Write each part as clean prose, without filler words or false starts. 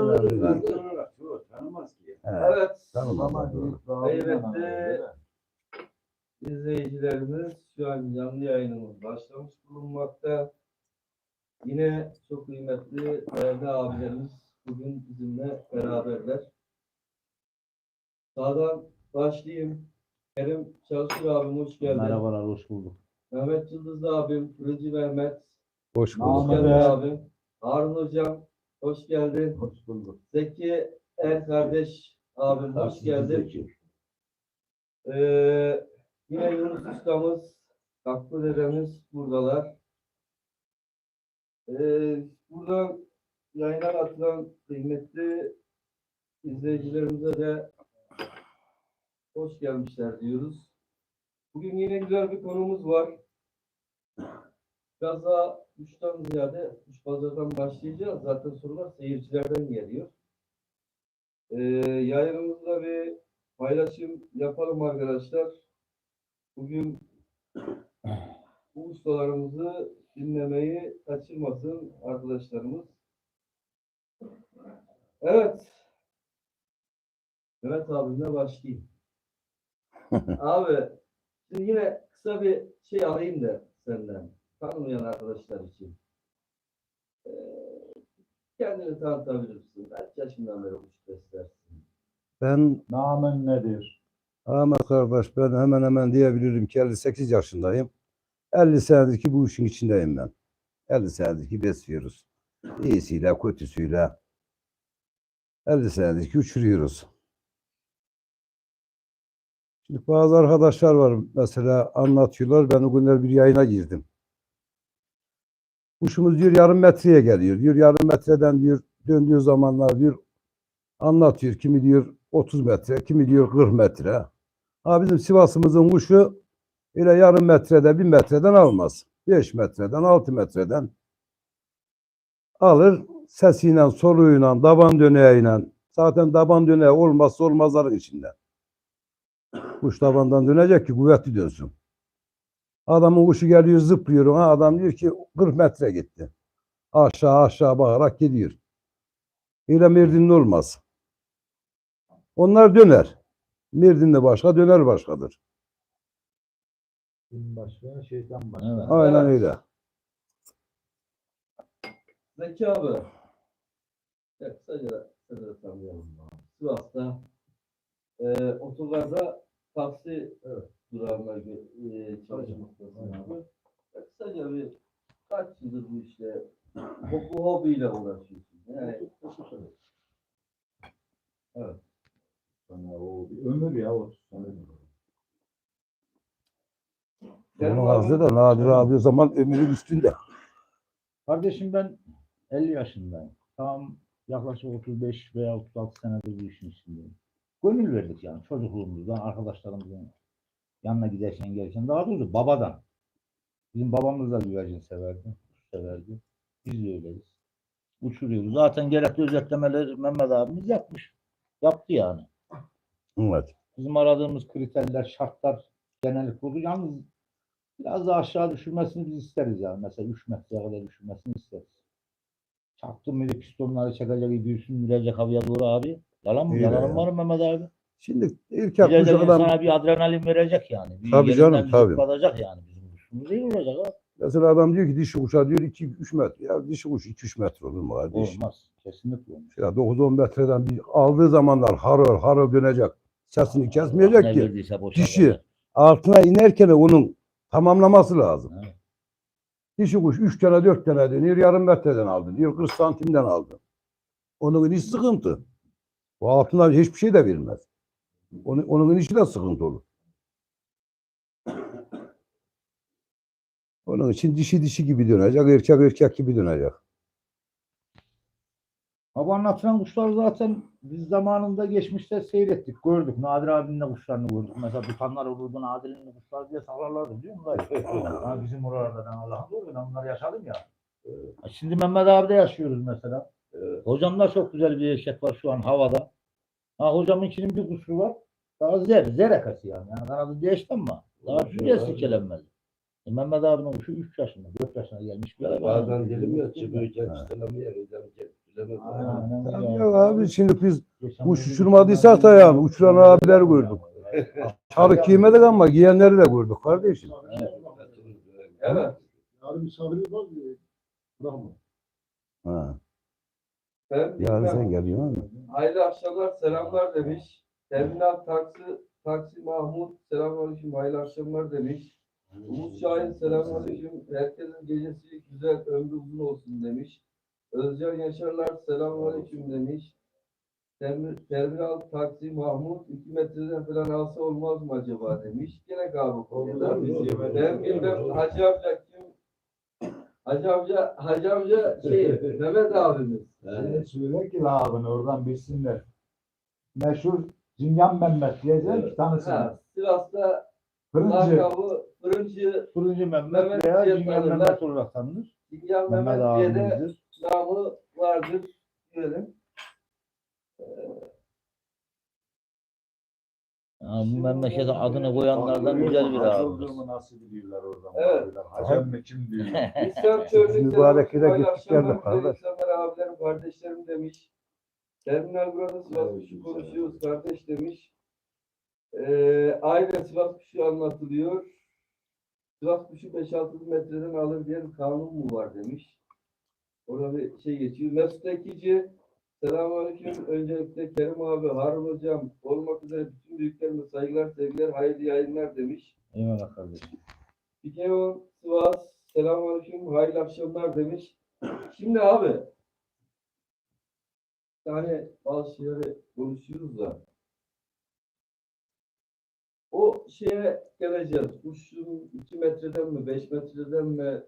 Önemli değil. Tanımaz ki. Evet. Tanımaz. Kıymetli izleyicilerimiz, şu an canlı yayınımız başlamış bulunmakta. Yine çok kıymetli değerli abilerimiz bugün bizimle beraberler. Sağdan başlayayım. Kerim Çalışır abim hoş geldin. Merhabalar, hoş bulduk. Mehmet Yıldızlı abim, Fırıncı Mehmet. Hoş bulduk. Hoş geldin abim. Harun hocam, hoş geldin. Hoş bulduk. Zeki kardeş abim, hoş geldin. Yine Yunus ustamız, Hakkı dedemiz buradalar. Buradan yayına atılan kıymetli izleyicilerimize de hoş gelmişler diyoruz. Bugün yine güzel bir konumuz var. Biraz daha uçtan ziyade uç pazardan başlayacağız. Zaten sorular seyircilerden geliyor. Yayınımızda bir paylaşım yapalım arkadaşlar. Bugün bu ustalarımızı dinlemeyi kaçırmasın arkadaşlarımız. Evet. Mehmet abimle başlayayım. Abi, şimdi yine kısa bir şey alayım da senden. Tanımayan arkadaşlar için. Kendini tanıtabilirsin. Kaç yaşından beri uç beslersin? Ben Namın nedir? Ahmet kardeş, ben hemen hemen diyebilirim ki 58 yaşındayım. 50 senedir ki bu işin içindeyim ben. 50 senedir ki besliyoruz. İyisiyle kötüsüyle 50 senedir ki uçuruyoruz. Şimdi bazı arkadaşlar var mesela anlatıyorlar. Ben o günler bir yayına girdim. Kuşumuz diyor yarım metreye geliyor. Diyor yarım metreden diyor döndüğü zamanlar diyor anlatıyor. Kimi diyor 30 metre, kimi diyor 40 metre. Ha bizim Sivas'ımızın kuşu öyle yarım metrede, 1 metreden almaz. 5 metreden, 6 metreden alır. Sesiyle, soluğuyla, taban döneğiyle. Zaten taban döneği olmazsa olmazların içinde. Kuş tabandan dönecek ki kuvvetli dönsün. Adamın kuşu geliyor zıplıyor. Ha, adam diyor ki 40 metre gitti. Aşağı aşağı bakarak gidiyor. Öyle Mardinli olmaz. Onlar döner. Mardinli başka, döner başkadır. Din başka, şeytan başka. Evet. Aynen öyle. Zeki abi. Ya kısaca tanıyalım. Sivas'ta otogarda taksi durağında çalışmaktasın abi. Ya kısaca bir kaç yıldır bu işle, bu hobiyle uğraşıyorsun? Yani evet. O bir ömür ya, 30 sene. Onun ağzı da Nadir abi o zaman ömrün üstünde. Kardeşim ben 50 yaşındayım. Tam yaklaşık 35 veya 36 senedir bu işin içindeyim. Gönül verdik yani çocukluğumuzdan, arkadaşlarımızın yanına giderken gelirken. Daha doğrusu babadan. Bizim babamız da güvercin severdi, kuş severdi. Biz de öyleyiz. Uçuruyoruz. Zaten gerekli özetlemeleri Mehmet abimiz yapmış. Yaptı yani. Evet. Bizim aradığımız kriterler, şartlar genellikle olur. Yalnız biraz daha aşağı düşürmesini biz isteriz yani. Mesela 3 metreye kadar düşürmesini isteriz. Çaktım mıydı pistonları çekecek, göğsünü indirecek havaya doğru abi. Yalan mı? İyi Yalanım ya. var mı Mehmet abi? Şimdi erkek İleride kuş adam insana bir adrenalin verecek yani. Bir Tabii yerinden canım, bir tabii. zıplatacak yani. Bizim kuşumuz değil olacak ha. mesela adam diyor ki dişi kuşa diyor 2-3 metre. Ya dişi kuş 2-3 metre olur mu kardeş? Olmaz. Kesinlikle olmaz. Ya 9-10 metreden bir aldığı zamanlar harıl harıl dönecek. Sesini kesmeyecek Ne ki. verdiyse boşa Dişi verecek. altına inerken onun tamamlaması lazım. Evet. Dişi kuş 3 tane 4 tane dönüyor, yarım metreden aldı diyor, 40 santimden aldı. Onun iş sıkıntı. O altına hiçbir şey de vermez. Onun işi de sıkıntı olur. Onun için dişi dişi gibi dönecek, erkek erkek gibi dönecek. Ama anlatılan kuşlar zaten biz zamanında geçmişte seyrettik, gördük. Nadir abinin de kuşlarını gördük. Mesela tutanlar olurdu, Nadir'in de kuşlar diye sallarlardı biliyor musun? Ha, bizim oralardan Allah'ın doğru, ben onları yaşadım ya. Şimdi Mehmet abi de yaşıyoruz mesela. Hocamda çok güzel bir eşek var şu an havada. Ha, hocamınkinin bir kusuru var. Daha zer akası yani. Yani kanadı değişti ama daha şuraya silkelenmez. Mehmet abinin kuşu 3 yaşında, 4 yaşına gelmiş. Bazen dedim ya çıkıyor, istemeye Bilemez. Aynen öyle. Ya abi şimdi biz Geçen kuş gün uçurmadıysak da yani uçuran abiler gördük. Çarık giymedik ama giyenleri de gördük kardeşim. Evet. Yarın misafirimiz var mı? Bırakma. Ha. Ben Yarın bilmem. sen geliyorsun ama. Hayırlı akşamlar, selamlar demiş. Terminal taksi Mahmut, selamünaleyküm, hayırlı akşamlar demiş. Umut Şahin, selamünaleyküm. Herkesin gecesi güzel, ömrü uzun olsun demiş. Özcan Yaşarlar, selamünaleyküm demiş. Terminal taksi Mahmut 2 metreden falan alsa olmaz mı acaba demiş. Gene kabuk oluyor. Ben bilmem Hacı amca kim? Hacı amca Mehmet abimiz. Söyle ki abini oradan bilsinler. Meşhur Cingan Mehmet diyeceğim ki tanısınlar. Ha, Sivas'ta Fırıncı. lakabı Fırıncı Fırıncı Mehmet Mehmet veya diye Cingan tanırlar. Mehmet olarak tanınır. Dinyan Mehmet Mehmet diye de abimizdir. namı vardır diyelim. Bu memlekete adını koyanlardan güzel bir abimiz. Nasıl biliyorlar oradan? Evet. Hacem mi kim diyor? İslam Çölü'nün Mübarek yere hayırlı gittik geldik akşamlar, güzel kardeş. insanlar, abilerim, kardeşlerim demiş. Terminal burada Sivas kuşu konuşuyoruz kardeş demiş. Aynen Sivas kuşu anlatılıyor. Sivas kuşu 5-6 metreden alır diye bir kanun mu var demiş. Orada bir şey geçiyor. Mesut Ekici, selamünaleyküm. Öncelikle Kerim abi, Harun hocam olmak üzere bütün büyüklerime saygılar, sevgiler, hayırlı yayınlar demiş. Eyvallah kardeşim. Pikeon Sivas, selamünaleyküm, hayırlı akşamlar demiş. Şimdi abi, yani bazı şeyleri konuşuyoruz da o şeye geleceğiz. Kuşun 2 metreden mi, 5 metreden mi,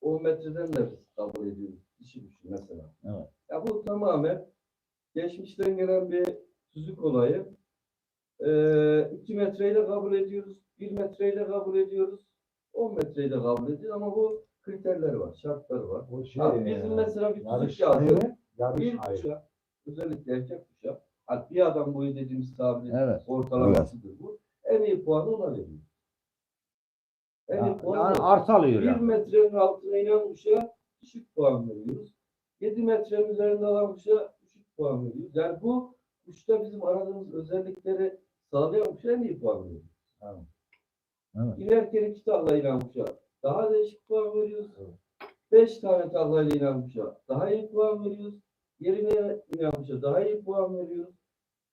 10 metreden de biz kabul ediyoruz. Dişi kuşu mesela. Evet. Ya bu tamamen geçmişten gelen bir tüzük olayı. 2 metreyle kabul ediyoruz, 1 metreyle kabul ediyoruz, 10 metreyle kabul ediyoruz ama bu kriterler var, şartlar var. O şey, Abi bizim mesela bir yarış tüzük yazdık. ayrı, yarış Bir ayrı. kuşak, özellikle erkek kuşak, hani bir adam boyu dediğimiz tabirin Evet. ortalamasıdır bu. En iyi puanı ona veriyor. En iyi puanı Yani ona. artı alıyor 1 yani. metrenin altına inen kuşa düşük puan veriyoruz. 7 metrenin üzerinde alan kuşa düşük puan veriyoruz. Yani bu kuşta bizim aradığımız özellikleri sağlayan kuşa en iyi puan veriyoruz. Evet. Evet. İnerken 2 takla inen kuşa daha değişik puan veriyoruz. 5 tane taklayla inen kuşa daha iyi puan veriyoruz. Yerine inen kuşa daha iyi puan veriyoruz.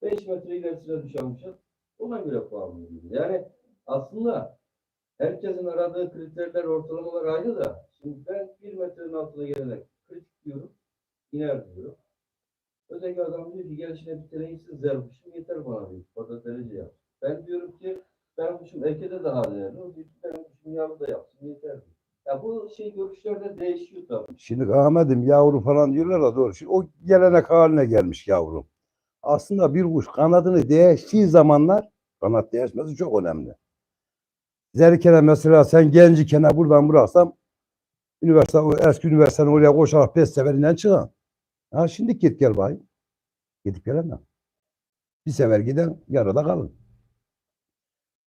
5 metre ilerisine düşen kuşa ona göre puan veriyoruz. Yani aslında herkesin aradığı kriterler, ortalamalar aynı da şimdi ben 1 metrenin altına gelene kritik diyorum, iner diyorum. Öteki adam diyor ki gelişine bir tane iyisin, zerkuşum yeter bana diyor. Fazla derece yap. Ben diyorum ki ben kuşum erkede daha değerli. O diyor ki benim kuşum yavru da yapsın yeter diyor. Ya bu şey görüşlerde değişiyor tabii. Şimdi Ahmet'im yavru falan diyorlar da doğru. Şimdi o gelenek haline gelmiş yavru. Aslında bir kuş kanadını değiştiği zamanlar kanat değişmesi çok önemli. Zerkene mesela sen gencikene buradan bıraksam üniversite, o eski üniversitenin oraya koşarak 5 seferinden çıkan. Ha şimdi git gel bayım. Gidip gelemem. Bir sefer giden yarıda kalın.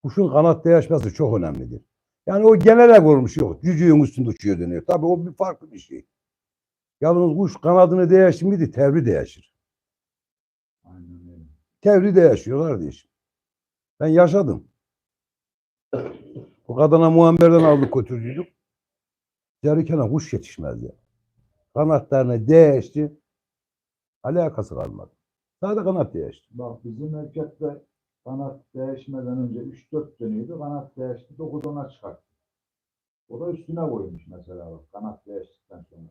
Kuşun kanat değişmesi çok önemlidir. Yani o gelenek olmuş yok. Cücüğün üstünde uçuyor deniyor. Tabii o bir farklı bir şey. Yalnız kuş kanadını değişti miydi tevri değişir. Aynen öyle. Tevri değişiyor kardeşim. Ben yaşadım. O kadına Muammer'den aldık götürdük. Zerikene kuş yetişmez ya. Kanatlarını değişti. Alakası kalmadı. Sadece kanat değişti. Bak bizim erkekte kanat değişmeden önce 3-4 dönüyordu. Kanat değişti 9-10'a çıkarttı. O da üstüne koymuş mesela bak kanat değiştikten sonra.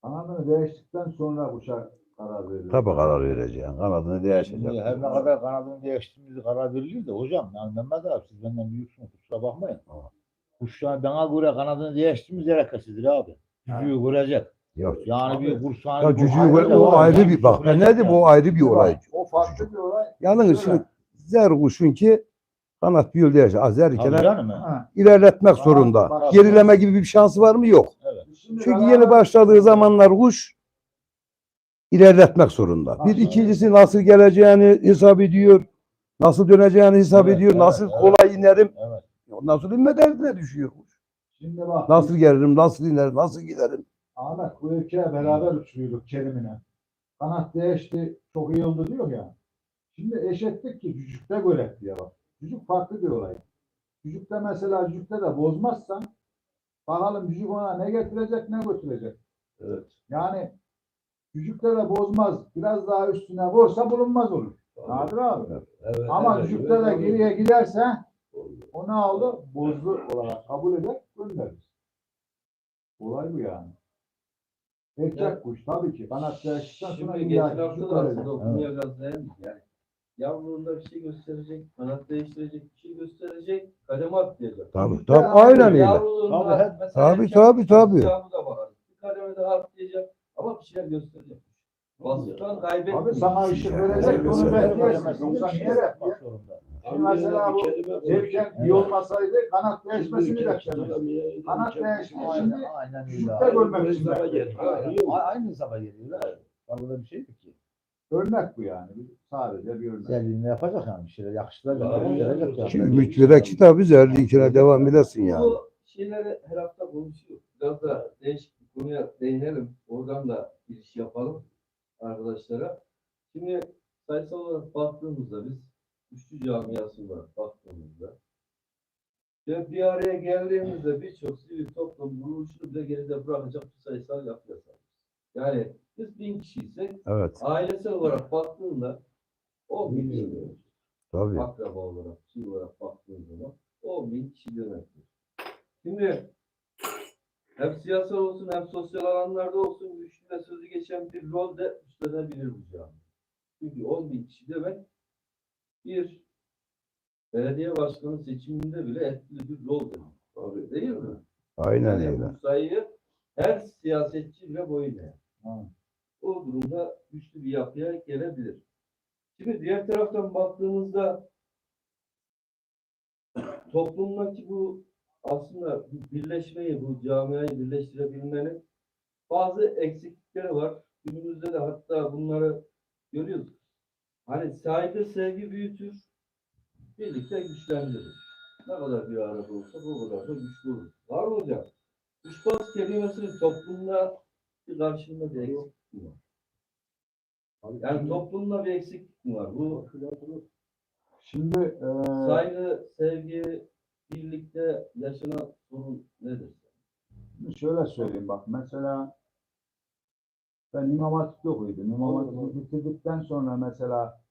Kanadını değiştikten sonra kuşa karar veriyor. Tabii karar vereceğim. Kanadını değişecek. Şimdi her ne kadar kanadını değiştiğimizi karar veriliyor da hocam yani Mehmet abi siz benden büyüksünüz kusura bakmayın. Kuşlar bana göre kanadını değiştiğimiz hareketidir abi. Cücüğü görecek. Yok. Yani bir kursağın... Ya cücüğü o ayrı bir bak. Ben ne dedim o ayrı bir olay. O farklı bir olay. Yalnız şimdi zer kuşun ki kanat bir yıl değişir. Tabii Zerikene canım. ilerletmek zorunda. Gerileme gibi bir şansı var mı? Yok. Çünkü Kanat- yeni başladığı zamanlar kuş ilerletmek zorunda. Bir ikincisi nasıl geleceğini hesap ediyor. Nasıl döneceğini hesap Evet, ediyor. evet, Nasıl evet. kolay inerim. Evet. Nasıl inme derdine düşüyor kuş. Şimdi bak. Nasıl gelirim, nasıl inerim, nasıl giderim. Ahmet bu ülkeye beraber uçuruyorduk Kerim'ine. Kanat değişti, çok iyi oldu diyor ya. Şimdi eş ettik ki cücükte görek diye bak. Cücük farklı bir olay. Cücükte mesela cücükte de bozmazsan bakalım cücük ona ne getirecek ne götürecek. Evet. Yani cücükte de bozmaz. Biraz daha üstüne vursa bulunmaz olur. Nadir abi. Evet, Ama evet, cücükte de evet. geriye giderse o ne oldu? Bozdu olarak kabul eder, gönderir. Olay bu yani. Erkek kuş tabii ki. Kanat değiştikten sonra Şimdi illa geçen hafta cücük da aslında verecek. okumaya biraz dayandık yani. Yavruluğunda bir şey gösterecek, kanat değiştirecek, bir şey gösterecek, kademe atlayacak. Tabii tabii aynen öyle. Yavruluğunda Tabii, mesela tabii, erkek tabii, kuşun tabii. siyahı da var. Bir kademe daha atlayacak ama bir şeyler gösterecek. Bastıktan kaybetmiyor. Abi sana ışık verecek, onu bekleyeceksin. Yoksa niye yapmak zorunda? Şimdi mesela bu zevken iyi olmasaydı kanat değişmesini beklemez. Kanat değişti şimdi Aynen öyle. cücükte görmek için bekliyor. Aynı sabah geliyor. Orada bir şey yok ki. Örnek bu yani. Sadece bir örnek. Güzelliğini yapacak yani bir şeyler yakıştıracak. Aynen. Gösterecek yani. Şimdi ümit verek ki tabii zerliğine devam edesin yani. Bu şeyleri her hafta konuşuyoruz. Biraz da değişik bir konuya değinelim. Oradan da giriş yapalım arkadaşlara. Şimdi sayısal olarak baktığımızda biz üçlü camiası olarak baktığımızda ve bir araya geldiğimizde birçok sivil toplum kuruluşunu bile geride bırakacak bir sayısal yapıya sahibiz. Yani biz 1000 kişiysek Evet. ailesel olarak baktığında 10.000 kişi Tabii. akraba olarak, şey olarak baktığın zaman 10.000 kişi demektir. Şimdi hem siyasal olsun hem sosyal alanlarda olsun güçlü ve sözü geçen bir rol de üstlenebilir bu cami. Çünkü 10.000 kişi demek bir belediye başkanı seçiminde bile etkili bir rol demek. Tabii, değil mi? Aynen Yani öyle. bu sayıyı her siyasetçi bile boyun eğer. Ha. O durumda güçlü bir yapıya gelebilir. Şimdi diğer taraftan baktığımızda toplumdaki bu aslında birleşmeyi, bu camiayı birleştirebilmenin bazı eksiklikleri var. Günümüzde de hatta bunları görüyoruz. Hani saygı, sevgi büyütür, birlikte güçlendirir. Ne kadar bir arada olsa bu kadar da güçlü olur. Var mı hocam? Kuşbaz kelimesinin toplumda bir karşılığında bir eksiklik mi var? Yani toplumda bir eksiklik mi var? Bu Şimdi saygı, sevgi, birlikte yaşanan sorun nedir? şöyle söyleyeyim bak mesela ben İmam Hatip'te okudum. İmam Hatip'i bitirdikten sonra mesela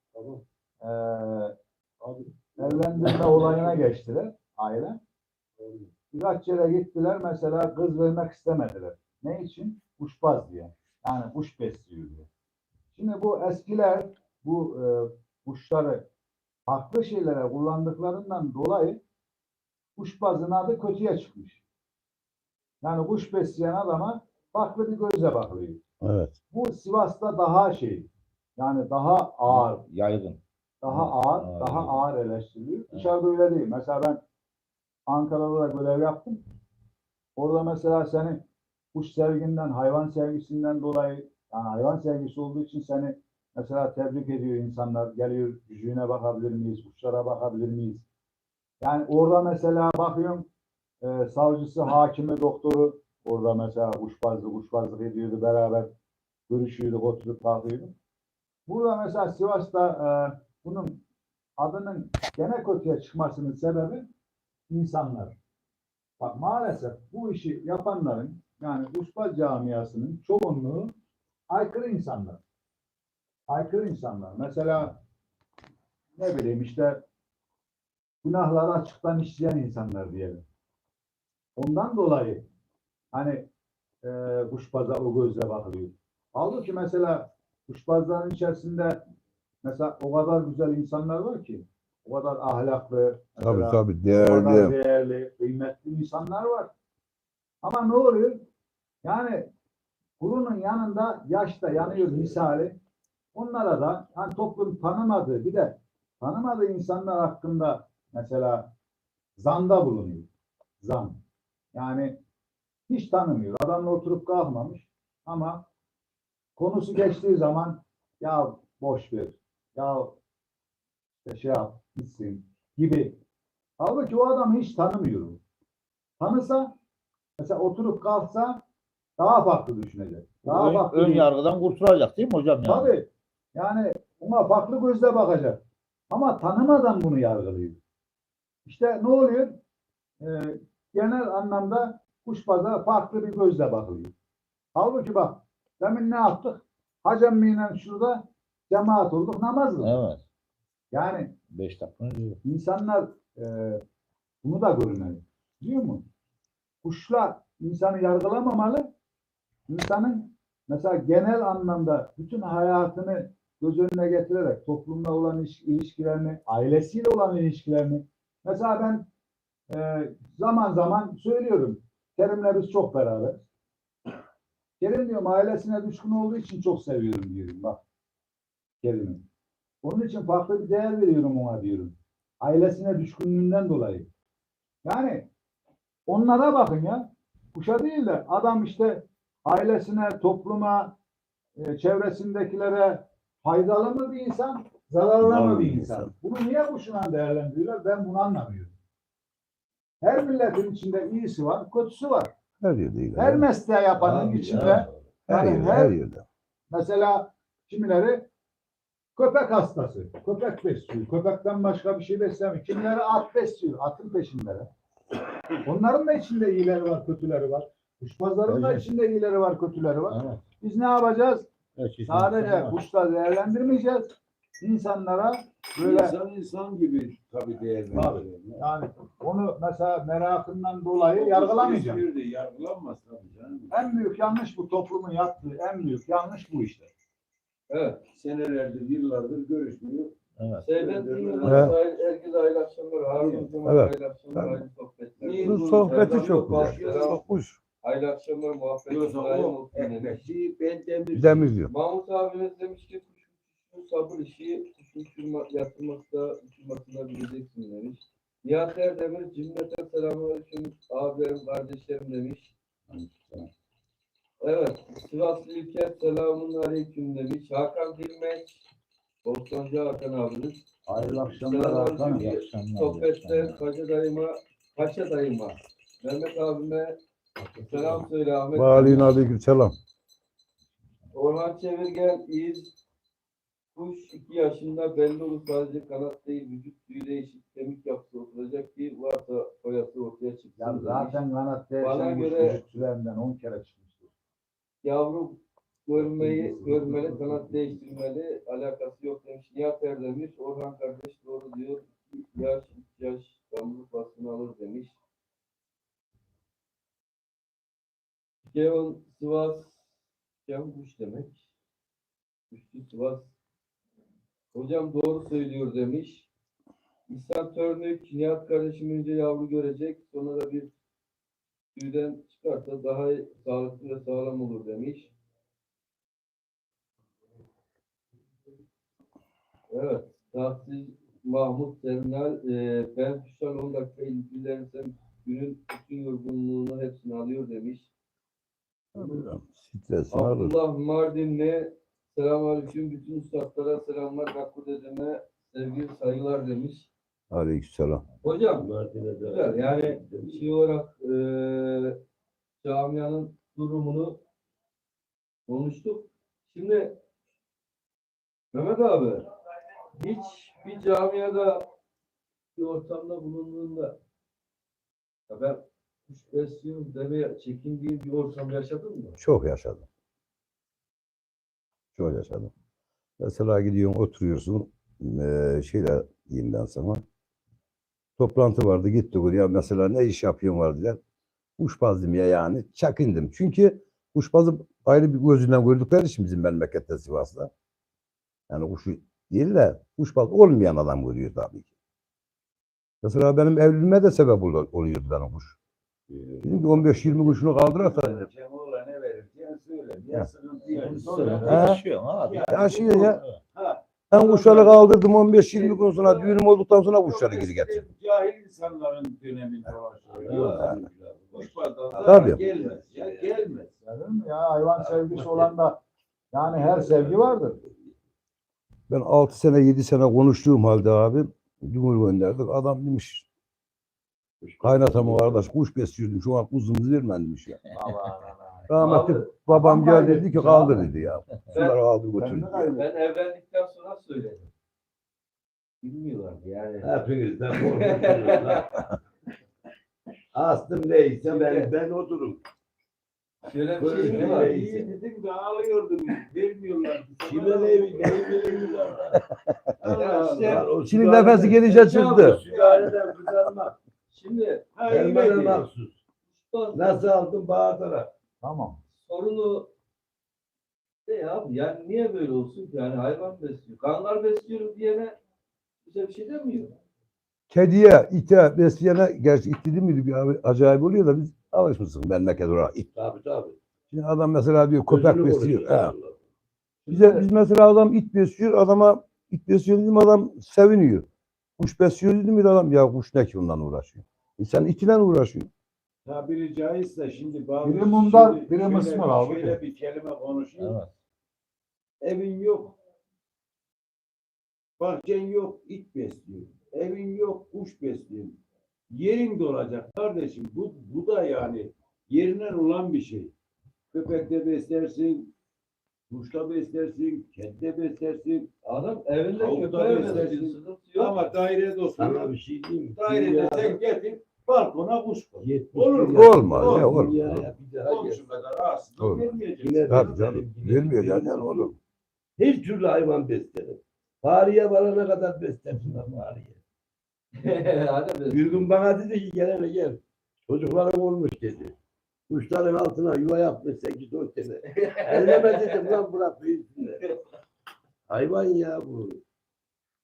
evlendirme olayına geçtiler aile. Birkaç yere gittiler mesela kız vermek istemediler. Ne için? Kuşbaz diye. Yani kuş besliyor diye. Şimdi bu eskiler bu kuşları farklı şeylere kullandıklarından dolayı kuşbazın adı kötüye çıkmış. Yani kuş besleyen adama farklı bir gözle bakılıyor. Evet. Bu Sivas'ta daha yani daha ağır, Yaygın. daha ağır, daha yaygın. ağır eleştiriliyor. Dışarıda öyle değil. Mesela ben Ankara'da da görev yaptım. Orada mesela seni kuş sevginden, hayvan sevgisinden dolayı, yani hayvan sevgisi olduğu için seni mesela tebrik ediyor insanlar. Geliyor, cücüğüne bakabilir miyiz, kuşlara bakabilir miyiz? Yani orada mesela bakıyorum, savcısı, hakimi, doktoru orada mesela kuşbazlık ediyordu beraber. Görüşüyorduk, oturup kalkıyorduk. Burada mesela Sivas'ta bunun adının gene kötüye çıkmasının sebebi insanlar. Bak maalesef bu işi yapanların yani kuşbaz camiasının çoğunluğu aykırı insanlar. Aykırı insanlar. Mesela ne bileyim işte günahları açıktan işleyen insanlar diyelim. Ondan dolayı hani kuşbaza o gözle bakılıyor. Halbuki mesela kuşbazların içerisinde mesela o kadar güzel insanlar var ki, o kadar ahlaklı, Tabii mesela tabii o kadar değerli. değerli, kıymetli insanlar var. Ama ne oluyor? Yani kurunun yanında yaşta yanıyor misali. Onlara da hani toplum tanımadığı bir de tanımadığı insanlar hakkında mesela zanda bulunuyor. Zan. Yani hiç tanımıyor. Adamla oturup kalkmamış ama konusu geçtiği zaman ya boş ver, ya işte şey yap, gitsin gibi. Halbuki o adamı hiç tanımıyor. Tanısa, mesela oturup kalksa daha farklı düşünecek. Daha Ön, farklı. ön yargıdan kurtulacak değil mi hocam yani? Tabii. Yani buna farklı gözle bakacak. Ama tanımadan bunu yargılıyor. İşte ne oluyor? Genel anlamda kuşbaza farklı bir gözle bakılıyor. Halbuki bak, demin ne yaptık? Hacı emmiyle şurada cemaat olduk, namaz kıldık. Evet. Yani 5 dakika önce. insanlar bunu da görmeli. Biliyor musun? Kuşlar insanı yargılamamalı. İnsanın mesela genel anlamda bütün hayatını göz önüne getirerek toplumla olan ilişkilerini, ailesiyle olan ilişkilerini, mesela ben zaman zaman söylüyorum. Kerim'le biz çok beraberiz. Kerim diyorum ailesine düşkün olduğu için çok seviyorum diyorum bak. Kerim'i. Onun için farklı bir değer veriyorum ona diyorum. Ailesine düşkünlüğünden dolayı. Yani onlara bakın ya. Kuşa değil de adam işte ailesine, topluma, çevresindekilere faydalı mı bir insan, zararlı mı bir insan? Bunu niye kuşuna değerlendiriyorlar? Ben bunu anlamıyorum. Her milletin içinde iyisi var, kötüsü var. Her yerde iyi. Her mesleği yapanın Abi içinde ya. Her yani yerde, her yerde. mesela kimileri köpek hastası, köpek besliyor. Köpekten başka bir şey beslemiyor. Kimileri at besliyor, atın peşindeler. Onların da içinde iyileri var, kötüleri var. Kuşbazların da Evet. içinde iyileri var, kötüleri var. Evet. Biz ne yapacağız? Evet, Sadece kuşla değerlendirmeyeceğiz. İnsanlara böyle İnsan gibi tabii değer Tabii. veriyor. yani onu mesela merakından dolayı yargılamayacağım. Hiçbir de yargılanmaz tabii canım. En büyük yanlış bu toplumun yaptığı en büyük yanlış bu işte. Evet. Senelerdir, yıllardır görüşmüyor. Evet. Seyrettiğim Evet. herkese hayırlı akşamlar. Harun Hocam'a Evet. hayırlı akşamlar. Hayırlı sohbetler. Bu sohbeti Erdem çok Yılmaz, güzel. selam. Çok hoş. Hayırlı akşamlar. Muhabbet. Yoksa daim o olsun demiş. ekmekçi ben demir. Demir diyor. Mahmut abimiz demiş ki kuşun sabır işi, kuşun yatırmakta, uçurmasında bileceksin demiş. Nihat Erdemir cümleten selamünaleyküm abilerim, kardeşlerim demiş. Evet, Sivaslı İlker selamun aleyküm demiş. Hakan Dilmeç, Bostancı Hakan abimiz. Hayırlı akşamlar Selamünaleyküm. Hakan. İyi akşamlar. Sohbette Paşa dayıma, Mehmet abime selam söyle Ahmet. Ve aleyhine aleyküm selam. Orhan Çevirgen, İz, kuş 2 yaşında belli olur sadece kanat değil, vücut tüyü değişik, kemik yapısı oturacak ki varsa foyası ortaya çıksın. Ya demiş. zaten kanat Bana değişen göre- çocuk süremden 10 kere çıkmıştır. Yavru görmeli, kanat değiştirmeli, alakası yok demiş. Nihat demiş, Orhan kardeş doğru diyor. 2 yaş, 3 yaş damızlık basını alır demiş. Kevin Sivas, Kevin kuş demek. Kuşçu Sivas. Hocam doğru söylüyor demiş. İhsan Törnük, Nihat kardeşim önce yavru görecek, sonra da bir tüyden çıkarsa daha sağlıklı ve sağlam olur demiş. Evet, Tahsil Mahmut Terminal, ben kuştan 10 dakika ilgilenirsem günün bütün yorgunluğunu hepsini alıyor demiş. Stresini alır. Abdullah Mardinli, selamünaleyküm, bütün ustalara selamlar, Gakkı dedeme sevgi saygılar demiş. Aleyküm selam. Hocam, güzel yani şey olarak camianın durumunu konuştuk. Şimdi Mehmet abi, hiç bir camiada bir ortamda bulunduğunda ya ben kuş besliyorum demeye çekindiğin bir ortam yaşadın mı? Çok yaşadım. Çok yaşadım. Mesela gidiyorsun oturuyorsun şeyle diyeyim ben sana. Toplantı vardı gittik oraya mesela ne iş yapıyorsun var dediler. Kuşbazdım ya yani. Çakindim. Çünkü kuşbazı ayrı bir gözünden gördükleri için bizim memlekette Sivas'ta. Yani kuşu değil de kuşbaz olmayan adam görüyor tabii ki. Mesela benim evliliğime de sebep oluyordu benim kuş. Dedim ki 15-20 kuşunu kaldırırsa dedim. Cemoğla ne verirken söyle. Ha. Ya sıkıntı yok. Yaşıyor abi. Yaşıyor ya. Ha. Ben kuşları kaldırdım 15-20 gün sonra düğünüm olduktan sonra kuşları geri getirdim. Cahil insanların döneminde dolaşıyor. Kuşbazdan Tabii. gelmez. Ya gelmez. Değil mi? Ya hayvan sevgisi olan da yani her sevgi vardır. Ben 6 sene 7 sene konuştuğum halde abi Cumhur gönderdik. Adam demiş kaynatamı kardeş kuş besliyordum şu an kuzumuzu vermem demiş ya. Allah Allah. Rahmetli Abi, babam adam geldi dedi ki kaybetmiş kaldır abi. dedi ya. Bunları aldı götürdü. Ben evlendikten sonra söyledim. Bilmiyorlardı yani. Hepinizden korkuyorsunuz lan. Aslım neyse ben oturum. Şöyle bir şey Böyle mi var? iyi dedim de ağlıyordum. Vermiyorlar. Kime neyi vermiyorlar. Allah Allah. Şimdi nefesi gelişe çıktı. Sülaleden kızarmak. Şimdi Elmene mahsus. Nasıl aldın Bahadır'a? Tamam. sorunu ne abi? Yani niye böyle olsun ki? Yani hayvan besliyor. Kanlar besliyorum diyene bize bir şey demiyor. Kediye, ite, besleyene, gerçi it dedi miydi bir abi, acayip oluyor da biz alışmışsın memleket olarak it. Tabii. Şimdi adam mesela diyor köpek Gözünü besliyor. konuşuyor. Biz mesela adam it besliyor, adama it besliyor dedim adam seviniyor. Kuş besliyor dedim bir adam ya kuş ne ki ondan uğraşıyor. Sen itiyle uğraşıyor. Tabiri caizse şimdi bazı Biri mundar, şimdi biri şöyle mısmır bir- abi. Şöyle bir kelime konuşayım. Evet. Evin yok. Bahçen yok, it besliyor. Evin yok, kuş besliyor. Yerin de olacak kardeşim. Bu da yani yerinden olan bir şey. Köpekte beslersin, kuşta beslersin, kedide beslersin. Adam evinde Tavukta köpeğe beslersin. besliyor. Sıkıntı yok. Ama dairede oturuyor. Sana bir şey diyeyim mi? Dairede sen getir, balkona kuş koy. 70 Olur mu? milyar Olmaz, Olur. ne olur. dünyaya bir daha gel. Komşu kadar rahatsız Olur. vermeyeceksin. Yine Tabii canım. Vermiyor yani oğlum. Her türlü hayvan beslerim. Fahriye varana kadar beslerim ben fahriye. Adam Bir gün bana dedi ki gel hele gel. Çocuklarım olmuş dedi. Kuşların altına yuva yapmış 8-10 sene. Elleme dedim lan bırak büyüsünler. Hayvan ya bu.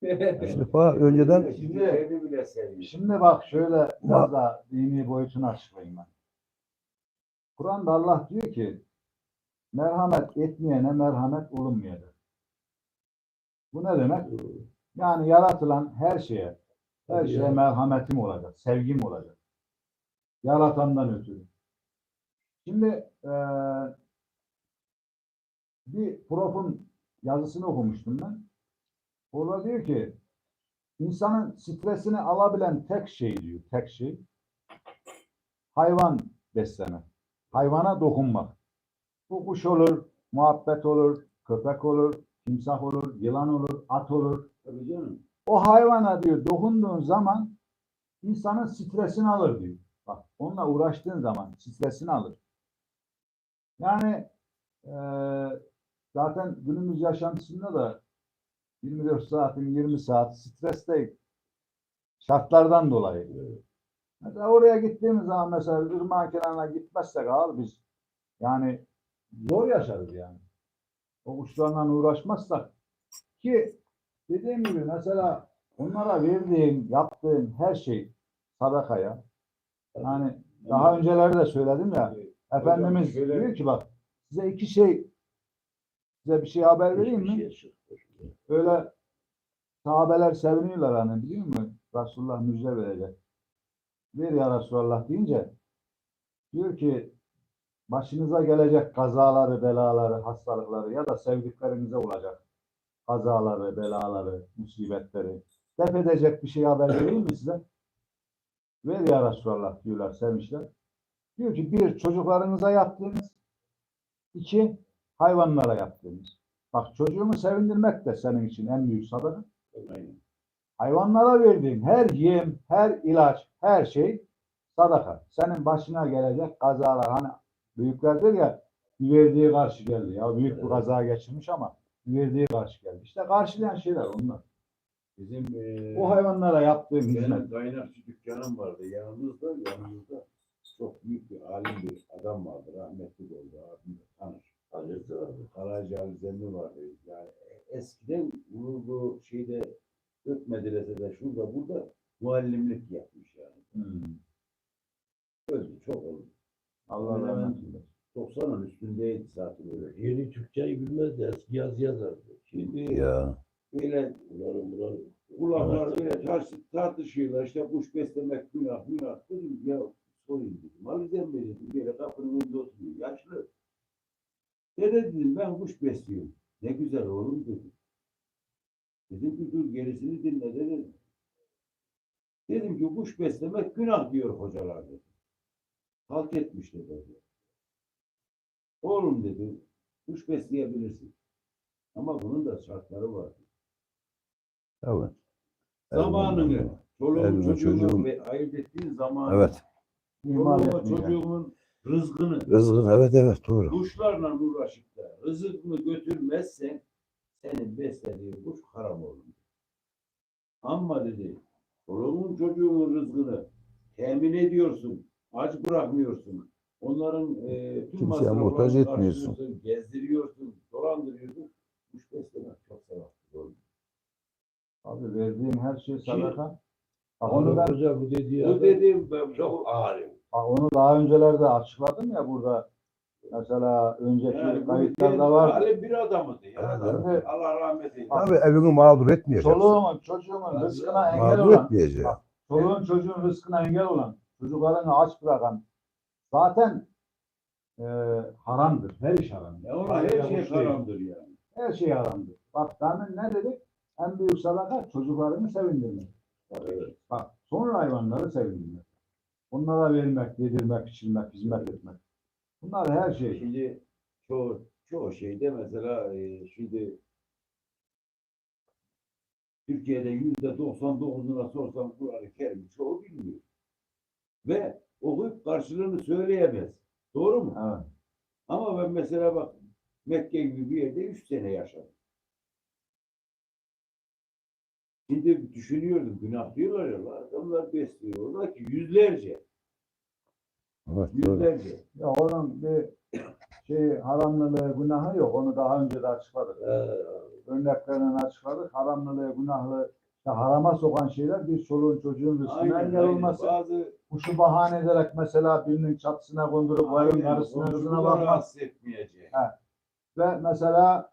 İşte önceden Şimdi bile seviyor. Şimdi bak şöyle biraz da dini boyutunu açıklayayım ben. Kur'an'da Allah diyor ki merhamet etmeyene merhamet olunmayadır. Bu ne demek? Yani yaratılan her şeye merhametim olacak, sevgim olacak. Yaratandan ötürü. Şimdi bir profun yazısını okumuştum ben. Orada diyor ki insanın stresini alabilen tek şey diyor, tek şey hayvan beslemek. Hayvana dokunmak. Bu kuş olur, muhabbet olur, köpek olur, timsah olur, yılan olur, at olur. Tabii canım. O hayvana diyor dokunduğun zaman insanın stresini alır diyor. Bak onunla uğraştığın zaman stresini alır. Yani zaten günümüz yaşantısında da 24 saatin 20 saat stresteyiz. Şartlardan dolayı. Mesela oraya gittiğimiz zaman mesela ırmağın kenarına gitmezsek abi biz yani zor yaşarız yani. O kuşlarla uğraşmazsak ki dediğim gibi mesela onlara verdiğin, yaptığın her şey sadakaya. Yani daha öncelerde de söyledim ya. Efendimiz şöyle- diyor ki bak size bir şey haber vereyim mi? Öyle sahabeler seviniyorlar hani biliyor musun? Resulullah müjde verecek. Ver ya Resulullah deyince diyor ki başınıza gelecek kazaları, belaları, hastalıkları ya da sevdiklerinize olacak kazaları, belaları, musibetleri def edecek bir şey haber vereyim mi size? Ver ya Resulallah diyorlar sevmişler. Diyor ki bir çocuklarınıza yaptığınız, iki hayvanlara yaptığınız. Bak çocuğunu sevindirmek de senin için en büyük sadaka. Hayvanlara verdiğin her yem, her ilaç, her şey sadaka. Senin başına gelecek kazalar hani büyüklerdir ya verdiği karşı geldi. Ya büyük bir kaza geçirmiş ama verdiği karşı geldi. İşte karşılayan şeyler onlar. Bizim O hayvanlara yaptığın benim hizmet. kaynakçı dükkanım vardı. Yanımızda çok büyük bir alim bir adam vardı. Rahmetli oldu. Abim tanır. Karaca Ali Zemmi vardı. Yani eskiden bu şeyde Gök medresede şurada burada muallimlik yapmış yani. Öldü çok oldu. Allah rahmet eylesin. 90'ın üstündeydi zaten öyle. Yeni Türkçeyi bilmez de eski yazı yazardı. Şimdi ya böyle kulaklar böyle tartışıyorlar. İşte kuş beslemek günah. Dedim ya sorayım dedim. Alizem Bey dedim. Böyle kapının önünde oturuyor. Yaşlı. Dede dedim ben kuş besliyorum. Ne güzel oğlum dedim. Dedim ki dur gerisini dinle dedim. Dedim ki kuş beslemek günah diyor hocalar dedi. Halk etmiş dedi. Oğlum dedi, kuş besleyebilirsin. Ama bunun da şartları var. Evet. Zamanını, çoluğun Evime, çocuğunu çocuğum. ve ayırt ettiğin zamanı, Evet. İhmal çoluğun ve etmeyeceksin. çocuğun rızkını, Rızkın, evet doğru. kuşlarla uğraşıp da rızkını götürmezsen senin beslediğin kuş haram olur. Ama dedi, çoluğun çocuğun rızkını temin ediyorsun, aç bırakmıyorsun. Onların tüm Kimseye masraflarını muhtaç etmiyorsun. karşılıyorsun, gezdiriyorsun, dolandırıyorsun. Kuş beslemek çok sevaplı. Doğru. Abi verdiğin her şey Ki- sadaka. Bak Onu onu ben hoca bu dediği Bu adam dediğim ben çok ağır. onu daha öncelerde açıkladım ya burada. Mesela önceki yani bu kayıtlarda var. alim bir adamıydı ya. Evet. Allah rahmet eylesin. Abi evini mağdur etmeyeceksin. Çoluğumun, çocuğumun rızkına engel Mağdur olan, etmeyeceksin. çoluğun çocuğun rızkına engel olan, çocuklarını aç bırakan zaten haramdır. Her iş haramdır. Ya ona her şey Yapmış değil. haramdır yani. Her şey haramdır. Bak demin ne dedik? En büyük sadaka çocuklarını sevindirmek. Evet. Bak sonra hayvanları sevindirmek. Onlara vermek, yedirmek, içirmek, hizmet etmek. Bunlar her şey. Şimdi çoğu şeyde mesela şimdi Türkiye'de %99'una sorsan Kur'an-ı Kerim'i çoğu bilmiyor. Ve okuyup karşılığını söyleyemez. Doğru mu? Evet. Ama ben mesela bak Mekke gibi bir yerde 3 sene yaşadım. Şimdi düşünüyordum, günah diyorlar ya, adamlar besliyorlar ki yüzlerce. Evet doğru. Yüzlerce. Ya onun bir haramlılığı, günahı yok. Onu daha önce de açıkladık. Örneklerinden açıkladık. Haramlılığı, günahlı, işte harama sokan şeyler bir çoluğun çocuğun rızkına engel olması. Bazı Kuşu bahane ederek mesela birinin çatısına kondurup vayın karısına kızına komşuları bakmak. rahatsız etmeyecek. Ve mesela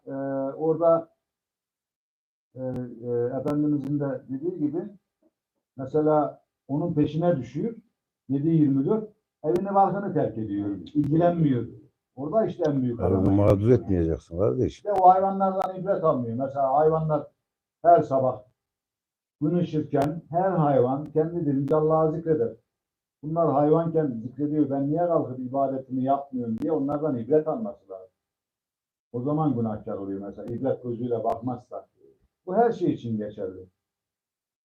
orada Efendimizin de dediği gibi mesela onun peşine düşüyor. 7-24 evini barkını terk ediyor. İlgilenmiyor. Orada işte en büyük Evini harama mağdur giriyor. etmeyeceksin kardeş. İşte o hayvanlardan ibret almıyor. Mesela hayvanlar her sabah gün ışırken her hayvan kendi dilince Allah'ı zikreder. Bunlar hayvanken zikrediyor. Ben niye kalkıp ibadetimi yapmıyorum diye onlardan ibret alması lazım. O zaman günahkar oluyor mesela. İbret gözüyle bakmazsa. Bu her şey için geçerli.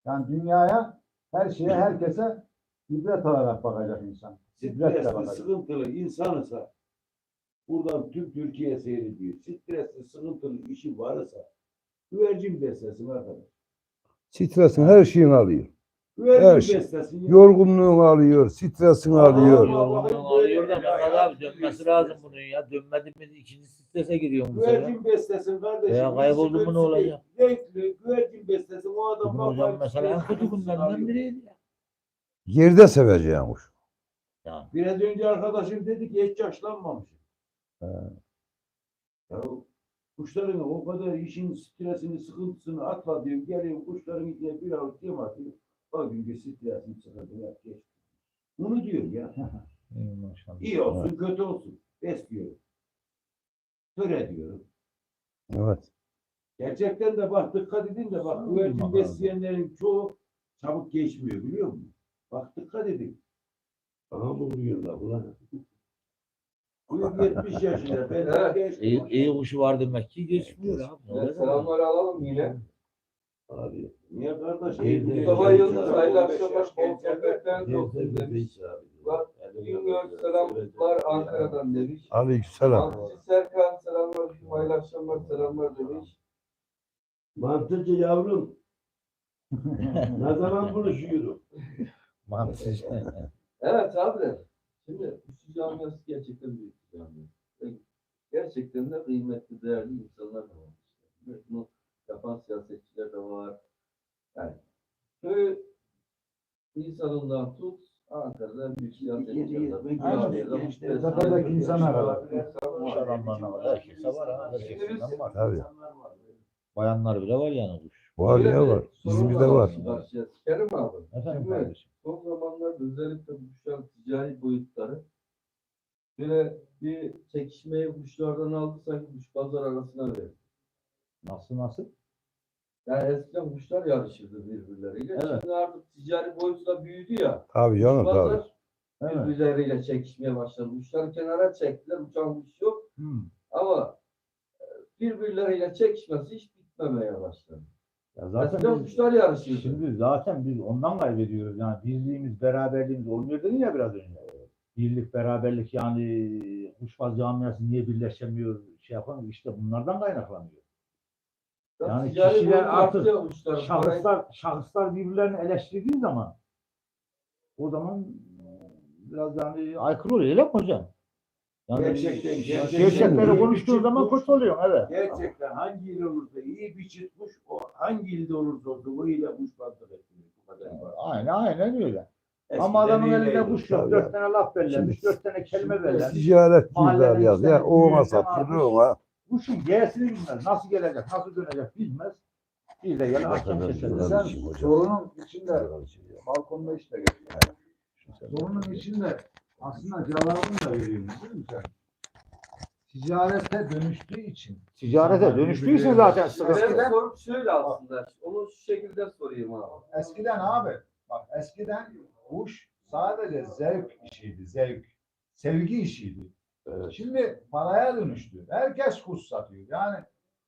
Yani dünyaya, her şeye, herkese ibret alarak bakacak insan. İbretle Stresli, bakacak. sıkıntılı insansa buradan tüm Türkiye seyrediyor. Stresli, sıkıntılı işi varsa güvercin beslesin arkadaş. Stresin her şeyini alıyor. Her Güvercin şey. beslesin. Yorgunluğunu alıyor, stresini alıyor. Yorgunluğunu alıyor da Mehmet abi dönmesi lazım bunun ya. Dönmedi mi ikinci strese giriyor bu sefer. Güvercin beslesin kardeşim. Ya kayboldu mu ne olacak? Zevkli, güvercin beslesin. O adam Bugün hocam mesela en kötü günlerinden biriydi ya. Yerde seveceğin kuş. Ya. Biraz önce arkadaşım dedi ki hiç yaşlanmamış. He. Ya kuşların o kadar işin stresini, sıkıntısını atla diyor. Geliyor kuşların içine bir avuç yem atıyor. O günkü stresin, sıkıntını yap geç. Bunu diyor ya. Maşallah. İyi olsun, kötü olsun. Besliyorum. Töre diyorum. Evet. Gerçekten de bak dikkat edin de bak güvercin besleyenlerin çoğu çabuk geçmiyor biliyor musun? Bak dikkat edin. Aha mı vuruyorlar ulan? Bu 70 yaşında. Ben daha genç. İyi kuşu var demek ki geçmiyor abi. Ne Evet, olacak? selamları alalım yine. Abi. Niye kardeş? Mustafa Yıldız, hayırlı akşamlar. Bol sohbetler olsun demiş. Bak, Bilmiyorum, selamlar Ankara'dan demiş. Aleykümselam. Hamsi Serkan, selamlar, hayırlı akşamlar, selamlar demiş. Mantıcı yavrum. Ne zaman buluşuyoruz? Mantık. Evet abi. Şimdi Kuşçu camiası gerçekten büyük bir camia. Ve gerçekten de kıymetli, değerli insanlar da var. Ve bunu yapan siyasetçiler de var. Yani köy insanından tut, Ankara'da en büyük siyasetçiler de var. Tepedeki insana kadar. Kuş adamlarına var. Herkese var ha. Herkesinden var. Tabii. Bayanlar bile var yani kuş. Var ya var. İzmir'de var. Kerim abi. Efendim Şimdi kardeşim. son zamanlarda özellikle kuşların ticari boyutları böyle bir çekişmeyi kuşlardan aldı sanki kuş pazar arasına verdi. Nasıl? Yani eskiden kuşlar yarışırdı birbirleriyle. Evet. Şimdi artık ticari boyutu da büyüdü ya. Tabii canım tabii. Pazar birbirleriyle çekişmeye başladı. Kuşları kenara çektiler. Uçan kuş yok. Ama birbirleriyle çekişmesi hiç bitmemeye başladı. Ya zaten Eskiden kuşlar yarışıyordu. şimdi zaten biz ondan kaybediyoruz. Yani birliğimiz, beraberliğimiz olmuyor dedin ya biraz önce. Birlik, beraberlik yani kuşbaz camiası niye birleşemiyor, şey yapamıyor. İşte bunlardan kaynaklanıyor. Yani Ticari kişiler boyut artık artıyor kuşların. şahıslar birbirlerini eleştirdiği zaman o zaman biraz yani aykırı oluyor öyle mi hocam? Yani Gerçekten gerçekleri iyi konuştuğu bir zaman çıkmış. kötü oluyor evet. Gerçekten hangi il olursa iyi bir çıkmış, o hangi ilde olursa olsun o ile kuşbazlık ediyor. Bu kadar var. Aynen öyle. Eskiden Ama adamın elinde öyleydi. kuş yok. Tabii. 4 tane laf bellemiş, Şimdi- 4 tane kelime bellemiş. Ticaret Mahallenin güzel yaz. içinde Ya o ona büyüyeceksin satıyor, artık. ona. Kuşun G'sini bilmez. Nasıl gelecek, nasıl dönecek bilmez. Bir de gene hakem keser. Sen Sorunun içinde balkonda işte geliyor. Sorunun içinde aslında cevabını da veriyorum değil mi sen? Ticarete dönüştüğü için. Ticarete dönüştüyse zaten sıkıntı. Benim sorum şöyle aslında. Onu şu şekilde sorayım abi. Eskiden abi, bak eskiden kuş sadece zevk işiydi, zevk. Sevgi işiydi. Şimdi paraya dönüştü. Herkes kuş satıyor. Yani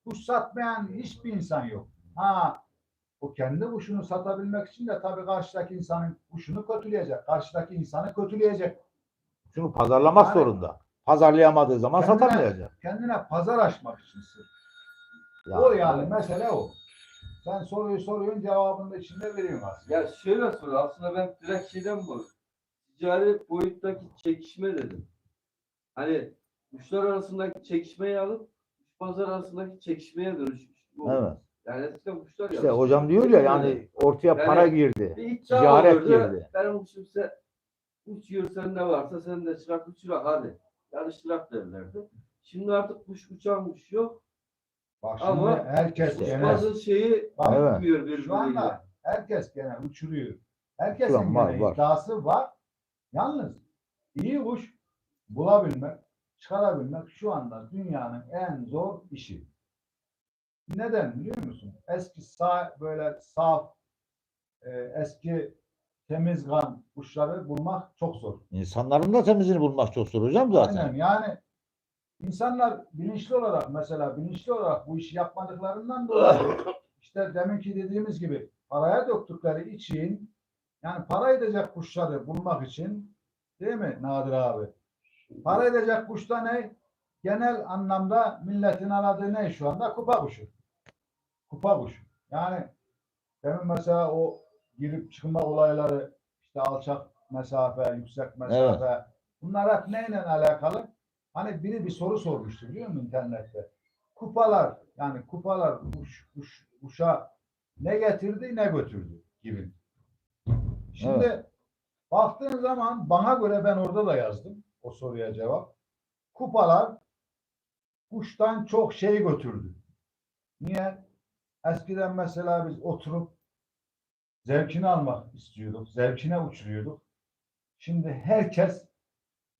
kuş satmayan hiçbir insan yok. Ha, o kendi kuşunu satabilmek için de tabii karşıdaki insanın kuşunu kötüleyecek. Karşıdaki insanı kötüleyecek. Şunu pazarlamak Yani- zorunda. Pazarlayamadığı zaman Kendine- satamayacak. Kendine pazar açmak için sırf. Ya, O yani mesele o. Sen soruyu soruyorsun cevabını da içinde veriyorsun aslında. Ya şöyle sor. Aslında ben direkt şeyden bu. Ticari boyuttaki çekişme dedim. Hani kuşlar arasındaki çekişmeyi alıp kuşbazlar arasındaki çekişmeye dönüşmüş. Bu. Evet. Yani eskiden kuşlar İşte yarışıyordu. hocam diyor ya yani ortaya Yani- para girdi. Bir iddia Ticaret olurdu. girdi. Benim kuşumsa uçuyor, sende varsa sen de çırak uçurak hadi. Yarıştırak derlerdi. Şimdi artık kuş uçan kuş yok. Bak şimdi Ama herkes gene Bazı şeyi Bak, evet. bitmiyor şu birbiriyle. anda herkes gene uçuruyor. Herkesin Şu an var, gene var. iddiası var. Yalnız iyi kuş bulabilmek, çıkarabilmek şu anda dünyanın en zor işi. Neden biliyor musun? Eski böyle saf, eski temiz kan kuşları bulmak çok zor. İnsanların da temizini bulmak çok zor hocam zaten. Aynen yani insanlar bilinçli olarak bu işi yapmadıklarından dolayı işte deminki dediğimiz gibi paraya döktükleri için yani para edecek kuşları bulmak için değil mi Nadir abi? Para edecek kuş da ne? Genel anlamda milletin aradığı ne şu anda? Kupa kuşu. Kupa kuşu. Yani demin mesela o girip çıkma olayları işte alçak mesafe, yüksek mesafe bunlar hep neyle alakalı? Hani biri bir soru sormuştu biliyor musun internette? Kupalar yani kupalar kuşa ne getirdi ne götürdü gibi. Şimdi baktığın zaman bana göre ben orada da yazdım o soruya cevap. Kupalar kuştan çok şey götürdü. Niye? Eskiden mesela biz oturup zevkini almak istiyorduk. Zevkine uçuruyorduk. Şimdi herkes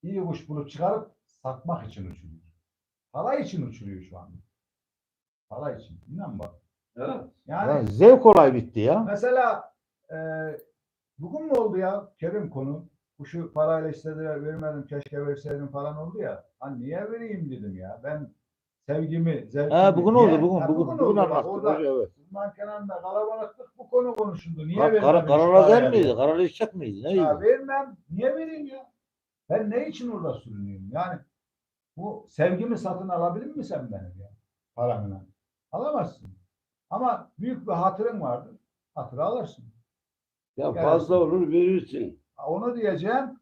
iyi kuş bulup çıkarıp satmak için uçuruyor. Para için uçuruyor şu anda. Para için. İnan bak. Evet. Yani Ya zevk olay bitti ya. mesela bugün mü oldu ya Kerim konu? Kuşu parayla istediler vermedim keşke verseydim falan oldu ya. Hani niye vereyim dedim ya. Ben sevgimi, zevkimi. Bugün niye? oldu bugün. Ha, Bugün oldu bak, anlattık orada hocam evet. Uzman kenarında kalabalıklık bu konu konuşuldu. Niye Kar, vermedim? şu Karalazer parayı? miydi? Karalayacak mıydı? Neydi? Ya vermem. Niye vereyim ya? Ben ne için orada sürünüyorum? Yani bu sevgimi satın alabilir mi sen benim ya? Paramla. Alamazsın. Ama büyük bir hatırın vardır. Hatırı alırsın. Ya fazla olur verirsin. Onu diyeceğim.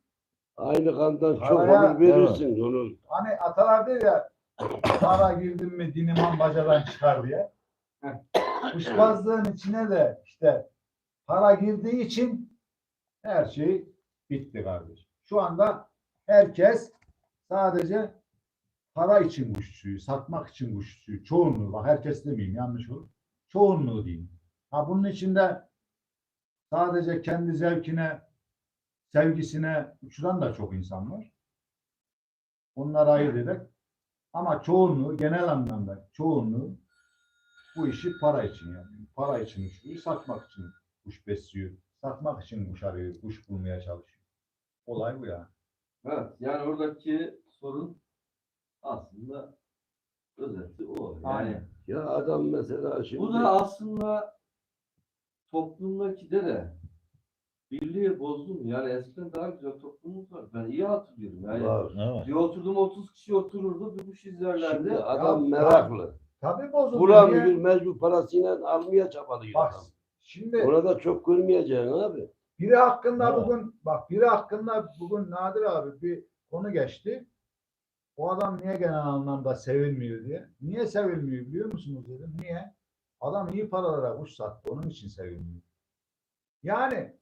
Aynı kandan çok Paraya- olur verirsin onu. Hani atalar der ya para girdim mi diniman bacadan çıkar diye. Kuşbazlığın içine de işte para girdiği için her şey bitti kardeş. Şu anda herkes sadece para için kuşçuyu, satmak için kuşçuyu. Çoğunluğu, bak herkes demeyeyim yanlış olur. Çoğunluğu diyeyim. Ha bunun içinde sadece kendi zevkine, sevgisine uçuran da çok insan var. Onları ayırt ederek ama çoğunluğu, genel anlamda çoğunluğu bu işi para için yani. Para için uçuyor, satmak için kuş besliyor. Satmak için kuş arıyor, kuş bulmaya çalışıyor. Olay bu yani. Evet. Yani oradaki sorun Aslında özeti o. Yani Aynen. Ya adam mesela şimdi bu da aslında toplumdaki de birliği bozdu mu? Yani eskiden daha güzel toplumumuz var. Ben iyi hatırlıyorum. Yani var. Evet. bir oturdum 30 kişi otururdu. Bir kuş izlerlerdi. Şimdi adam Ya, meraklı. Tabii bozuldu. Bulamıyor, Niye? mecbur parasıyla almaya çabalıyor Bak adam. şimdi Ona da çok görmeyeceksin abi. biri hakkında Evet. bugün Nadir abi bir konu geçti. O adam niye genel anlamda sevilmiyor diye. Niye sevilmiyor biliyor musunuz dedim. Niye? Adam iyi paralara kuş sattı. Onun için sevilmiyor. Yani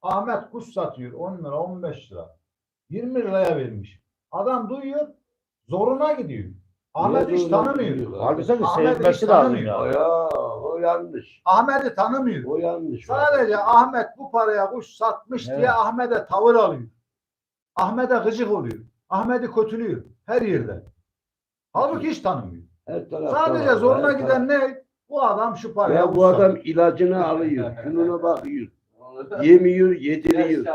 Ahmet kuş satıyor 10 lira 15 lira. 20 liraya vermiş. Adam duyuyor zoruna gidiyor. Ahmet hiç zoruna tanımıyor. gidiyor abi? Halbuki Ahmet sevilmesi hiç lazım tanımıyor. ya. Ya o yanlış. Ahmet'i tanımıyor. O yanlış. Sadece Ahmet bu paraya kuş satmış Evet. diye Ahmet'e tavır alıyor. Ahmet'e gıcık oluyor. Ahmet'i kötülüyor. Her yerde. Halbuki hiç tanımıyor. Her tarafta Sadece var, zoruna her giden ne? Bu adam şu paraya Ya kuş bu satıyor. adam ilacını alıyor. Şununa bakıyor. Yemiyor, yediriyor.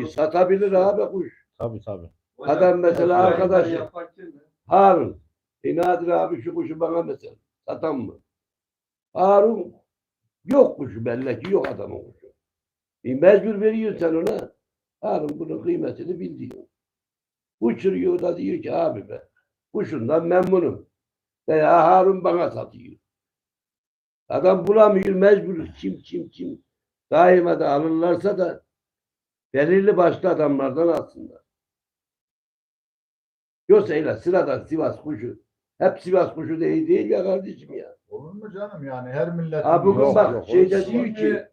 Satabilir abi kuş. Tabii tabii. Adam mesela ya, arkadaşı. yaparken de- Harun. Nadir abi şu kuşu bana mesela. Satan mı? Harun yok kuşu belli ki yok adamın kuşu. Mecbur veriyorsun sen ona. Harun bunun kıymetini bil diyor. Uçuruyor da diyor ki abi be kuşundan memnunum. Veya Harun bana satıyor. Adam bulamıyor mecbur kim. Daima da alırlarsa da belirli başlı adamlardan aslında. Yoksa öyle sıradan Sivas kuşu. Hep Sivas kuşu değil ya kardeşim ya. Olur mu canım yani her milletin Ha bugün yok, bak yok. şeyde Olur mu? diyor ki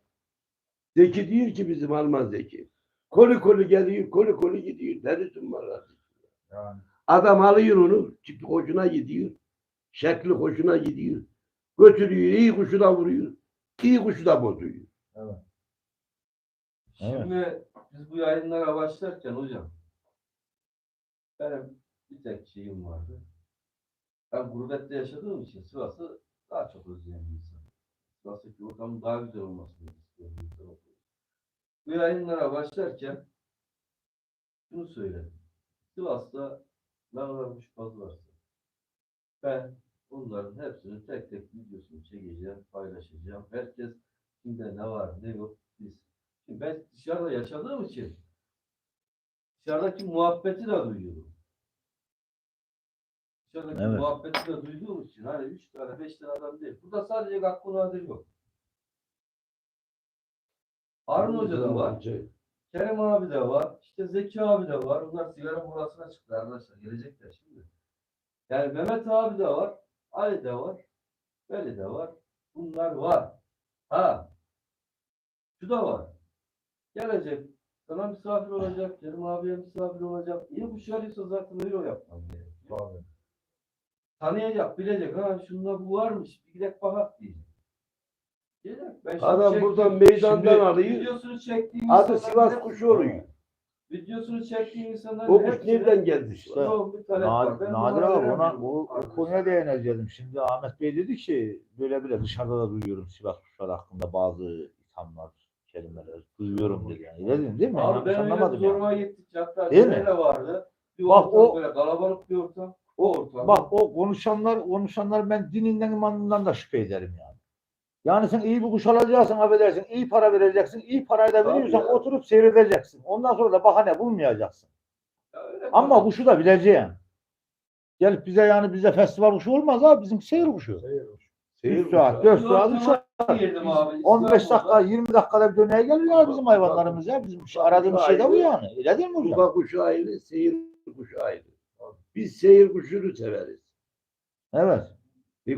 Zeki diyor ki bizim Alman Zeki. Koli geliyor, koli gidiyor. Neresin var artık? Yani. Adam alıyor onu, tipi hoşuna gidiyor. Şekli hoşuna gidiyor. Götürüyor, iyi kuşu da vuruyor. İyi kuşu da bozuyor. Şimdi biz bu yayınlara başlarken hocam benim bir tek şeyim vardı. Ben gurbette yaşadığım için Sivas'ı daha çok özleyen bir insan. Sivas'taki ortamın daha güzel olmasını istiyorum. Bu yayınlara başlarken şunu söyledim. Sivas'ta ne varmış fazla varsa ben bunların hepsini tek tek videosunu çekeceğim, paylaşacağım. Herkes kimde ne var ne yok biz. Şimdi ben dışarıda yaşadığım için dışarıdaki muhabbeti de duyuyorum. Dışarıdaki Evet. muhabbeti de duyduğum için hani 3 tane 5 tane adam değil. Burada sadece Gakkun Nadir yok. Harun Hoca da var. Kerem abi de var. İşte Zeki abi de var. Onlar sigara molasına çıktı arkadaşlar. Gelecekler şimdi. Yani Mehmet abi de var. Ali de var. Veli de var. Bunlar var. Ha. Şu da var. Gelecek. Sana misafir olacak. Kerem abiye misafir olacak. İyi bu şarıysa zaten öyle o yapmam gerekiyor. Tanıyacak, bilecek. Ha şunda bu varmış. Bir gidek bakak diyecek. Gelecek. Ben şimdi Adam buradan meydandan alıyor. videosunu çektiğim Adı insanların Sivas hepsi- kuşu oluyor. Videosunu çektiğim insanların O kuş hepsine- nereden geldi? İşte Yoğun bir talep var. Ben Nadir buna abi ona veremiyorum o arkadaşlar. konuya değineceğim. Şimdi Ahmet Bey dedi ki böyle dışarıda da duyuyorum Sivas kuşları hakkında bazı ithamlar, kelimeler duyuyorum dedi yani. Öyle dedin değil mi? Abi Yanlış ben öyle anlamadım zoruma yani. gittik. Hatta Değil mi? neler vardı. Bir Bak ortam o- böyle kalabalık bir ortam. O ortam. Bak o konuşanlar ben dininden imanından da şüphe ederim yani. Yani sen iyi bir kuş alacaksın, affedersin, iyi para vereceksin, iyi parayı da veriyorsan Tabii ya. oturup seyredeceksin. Ondan sonra da bahane bulmayacaksın. Ya öyle Ama tabii. kuşu da bileceksin. Gelip bize festival kuşu olmaz abi, bizim seyir kuşu. Seyir 3 saat, kuşu. 4 Bir saat, 3 ortama saat. girdim abi. 15 İstanbul'da. dakika, 20 dakikada bir döneye geliyor ya bizim hayvanlarımız ya. Bizim aradığımız şey de bu yani. Öyle değil mi hocam? Kuba kuşu ayrı, seyir kuşu ayrı. Biz seyir kuşunu severiz. Evet.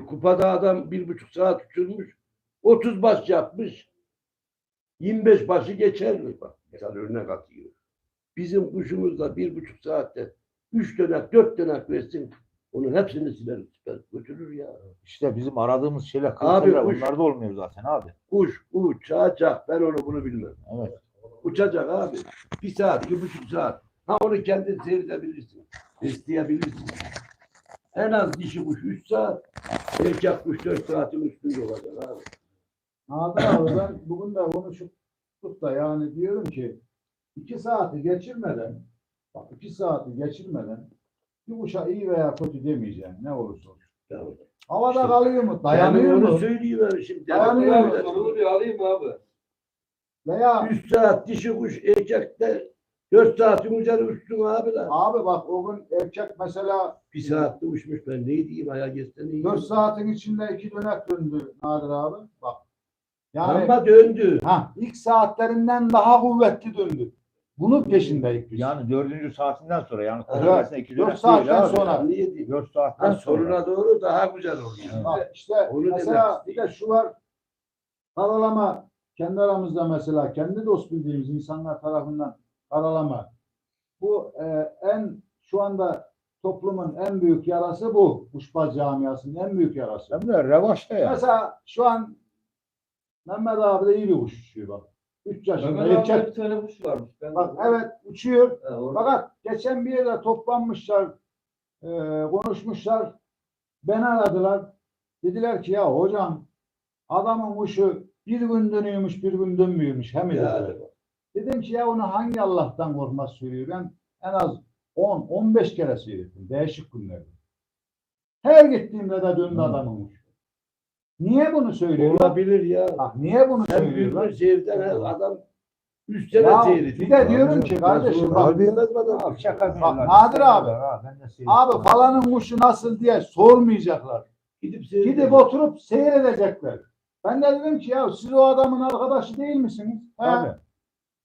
Kupada adam 1,5 saat uçurmuş. 30 baş yapmış. 25 başı geçer mi? Bak mesela örnek atıyor. Bizim kuşumuz da 1,5 saatte 3 dönek 4 dönek versin. Onun hepsini siler götürür ya. İşte bizim aradığımız şeyler, Abi kriterler kuş- onlar da olmuyor zaten abi. Kuş uçacak. Ben onu bunu bilmem. Evet. Uçacak abi. 1 saat, 1,5 saat. Ha onu kendin seyredebilirsin. İsteyebilirsin. En az dişi kuş 3 saat. Erkek kuş 4 saatin üstünde olacak abi. Nadir abi ben bugün de konuşup da yani diyorum ki 2 saati geçirmeden bir kuşa iyi veya kötü demeyeceğim. Ne olursa olsun. Tamam. Havada İşte- kalıyor mu? Yani Dayanıyor onu mu? söyleyeyim şimdi. Dayanıyor Abi mu? sorunu bir alayım abi. Veya 3 saat dişi kuş erkekte 4 saatin üzeri uçtun abi lan. abi bak o gün erkek mesela 1 saatte uçmuş ben ne diyeyim ayağa geçten iyi. 4 saatin içinde 2 dönek döndü Nadir abi. Bak. Yani Ama döndü. ilk saatlerinden daha kuvvetli döndü. Bunun peşindeyiz biz. Yani 4. saatinden sonra yani Evet, 2 4 dönem saatten değil abi. sonra. Ne diyeyim? 4 saatten Ha, sonra. sonuna doğru daha güzel oluyor. Bak işte Onu mesela demek bir de şu var. Karalama kendi aramızda mesela kendi dost bildiğimiz insanlar tarafından karalama. Bu şu anda toplumun en büyük yarası bu. Kuşbaz camiasının en büyük yarası. Hem de revaçta ya. Mesela şu an Mehmet abi de iyi bir kuş uçuyor bak. 3 yaşında Mehmet abi erkek. bir tane kuş varmış. Ben Bak evet uçuyor. Ha, orada. Fakat geçen bir yerde toplanmışlar, konuşmuşlar. Beni aradılar. Dediler ki ya hocam adamın kuşu bir gün dönüyormuş, bir gün dönmüyormuş. Hem Ya. dediler. Dedim ki ya onu hangi Allah'tan korkmaz söylüyor. Ben en az 10-15 kere seyrettim. Değişik günlerde. Her gittiğimde de döndü adamın kuşu. Niye bunu söylüyorlar? Olabilir ya. Bak, niye bunu Sen büyük söylüyorlar? bir şehirden adam 3 sene Ya seyrediyor. bir de diyorum ki kardeşim bak, Abi, Bilmez mi adam? Abi şaka Bak, Nadir abi. Ben de seyrettim. abi falanın kuşu nasıl diye sormayacaklar. Gidip seyrediyor. Gidip oturup seyredecekler. Ben de dedim ki ya siz o adamın arkadaşı değil misiniz? He? Tabii.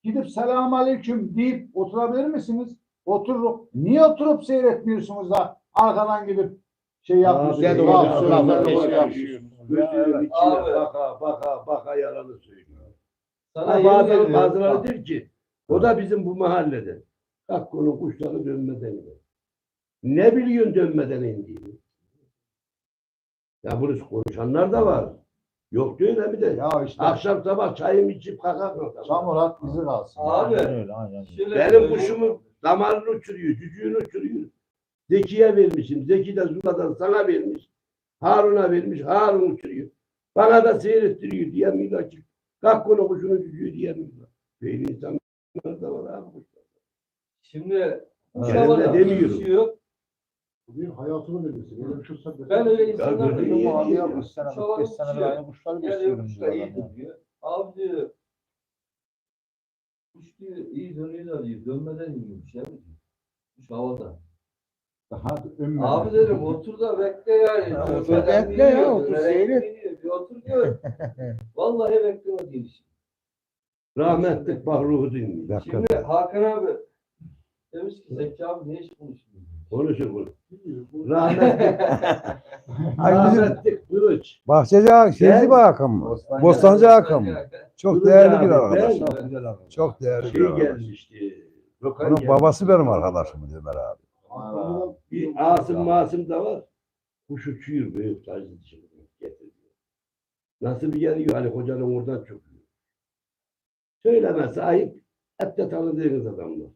Gidip selamun aleyküm deyip oturabilir misiniz? Oturur. Niye oturup seyretmiyorsunuz da arkadan gidip şey yapıyorsunuz? Abi, laf doğru, söylüyorsunuz, doğru, şey doğru. yapıyorsunuz. Gözünün içine Abi. baka yalanı söylüyor. Sana Ha, yemin ediyorum. bazıları Bak, der ki o da bizim bu mahallede. Hakkının kuşları dönmeden iner. Ne biliyorsun dönmeden indiğini? Ya bunu konuşanlar da var. Yok diyor da bir de. Ya işte Akşam sabah çayımı içip kalkar. Çamurat bizi kalsın. Abi. Aynen öyle, aynen. şöyle Benim söyleyeyim. kuşumun damarını uçuruyor, cücüğünü uçuruyor. Zeki'ye vermişim. Zeki de Zula'dan sana vermiş. Harun'a vermiş. Harun uçuruyor. Bana da seyrettiriyor diyemiyorlar ki. Kalk konu kuşunu cücüğü diyemiyorlar. Böyle insanlar da var abi. Şimdi Kendine demiyorum. uçuyor. Bir hayatını bilirsin. Öyle bir şey sen de- Ben öyle Ya insanlar böyle da iyi Abi değil ya ya. 40 sene, Kuşalar 45 senedir uçuyor. aynı kuşları Geliyor besliyorum kuşlar diyor iyidir adam. diyor. Abi diyor. Kuş diyor iyi dönüyor da diyor. Dönmeden iniyormuş ya diyor. Kuş havada. Daha ümmü. Abi dedim otur da bekle yani. Ya Dönmeden otur bekle ya, iniyor, otur dönerek seyret. iniyor. Bir otur diyor. Vallahi bekleme diyor. Rahmetlik Bahruh'u dinliyor. Bir dakika. Şimdi Hakan abi demiş ki Zeki abi ne iş konuşuyor? Konuşur bunu. Rahmetlik, Ay, bizim rahmetlik Kılıç. Bahçeci Şeyci Hakan mı? Bostancı Hakan mı? Çok Kılıç değerli abi, bir arkadaş. ben- Çok güzel abi. Çok değerli bir Şey arkadaş. gelmişti. Gökhan Onun gelmiş. babası benim arkadaşım Ömer abi. Bir Asım da var. Kuş uçuyor büyük tarzı dışında getiriyor. Nasıl bir geliyor Ali Hoca'nın oradan çöküyor. Söyleme sahip hep de tanıdığınız adamlar.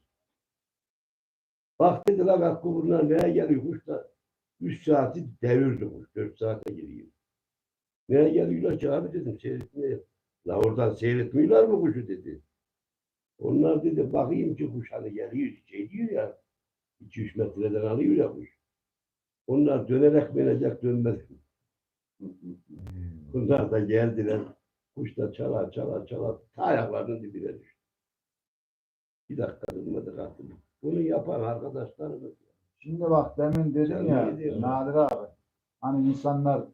Bak dediler bak bunlar nereye geliyor kuş da 3 saati devirdi kuş. 4 saate giriyor. Nereye geliyorlar ki abi dedim seyretmeye. La oradan seyretmiyorlar mı kuşu dedi. Onlar dedi bakayım ki kuş hani geliyor şey diyor ya 2-3 metreden alıyor ya kuş. Onlar dönerek binecek dönmez. Bunlar da geldiler. Kuş da çala ayaklarının dibine düştü. Bir dakika durmadı kalktı. Bunu yapan arkadaşlarımız. Şimdi bak demin dedin Sen ya ne diyorsun? Nadir abi. Hani insanlar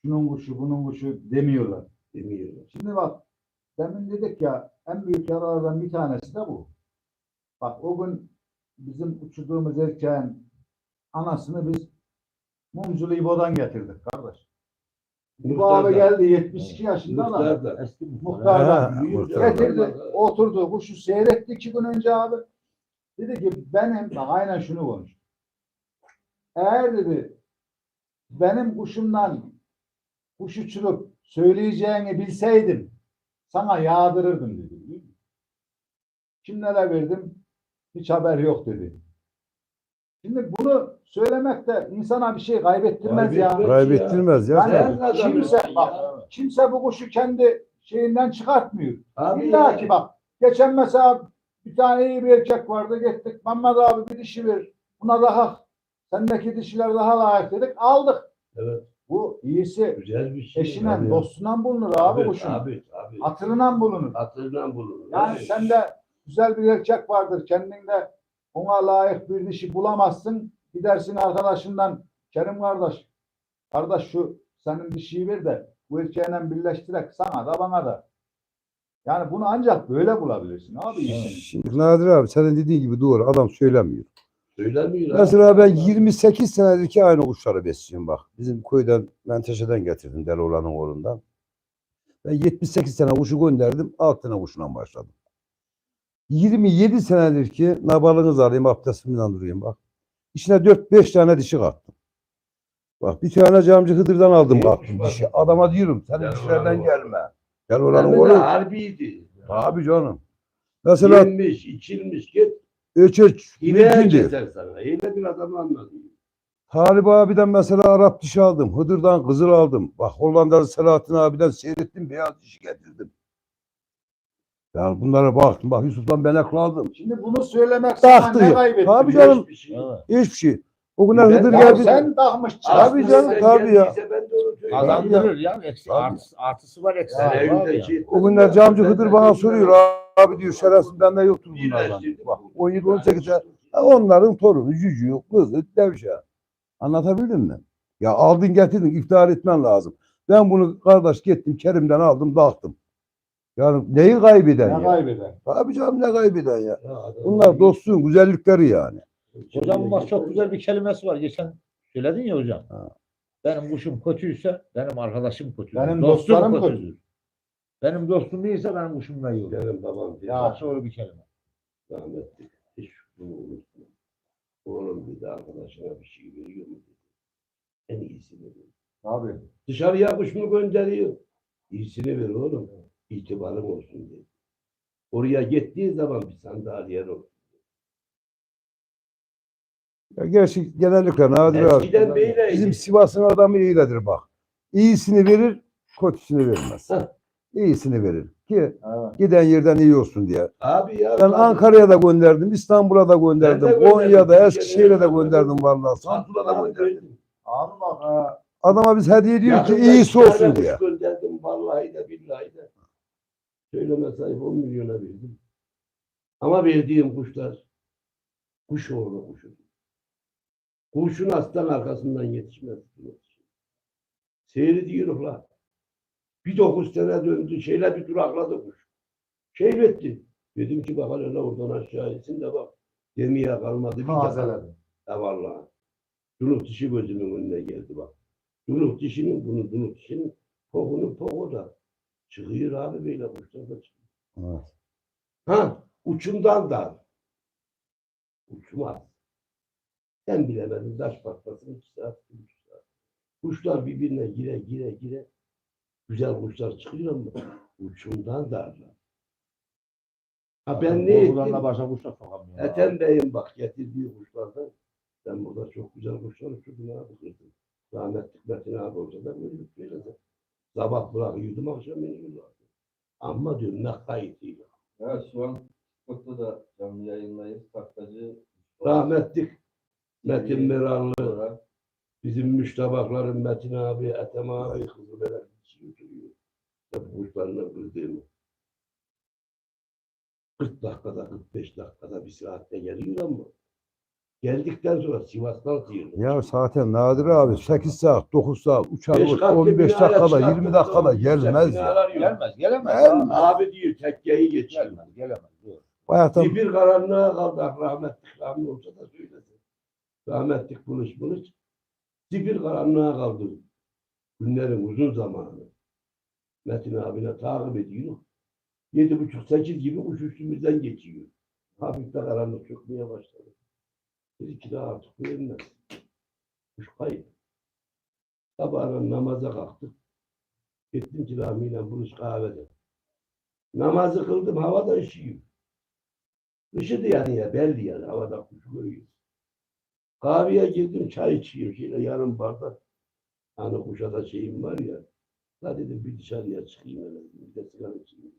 şunun kuşu bunun kuşu demiyorlar. Demiyorlar. Şimdi bak demin dedik ya en büyük yaralardan bir tanesi de bu. Bak o gün bizim uçurduğumuz erkeğin anasını biz Mumculu İbo'dan getirdik kardeş. Bu abi geldi 72 yaşında da Muhtar da. Eski muhtardan Ha, muhtar. getirdi oturdu kuşu seyretti 2 gün önce abi. Dedi ki benim bak aynen şunu konuş. Eğer dedi benim kuşumdan kuş uçurup söyleyeceğini bilseydim sana yağdırırdım dedi. Kimlere verdim? Hiç haber yok dedi. Şimdi bunu söylemek de insana bir şey kaybettirmez ya. Kaybettirmez ya. Yani kimse bak kimse bu kuşu kendi şeyinden çıkartmıyor. Abi İlla ya. ki bak geçen mesela bir tane iyi bir erkek vardı gittik Mehmet abi bir dişi ver buna daha sendeki dişiler daha layık dedik. Aldık. Evet. Bu iyisi. Güzel bir şey. Eşinen, Tabii. dostundan bulunur abi Tabii, kuşun. tabii. Hatırından bulunur. Hatırından bulunur. Yani Evet. sende güzel bir erkek vardır. Kendinde ona layık bir dişi bulamazsın. Gidersin arkadaşından, Kerim kardeş şu senin dişiyi ver de bu erkeğinle birleştirek sana da bana da. Yani bunu ancak böyle bulabilirsin abi iyisini. Şimdi Nadir abi senin dediğin gibi doğru. Adam söylemiyor. Söylemiyor. Mesela ben 28 senedir ki aynı kuşları besliyorum bak. Bizim köyden, Menteşe'den getirdim Deloğlan'ın oğlundan. Ben 78 sene kuşu gönderdim. 6 tane kuşla başladım. 27 senedir ki nabalınızı alayım, abdestimden durayım bak. İçine 4-5 tane dişi kattım. Bak bir tane camcı Hıdır'dan aldım İyi kattım kuş dişi. var. Adama diyorum senin Deloğlan'ın dişlerden oğlu. gelme. Deloğlan'ın Hem de oğlu. harbiydi. Abi canım. Mesela Yenmiş, içilmiş, git. Öçeç, Yine mümkündür. keser sana. Öyle bir adamı anladım. Talip abiden mesela Arap dişi aldım. Hıdır'dan Kızıl aldım. Bak Hollandalı Selahattin abiden seyrettim. Beyaz dişi getirdim. Yani bunlara baktım. Bak Yusuf'tan benekli aldım. Şimdi bunu söylemek sana Taktı ne ya. kaybettin? Tabii canım. Hiçbir şey. Evet. Hiçbir şey. O günler Ben- Hıdır Ya geldi. Sen takmış Tabii çıkarsın. canım, tabii ya. Ben de onu söyleyeyim. Kazandırır ya. Eksi, Tabii. artısı var eksi Sen var abi ya. evindeki. O günler camcı Hıdır bana soruyor. Abi diyor şerefsiz bende yoktur bunlardan. Bak 17-18 onların torunu, cücüğü, kızı, devşe. Anlatabildim mi? Ya aldın getirdin iftihar etmen lazım. Ben bunu kardeş gittim Kerim'den aldım dağıttım. Yani neyi kaybeden Ne ya? kaybeder? Tabii canım ne kaybeden ya? Bunlar dostluğun güzellikleri yani. Hocam bak çok güzel bir kelimesi var. Geçen söyledin ya hocam. Ha. Benim kuşum kötüyse benim arkadaşım kötüdür. Benim Dostum dostlarım kötüdür. Benim dostum iyiyse benim kuşum da iyi olur. Benim babam diye. Ya. Çok doğru bir kelime. Rahmetli. Hiç bunu unutma. Oğlum bir de arkadaşına bir şey veriyor mu? En iyisini ver. Abi. Dışarıya kuş mu gönderiyor? İyisini ver oğlum. İtibarım olsun diye. Oraya gittiğin zaman bir sandalye olur. Ya gerçi genellikle Nadir abi. Eskiden böyleydi. Bizim Sivas'ın adamı iyidir bak. İyisini verir, kötüsünü vermez. Heh. İyisini verir. Ki Evet. giden yerden iyi olsun diye. Abi ya. Ben Ankara'ya da gönderdim, İstanbul'a da gönderdim, Ben de gönderdim. Konya'da, Eskişehir'e de Türkiye'de gönderdim vallahi. Samsun'a da Abi gönderdim. Abi bak Adama biz hediye ediyor ki yakında iyisi iki tane olsun kuş diye. gönderdim vallahi de billahi de. Söyleme sahip 10 milyona verdim. Ama verdiğim kuşlar kuş oğlu kuşu. Kurşun aslan arkasından yetişmez. Seyrediyoruz la. Bir 9 sene döndü. Şeyle bir durakladı kuş. Seyretti. Dedim ki bak hele oradan aşağı insin de bak. Gemiye kalmadı. Bir daha. tazeledi. Ya vallahi. Dunuk dişi gözümün önüne geldi bak. Dunuk dişinin bunu dunuk dişinin poğunun poğu da çıkıyor abi böyle kuşlar da çıkıyor. Evet. Ha uçumdan da. Uçmaz. Sen bilemedin taş patlasın 2 saat, 3 saat. Kuşlar birbirine gire. Güzel kuşlar çıkıyor ama uçumdan darlar. Ha ben ne Buradan da ettim? başa kuşla sokamıyor. Ethem Bey'in bak getirdiği kuşlardan ben burada çok güzel kuşlar uçurdum abi kırdım. Rahmetli Metin abi olsa da böyle de. Sabah bırakıyordum akşam iniyorlardı. Ama dönmek kayıtıyla. Evet şu an Facebook'ta da canlı yayınlayız. Taklacı Rahmetli Metin Merallı, olarak bizim müştabakların Metin abi, Ethem abi, kızı böyle bir şey götürüyor. Hep kuşlarına kırdığımı. 40 dakikada, 45 dakikada, bir saatte geliyor ama geldikten sonra Sivas'tan sıyırıyor. Ya zaten Nadir abi 8 saat, 9 saat uçar Beş katlı 15 binaya dakikada, çıkarttı, 20 dakikada sonra yüksek gelmez ya. binalar yok. Gelemez. Gelmez. Abi diyor tekkeyi geçiyor. Gelemez. Doğru. Bayaktan Sibir karanlığa kaldı. Rahmetli olsa da söylesin. Rahmetlik buluş. Sibir karanlığa kaldı. Günlerin uzun zamanı. Metin abine takip ediyor. 7.30-8 gibi kuş üstümüzden geçiyor. Hafif de karanlık çökmeye başladı. Dedi ki daha artık verilmez. Kuş kayıp. Sabahına namaza kalktık. Gittim ki Rami'yle buluş kahvede. Namazı kıldım havada üşüyor. Işıdı yani ya belli yani havada kuş görüyor. Kahveye girdim çay içiyor şöyle yarım bardak. Hani kuşa da şeyim var ya. La dedim bir dışarıya çıkayım hele bir de sigara içeyim.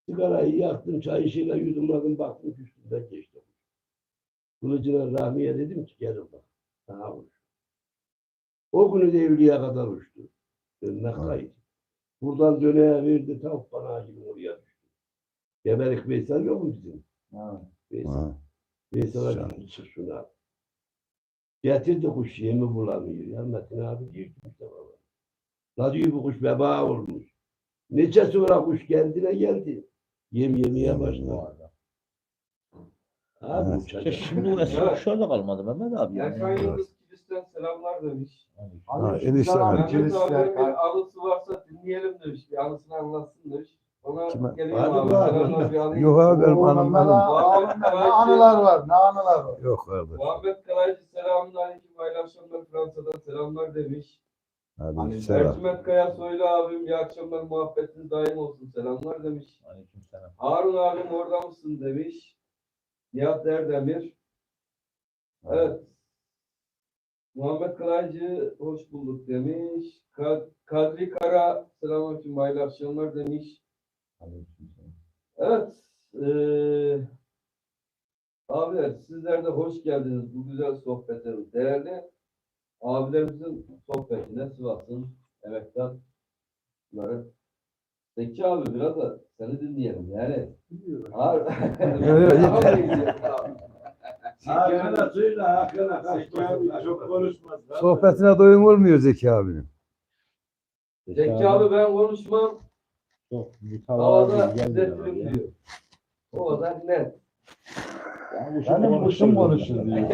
Sigarayı yaktım çayı şöyle yudumladım baktım üstünden geçti. Kılıcına Rahmi'ye dedim ki gelin bak. Daha uç. O günü de Evliya kadar uçtu. Dönmek kaydı. Buradan döneye verdi. Tam bana gibi oraya düştü. Geberik Veysel yok mu bizim? Veysel. Ha. Veysel'e Güzel. dedim çık şuna. Getirdi kuş yemi bulamıyor. Ya Metin abi diyor ki Mustafa baba. La diyor bu kuş veba olmuş. Neçe sonra kuş kendine geldi. Yem yemeye başladı. Abi Evet. uçacak. Şimdi o eski kuşlar da kalmadı Mehmet abi. Erkan Yıldız Kilis'ten selamlar demiş. Ha, enişte Mehmet Kilis abinin ya, bir anısı varsa dinleyelim demiş. Bir anısını anlatsın demiş. Ona Kime? geliyor Hadi abi. bakalım. Selamlar bir alayım. Yok abi benim Oo, anam Mehmet benim. abi, ne anılar var, ne anılar var. Yok abi. Muhammed Karaycı selamünaleyküm. Hayırlı akşamlar Fransa'dan selamlar demiş. Hadi selam. Ercüment Kaya Soylu abim iyi akşamlar muhabbetiniz daim olsun selamlar demiş. Aleykümselam. Harun abim orada mısın demiş. Nihat Erdemir. Evet. Muhammed Kalaycı hoş bulduk demiş. Kadri Kara selamünaleyküm hayırlı akşamlar demiş. Evet. Abiler sizler de hoş geldiniz bu güzel sohbete. Değerli abilerimizin sohbetine Sivas'ın emektarları. Zeki abi biraz da seni dinleyelim yani. Abi. Hakan'a söyle Hakan'a. Zeki abi çok konuşmaz. Sohbetine doyum olmuyor Zeki abinin. Zeki abi ben konuşmam. Çok bir Havada tavada geldi. izletirim diyor. O kadar net. Benim kuşum konuşur diyor.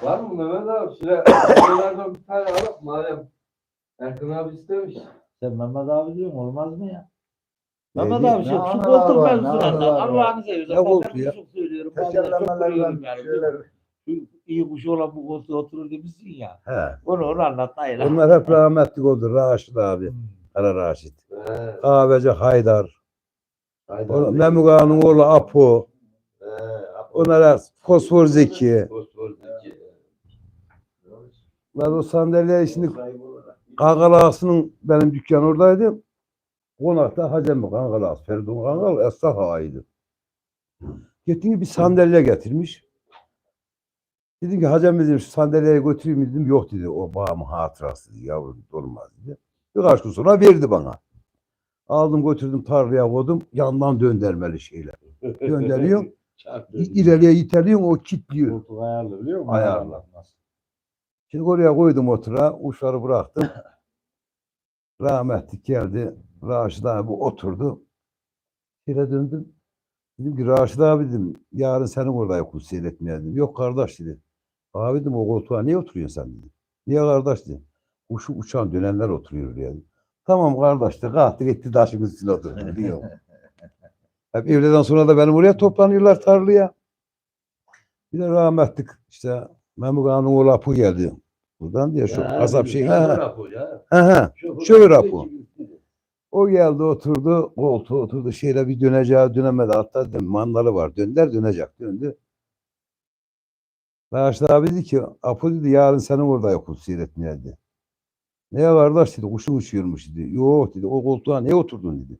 Var mı Mehmet abi? Şuralardan bir tane alıp madem Erkan abi istemiş. Sen Mehmet abi diyorsun olmaz mı ya? Mehmet Ne abi şu anılar koltuk var, mevzusunu ne anlat. anılar var. Allah'ını seviyorsan. Ne Ben koltuğu ya? çok söylüyorum. Bazen çok Tekerlemelerden biliyorum yani. şeyler. Şu iyi kuşu olan bu koltuğa oturur demişsin ya. He. Onu anlat. Hayır. Onlar hep rahmetli oldu. Raşit abi. Kara Raşit. He, Kahveci Haydar. haydi. Memuk Ağa'nın oğlu Apo. He, Onlara Fosfor Zeki. Fosfor Zeki. Ben o sandalye şimdi Kangal Ağası'nın benim dükkan oradaydı. Konakta Hacem Kangal Ağası. Feridun Kangal esnaf ağaydı. Gittim bir sandalye getirmiş. Dedim ki Hacem dedim şu sandalyeyi götüreyim mi?" dedim. Yok dedi. O babamın hatırası dedi. Yavrum olmaz dedi. Birkaç gün sonra verdi bana. Aldım götürdüm tarlaya koydum. Yandan döndürmeli şeyler. Döndürüyorum. Çarptı. İleriye iteliyorum o kilitliyor. Koltuk ayarlı biliyor musun? Ayarlı. Şimdi oraya koydum otura. Uşları bıraktım. Rahmetli geldi. Raşit abi oturdu. Şöyle döndüm. Dedim ki Raşit abi dedim. Yarın senin orada yok seyretmeye dedim. Yok kardeş dedi. Abi dedim o koltuğa niye oturuyorsun sen dedi. Niye kardeş dedi. Kuşu uçan dönenler oturuyor diye. Tamam kardeş de kalktı gitti taşın üstüne oturdu diyor. Hep evleden sonra da benim oraya toplanıyorlar tarlaya. Bir de rahmetlik işte Memuk Ağa'nın oğlu Apu geldi. Buradan diye şu Ya, kasap şey. şoför Ha, Apo ya. ha. Şoför Şoför Apo. Apo. O geldi oturdu. Koltuğa oturdu. Şeyle bir döneceği dönemedi. Hatta dedim, mandalı var. Dönder dönecek. Döndü. Raşit abi dedi ki Apo dedi yarın senin orada yok seyretmeye dedi. Neye kardeş dedi. Kuşun uçuyormuş dedi. Yok dedi. O koltuğa niye oturdun dedi.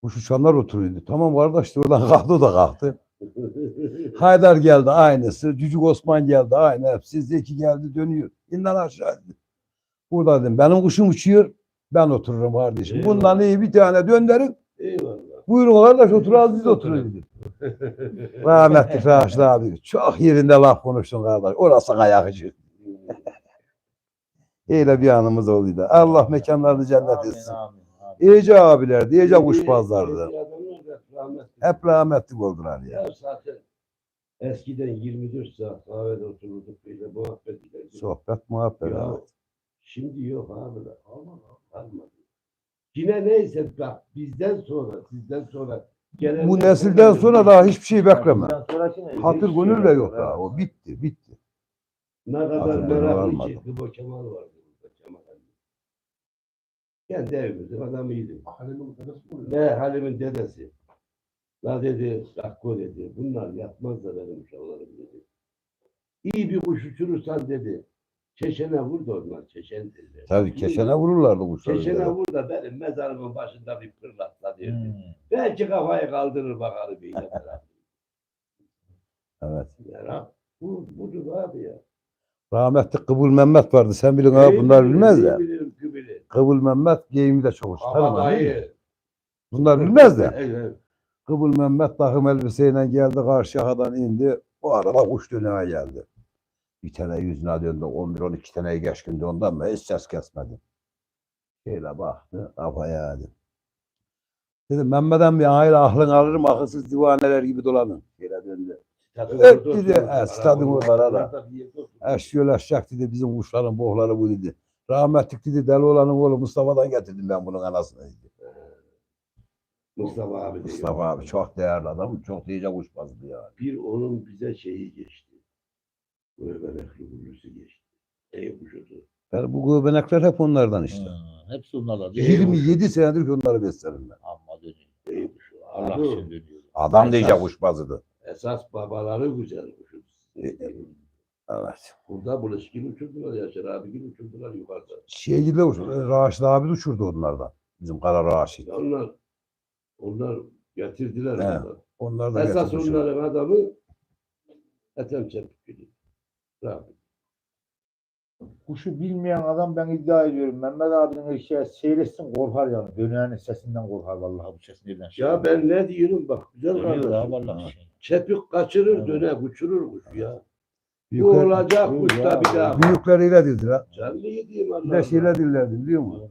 Kuş uçanlar oturuyor dedi. Tamam kardeş dedi. Oradan kalktı o da kalktı. Haydar geldi aynısı. Cücük Osman geldi aynı. Hepsi Zeki geldi dönüyor. İnden aşağı dedi. Burada dedim benim kuşum uçuyor. Ben otururum kardeşim. Eyvallah. Bundan iyi bir tane döndürün. Eyvallah. Buyurun kardeş otur az biz oturun dedi. Rahmetli Raşit abi. Çok yerinde laf konuştun kardeş. Orası kayakıcı. Öyle bir anımız olduydu. Allah mekanlarını cennet etsin. Amin, amin. İyice abilerdi, iyice kuşbazlardı. Eski adamlar da rahmetli. Hep rahmetli oldular ya. Ya zaten eskiden 24 saat kahvede otururduk böyle muhabbet ederdik. Sohbet, muhabbet. Ya, Evet. şimdi yok abi. Aman kalmadı. Yine neyse bak bizden sonra sizden sonra gelenler- Bu nesilden sonra daha hiçbir şey bekleme. Bundan sonraki ne? Hatır Hiç gönül şey de yok. yok daha. O bitti, bitti. ne kadar Hatırlamaya meraklı varmadım. ki Kıbo Kemal vardı burada Kemal Ali. Kendi evimizin adamıydı. Ne Halim'in dedesi. La dedi, Sakko dedi. Bunlar yapmaz da benim uşaklarım dedi. İyi bir kuş uçurursan dedi. Çeşene vur da onlar. Çeşen derler. Tabii keşene vururlardı kuşları. Çeşene vur da benim mezarımın başında bir pırlatla derdi. Hmm. Belki kafayı kaldırır bakarım beyle beraber. Evet. Yani budur abi ya. Rahmetli Kıbıl Mehmet vardı. Sen bilin abi bunlar bilmez de. Bilirim kübili. Kıbıl Mehmet geyimi de çok hoş. Ama Tanımam, değil mi? dayı. Bunlar bilmez de. Evet. Kıbıl Mehmet takım elbiseyle geldi karşıyadan indi. O arada kuş dönüğe geldi. Bir tane yüzüne döndü. 11-12 taneyi geçkindi ondan mı? Hiç ses kesmedi. Şöyle baktı. Kafaya hadi. Dedim Mehmet'den bir aile aklını alırım. Akılsız divaneler gibi dolanın. Şöyle döndü. Evet dedi. Stadyum orada da. Eşyol eşek dedi. Bizim kuşların bohları bu dedi. Rahmetlik dedi. Deli olanın oğlu Mustafa'dan getirdim ben bunun anasını dedi. Mustafa abi. Mustafa abi çok değerli adam. Çok iyice kuşbazdı yani. Bir onun bize şeyi geçti. Göbenekli gülüsü geçti. Ey kuşudu. Yani bu göbenekler hep onlardan işte. Hepsi onlardan. 27 senedir ki onları beslerim ben. Amma dönüyor. Ey kuşu. Allah Abi, için dönüyor. Adam da iyice Esas- kuşbazıydı. esas babaları güzel kuşudu. Evet. Burada Bulaşık'ın uçurdular. Yaşar abigin uçurdular yukarıda. Şeyde uçurdu. Raşit abi de uçurdu onlardan. Bizim Kara Raşit. Onlar getirdiler. Evet. onları. Onlar da Esas getirmiş. onların adamı Ethem Çepikgül'ü. Rahmet. Kuşu bilmeyen adam ben iddia ediyorum. Mehmet abinin eşeği seyretsin korkar yani. Döneğinin sesinden korkar vallahi bu ses nereden şey. Ya ben ne diyorum bak güzel Dönüyor kardeşim. ha vallahi. Çepik kaçırır Evet. döner uçurur kuş ya. Bu Büyükler, olacak kuş da bir daha. büyükleriyle dediler. Canlı yediğim Bir Allah. de şeyle dillerdi biliyor musun?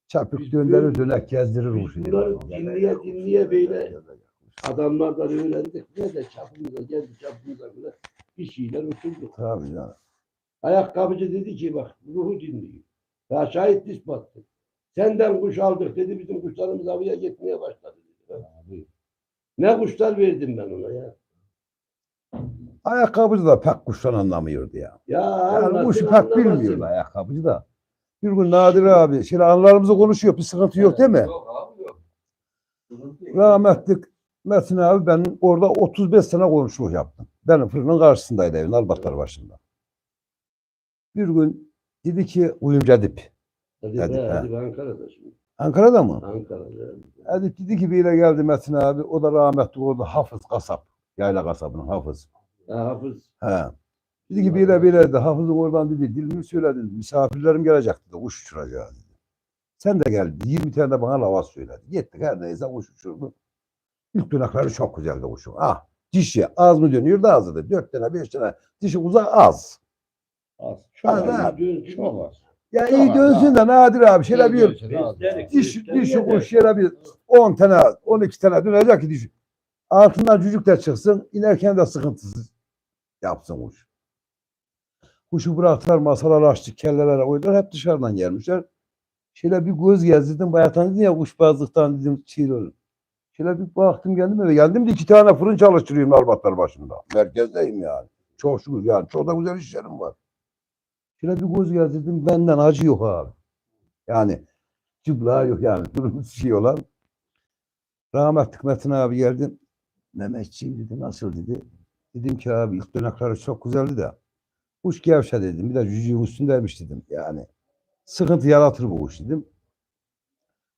Çapık döndürür dönek gezdirir Biz kuşu. bunları dinleye böyle adamlardan öğrendik. Ne de çapımıza geldi çapımıza bile bir şeyler uçurduk. Tabii canım. Ayakkabıcı dedi ki bak ruhu dinliyor. Ya şahit ispattı. Senden kuş aldık dedi bizim kuşlarımız havaya gitmeye başladı dedi. Ne kuşlar verdim ben ona ya. Ayakkabıcı da pek kuştan anlamıyordu ya. Ya Yani anlasın, kuşu pek anlamasın. bilmiyordu ayakkabıcı da. Bir gün Nadir abi, şimdi anılarımızı konuşuyor, bir sıkıntı yok değil mi? Yok abi yok. Sıkıntı yok. Rahmetlik Metin abi ben orada 35 sene komşuluk yaptım. Benim fırının karşısındaydı evin Albatlar başında. Bir gün dedi ki Uyumcu Edip. Hadi Hadi, be, ha. hadi be Ankara'da şimdi. Ankara'da mı? Ankara'da. Edip dedi ki biriyle geldi Metin abi. O da rahmetli orada Hafız kasap. Yayla kasabının Hafız. Ha, Hafız. He. Dedi ki biriyle dedi. Hafız'ın oradan dedi. Dilimi söyledi. Misafirlerim gelecek dedi. Kuş uçuracağız dedi. Sen de gel dedi. 20 tane de bana lava söyledi. Gittik her neyse kuş uçurdu. İlk dönekleri çok güzeldi kuşun. Ah dişi az mı dönüyor da azdı. 4 tane 5 tane dişi uzak az. Az. Çok Az, az. ha. Çok az. Ya Çok iyi az, dönsün de Nadir abi şöyle bir Besledik, dişi besledik. kuş şöyle bir 10 tane 12 tane dönecek ki dişi. Altından cücük de çıksın. İnerken de sıkıntısız yapsın kuş. Kuşu bıraktılar masalar açtık kellelere koydular. Hep dışarıdan gelmişler. Şöyle bir göz gezdirdim. Bayatan dedi ya kuşbazlıktan dedim şey olur. Şöyle bir baktım geldim eve. Geldim de 2 tane fırın çalıştırıyorum Albatlar başında. Merkezdeyim yani. Çok şükür yani. Çok da güzel işlerim var. Şöyle bir göz gezdirdim. Benden acı yok abi. Yani cıblağı yok yani. Durum şey olan. Rahmetli Metin abi geldi. Mehmetciğim dedi. Nasıl dedi. Dedim ki abi ilk dönekleri çok güzeldi de. Kuş gevşe dedim. Bir de cücüğün üstündeymiş dedim. Yani sıkıntı yaratır bu kuş dedim.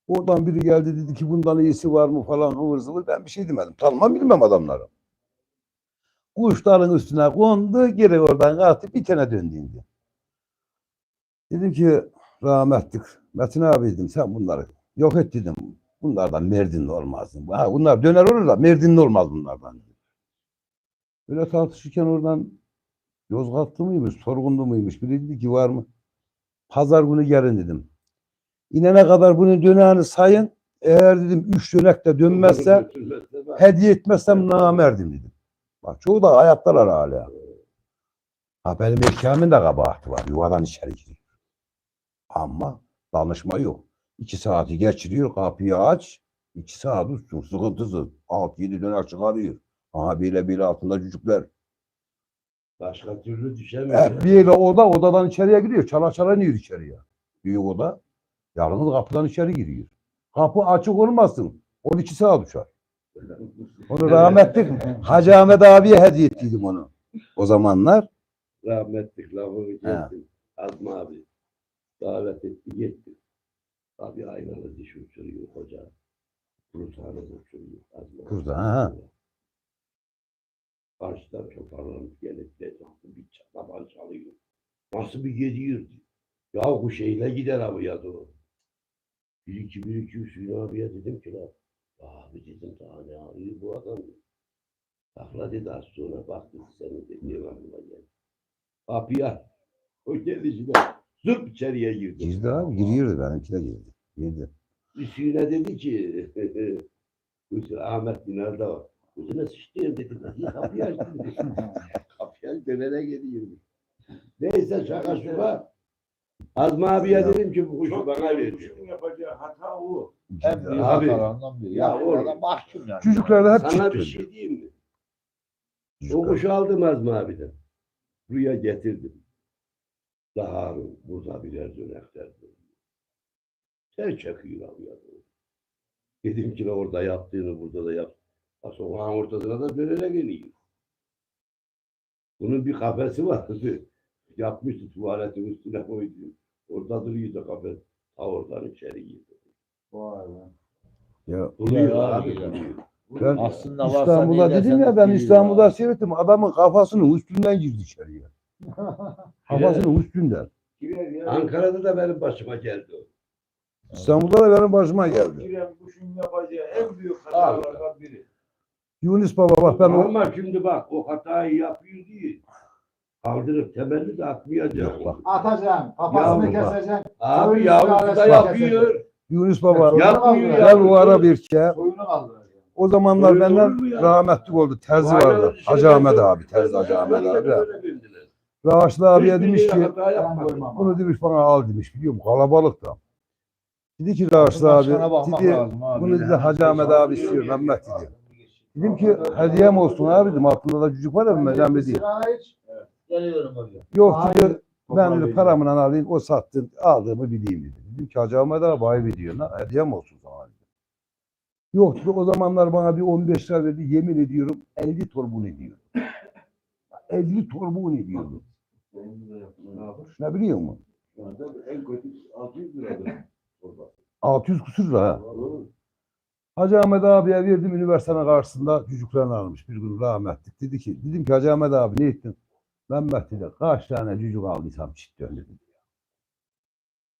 Oradan biri geldi dedi ki bundan iyisi var mı falan ıvır zıvır. Ben bir şey demedim. Tanımam bilmem adamları. Kuşların üstüne kondu. Geri oradan kalktı. Bir tane döndü indi. Dedim ki rahmetlik Metin abi dedim sen bunları yok et dedim. Bunlardan Merdinli olmaz dedim. Ha, bunlar döner olur da Merdinli olmaz bunlardan dedim. Böyle tartışırken oradan Yozgatlı mıymış, Sorgunlu muymuş? Biri dedi ki var mı? Pazar günü gelin dedim. İnene kadar bunun döneğini sayın. Eğer dedim 3 dönek de dönmezse hediye etmezsem namerdim dedim. Bak çoğu da hayattalar hala. Ha benim erkeğimin de kabahati var. Yuvadan içeri giriyor. Ama danışma yok. 2 saati geçiriyor kapıyı aç. 2 saat uçsun sıkıntısız. 6-7 dönek çıkarıyor. Aha bile altında çocuklar. Başka türlü düşemiyor. Bir odadan içeriye giriyor. Çala çala iniyor içeriye. Büyük oda. Yalnız kapıdan içeri giriyor. Kapı açık olmasın. 12 saat uçar. Onu rahmetli Hacı Ahmet abiye hediye ettiydim onu. O zamanlar. Rahmetlik lafını kestim. Azmi abi davet etti gitti. Abi aynalı diş uçuruyor hoca. Kurtarı uçuruyor. Azmi abi. Kurtar, ha. Karşıdan toparlanıp gelip de bir çataban çalıyor. Nasıl bir geliyor? Ya bu şeyle gider abi ya doğru. Bir iki Hüsnü abiye dedim ki la. Abi dedim daha ne arıyor bu adam? Takla dedi az sonra baktı seni dediğim aklıma geldi. Kapıya o gelişine zırp içeriye girdi. Girdi abi, giriyordu benimki de girdi. Girdi. Hüsnü'ne dedi ki Hüsnü Ahmet Dinar'da var. Hüsnü'ne sıçtığım dedi. Kapıyı açtım dedi. Kapıyı aç dönene geliyor. Neyse şaka şuka. Azmi abiye dedim ki bu kuşu Çok bana ver. kuşun yapacağı hata o. En büyük Abi, hatalarından biri. ya Ya oğlum, adam mahkum yani. Çocuklarla hep Sana bir çıktı. şey diyeyim mi? O Çocuklar. kuşu aldım Azmi abiden. Buraya getirdim. Daha burada birer dönekler. Sen çekiyor abi ya. Dedim ki orada yaptığını burada da yap. Sokağın ortasına da dönene geliyor. Bunun bir kafesi vardı. Yapmıştı tuvaletin üstüne koydu. Orada duruyordu kafes. Ta oradan içeri girdi. Vay be. Ya, Duruyor Ya, abi. ya. Duruyor. ben Aslında varsa İstanbul'da ne dedim ya derseniz ben geliyor İstanbul'da ya. seyrettim. Adamın kafasının üstünden girdi içeriye. Kafasının üstünden. Girer ya. Ankara'da da benim başıma geldi o. İstanbul'da da benim başıma geldi. Giren kuşun yapacağı en büyük hatalardan biri. Yunus Baba bak ben o Ama şimdi bak o hatayı yapıyor değil. Kaldırıp temelli de atmayacak. Yok bak. Atacaksın, kafasını Yavrum bak. keseceksin. Abi Soyun yavrusu üstüne da alet yapıyor. Yunus Baba Yapmıyor gel o ara yavrusu. bir ke. Soyunu kaldıracaksın. O zamanlar Öyle olur benden mu ya? rahmetli oldu. Terzi Vay vardı. be, Hacı Ahmet ben- abi. Terzi Hacı Ahmet ben de abi. böyle bildiler. Rahatsız abiye Hiçbir demiş şey ki hata Ben yapmadı. koymam. bunu demiş bana al demiş. Biliyor musun? Kalabalık da. Dedi ki Rahatsız Başkana abi. bakmak Dedi, lazım abi. bunu dedi Hacı Ahmet abi istiyor. Mehmet dedi. Dedim ki hediyem olsun abi dedim. Aklımda da çocuk var ya Mehmet dedi. Sigara iç. Geliyorum hocam. Yok Hayır. dedi. Ben dedi paramla alayım. O sattın. Aldığımı bileyim dedi. Dedim ki Hacı Ahmet abi ayıp ediyor. Hediyem olsun sana dedi. Yok dedi. O zamanlar bana bir 15 lira verdi. Yemin ediyorum 50 torbun ediyor. 50 torbun ediyordu. Ne biliyor musun? Şu anda en kötü 600 liradır. 600 küsür lira ha. Hacı Ahmet abiye verdim üniversitenin karşısında çocuklarını almış bir gün rahmetlik. Dedi ki, dedim ki Hacı Ahmet abi ne ettin? Mehmet dedi kaç tane çocuk aldıysam çit dön dedi.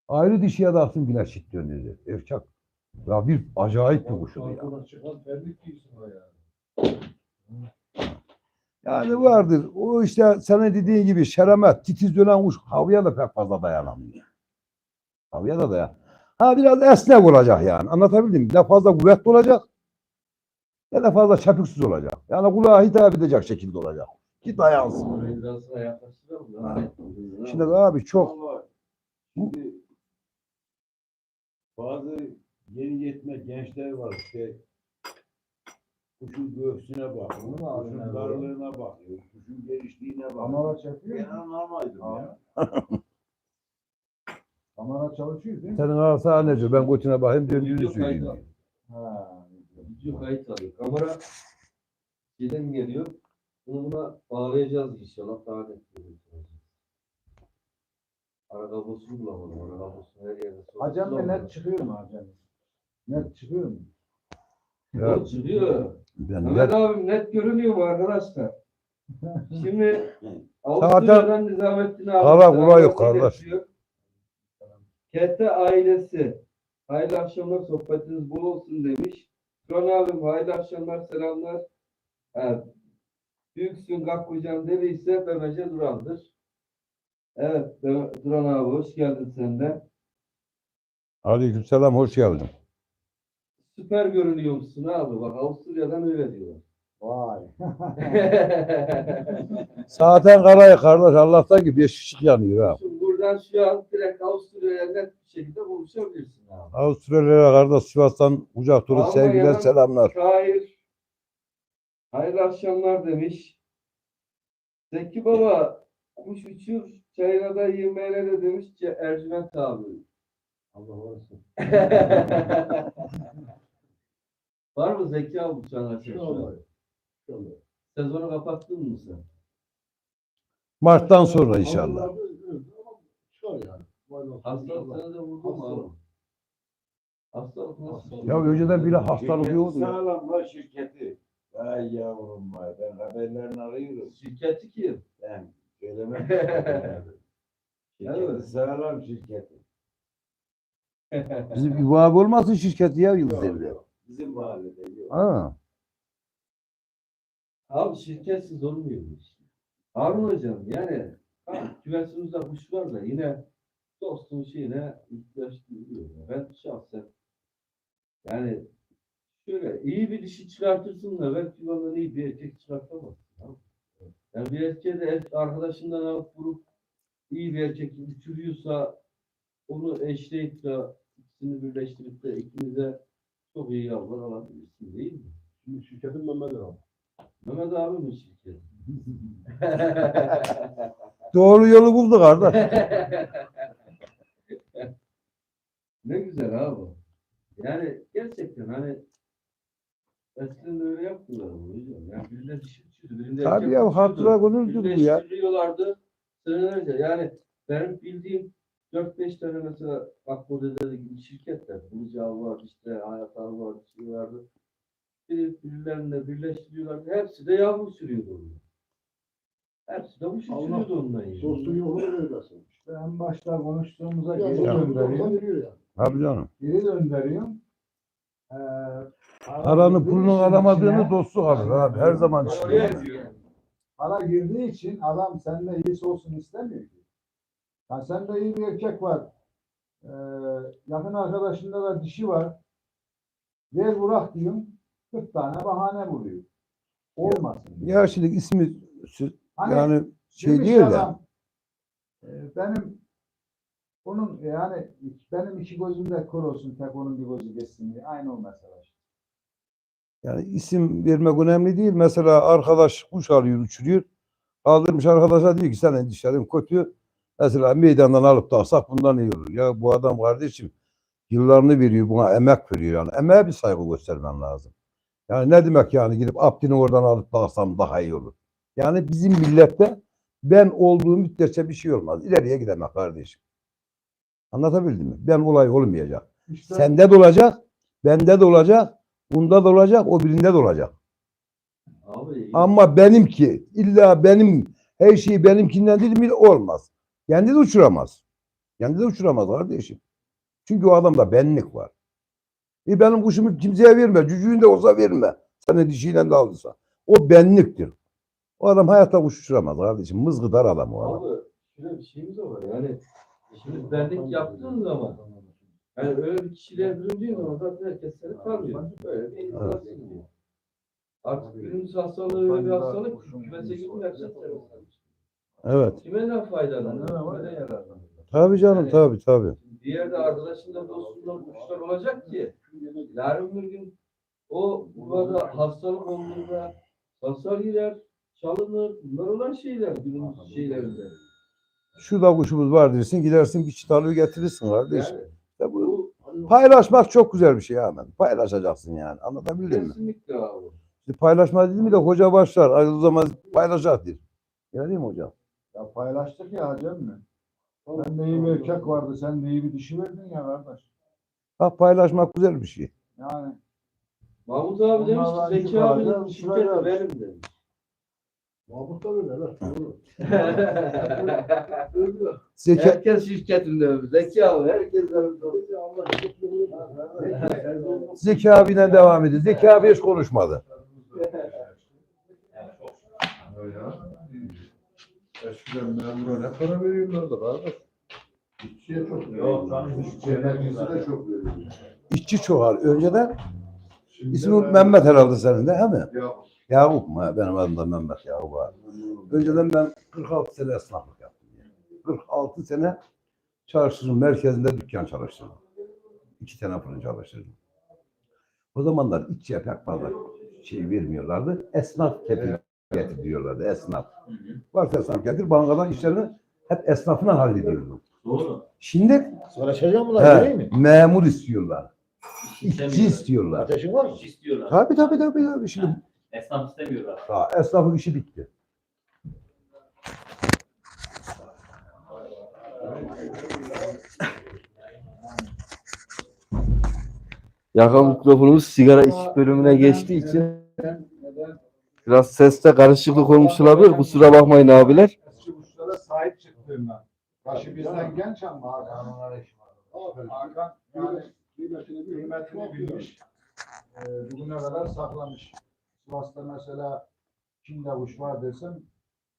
Ayrı dişiye dağıttım yine çit dön dedi. Erkek. Ya bir acayip bir kuşu ya. Yani vardır. O işte senin dediğin gibi şeremet, titiz dönen kuş havaya da pek fazla dayanamıyor. Havaya da dayan. Ha biraz esnek olacak yani. Anlatabildim mi? Ne fazla kuvvetli olacak ne de fazla çapıksız olacak. Yani kulağa hitap edecek şekilde olacak. Ki dayansın. Biraz daha yaklaştıralım da. Ha. Şimdi abi çok Vallahi şimdi bazı yeni yetme gençler var işte kuşun göğsüne bakıyor, kuşun darlığına bakıyor, kuşun genişliğine bakıyor. Kamera çekiyor Ben mu? anlamaydım ya. Kamera çalışıyor değil mi? senin ağası ne diyor? Ben götüne bakayım döndüğünü Video söyleyeyim. kaydı. Ha. Video kayıt alıyor. Kamera şeyden geliyor. Bunu buna bağlayacağız inşallah. Daha net görüntü. Ara kablosunu bulamadım. Ara kablosunu her yerde sordum. Hacem de Bulamadım. net çıkıyor mu Hacem? Net çıkıyor mu? Ya, O çıkıyor. ben Mehmet de abim net görünüyor mu arkadaşlar? Şimdi Zaten- Avusturya'dan Nizamettin abi. Valla kolay yok selamlar kardeş. iletiyor. Kete ailesi. Hayırlı akşamlar, sohbetiniz bol olsun demiş. Turan abim hayırlı akşamlar, selamlar. Evet. Büyüksün Gakkocan dediyse Bemece Duran'dır. Evet Duran abi hoş geldin sen de. aleykümselam hoş geldin. Süper görünüyormuşsun abi. Bak Avusturya'dan öyle diyorlar. Vay. Zaten karayı kardeş Allah'tan ki 5 ışık yanıyor ha. Şimdi buradan şu an direkt Avusturya'ya net bir şekilde buluşabilirsin abi. Avustralya'ya kardeş Sivas'tan kucak dolu Almanya'dan sevgiler selamlar. Şair. Hayırlı akşamlar demiş. Zeki Baba kuş uçur çayına da yemeğine de demiş ki Ercüment abi. Allah olsun. Var mı Zeki abi uçağın açıyor? Sezonu kapattın mı sen? Mart'tan sonra inşallah. var yani. Hastalıklara da vurdu mu abi? Hastalık nasıl? Ya önceden bile hastalık Şirket yoktu ya. Sağlam var şirketi. Ay yavrum vay, ben haberlerini arıyorum. Şirketi kim? Ben söylemem. Şirketi Evet. sağlam şirketi. Bizim İbo abi olmasın şirketi ya Yıldız Yok, Evli. yok. Bizim mahallede yok. Ha. Abi şirketsiz olmuyor bu iş. Harun hocam yani kümesimizde kuş var da yine dostun şeyine ihtiyaç duyuyor. Ben şahsen yani şöyle iyi bir dişi çıkartırsın da belki ondan iyi bir erkek çıkartamazsın. Abi. Yani bir erkeğe de arkadaşından alıp vurup iyi bir erkek uçuruyorsa onu eşleyip de ikisini birleştirip de ikinize çok iyi yavrular alabilirsin değil mi? Şimdi şirketin Mehmet abi. Mehmet abi mi şirket? Doğru yolu buldu kardeş. Ne güzel abi. Yani gerçekten hani eskiden de öyle yaptılar bunu hocam. Yani birinde dişi uçuyordu, birinde Tabii erkek ya, uçuyordu. hatıra gönüldür bu ya. Birleştiriyorlardı senelerce. Yani benim bildiğim 4-5 tane mesela Akkode'de gibi şirketler. Bulucağı var, işte Hayatar var, bir şey vardı. Birbirlerine birleştiriyorlardı. Hepsi de yavru sürüyordu onu. Hepsi de kuş uçuruyordu ondan. Yani. Dostun yolunu öylesin. İşte en başta konuştuğumuza Ya, geri döndüreyim. veriyor ya. Tabii canım. Geri döndüreyim. Paranın pulunu alamadığını dostluk alır abi. Her zaman Oraya için. diyor. Para girdiği için adam seninle iyisi olsun istemiyor ki. Ya sende iyi bir erkek var. Yakın arkadaşında da dişi var. Ver bırak diyorum. 40 tane bahane buluyor. Olmasın. Ya şimdi ismi Hani yani şey demiş değil de. adam, benim onun yani benim iki gözümde kör olsun, tek onun bir gözü geçsin diye. Aynı o mesela. Yani isim vermek önemli değil. Mesela arkadaş kuş alıyor, uçuruyor. Kaldırmış arkadaşa diyor ki senin dişlerin kötü. Mesela meydandan alıp da alsak bundan iyi olur. Ya bu adam kardeşim yıllarını veriyor, buna emek veriyor yani. Emeğe bir saygı göstermen lazım. Yani ne demek yani gidip Abdi'ni oradan alıp da alsam daha iyi olur. Yani bizim millette ben olduğum müddetçe bir şey olmaz. İleriye gidemek kardeşim. Anlatabildim mi? Ben olay olmayacak. İşte Sende de olacak, bende de olacak, bunda da olacak, o birinde de olacak. Abi Ama benimki illa benim her şeyi benimkinden değil mi olmaz. Kendi de uçuramaz. Kendi de uçuramaz kardeşim. Çünkü o adamda benlik var. Benim kuşumu kimseye verme. Cücüğün de olsa verme. Senin dişiyle de aldıysa. O benliktir. O adam hayatta kuş uçuramaz kardeşim. Mızgıdar adam o adam. Abi şöyle bir şeyimiz de var yani şimdi benlik yaptığın zaman yani öyle bir kişiliğe büründüğün zaman zaten herkes seni tanıyor. Böyle bir insan diyor. Artık günümüz hastalığı öyle bir hastalık ki kümese girdiğinde herkes seni tanıyor. Evet. Kime ne faydalanır? Kime ne yararlanır? Tabii canım, Yani- tabii tabii. Bir yerde arkadaşında dostunda kuşlar olacak ki yarın bir gün o burada hastalık olduğunda hasar girer, çalınır. Bunlar olan şeyler günümüz şeylerinde. Şurada kuşumuz var dersin, gidersin bir çıtalığı getirirsin kardeşim. Yani İşte bu bu paylaşmak çok güzel bir şey Ahmet. Paylaşacaksın yani. Anlatabildim mi? kesinlikle abi. İşte paylaşma dedi mi de hoca başlar. Ayrı zaman paylaşacaktır. Öyle değil mi hocam? ya paylaştık ya Cem mi? Sen de iyi bir erkek vardı, sen de iyi bir dişi verdin ya kardeş. Bak paylaşmak güzel bir şey. Yani Mahmut abi demiş Onlardan ki Zeki yukarıda abinin şirketi şuraya- benim demiş. Mahmut da öyle lan. Zeki, Herkes şirketinde Zeki abi herkes Zeki abiyle devam edin. Zeki abi hiç konuşmadı. Eskiden memura ne para veriyorlardı kardeş? İşçiye çok veriyorlar. İşçiye de çok veriyorlar. İşçi çoğal. Önceden Şimdi ismi ben- Mehmet herhalde senin de, değil mi? Ya, Yakup mu? Benim adım da Mehmet Yakup abi. Önceden ben 46 sene esnaflık yaptım. 46 sene çarşının merkezinde dükkan çalıştırdım. 2 sene fırın çalıştırdım. O zamanlar işçiye pek fazla şey vermiyorlardı. Esnaf kefil getir diyorlardı. Esnaf. Varsa esnaf getir. Bankadan işlerini hep esnafına hallediyordum. Doğru. Şimdi Sonra çalışıyor mular he, memur istiyorlar. İşçi istiyorlar. Ateşin var mı? istiyorlar. Tabii. Şimdi Esnaf istemiyorlar. esnafın işi bitti. Yaka mikrofonumuz sigara iç bölümüne geçtiği için Neden? biraz seste karışıklık olmuş olabilir. Kusura bakmayın abiler. Eski kuşlara sahip çıktığımdan. Başı bizden genç ama Hakan yani kıymetini bilmiş. Bugüne kadar saklamış. Sivas'ta mesela kimde kuş var desem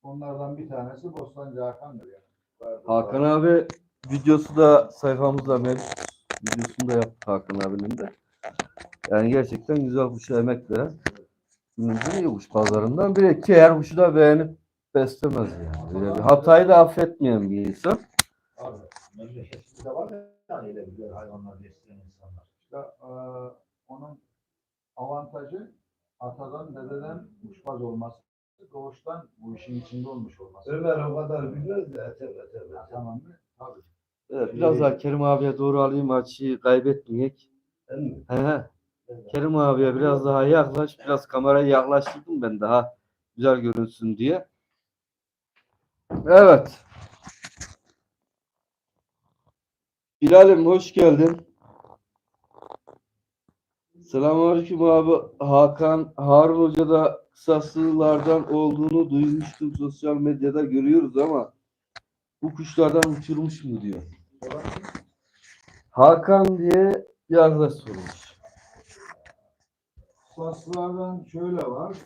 onlardan bir tanesi Bostancı Hakan'dır yani. Hakan abi videosu da sayfamızda mevcut. Videosunu da yaptık Hakan abinin de. Yani gerçekten güzel kuşa emek veren günümüzün iyi kuş pazarından biri ki her kuşu da beğenip beslemez yani. Öyle bir hatayı da affetmeyen bir insan. Abi, memleketimizde var ya yani öyle güzel hayvanlar besleyen insanlar. İşte, onun avantajı atadan dededen kuşbaz olması, doğuştan bu işin içinde olmuş olması. Ömer o kadar bilmez de. Evet. Tamam mı? Tabii. Evet, biraz daha Kerim abiye doğru alayım açıyı kaybetmeyek. Değil mi? He. Kerim abiye biraz daha yaklaş. Biraz kamerayı yaklaştırdım ben daha güzel görünsün diye. Evet. Bilal'im hoş geldin. Selamünaleyküm abi. Hakan Harun Hoca da kısaslılardan olduğunu duymuştum. Sosyal medyada görüyoruz ama bu kuşlardan uçurmuş mu diyor. Hakan diye bir arkadaş sormuş. Saslardan şöyle var.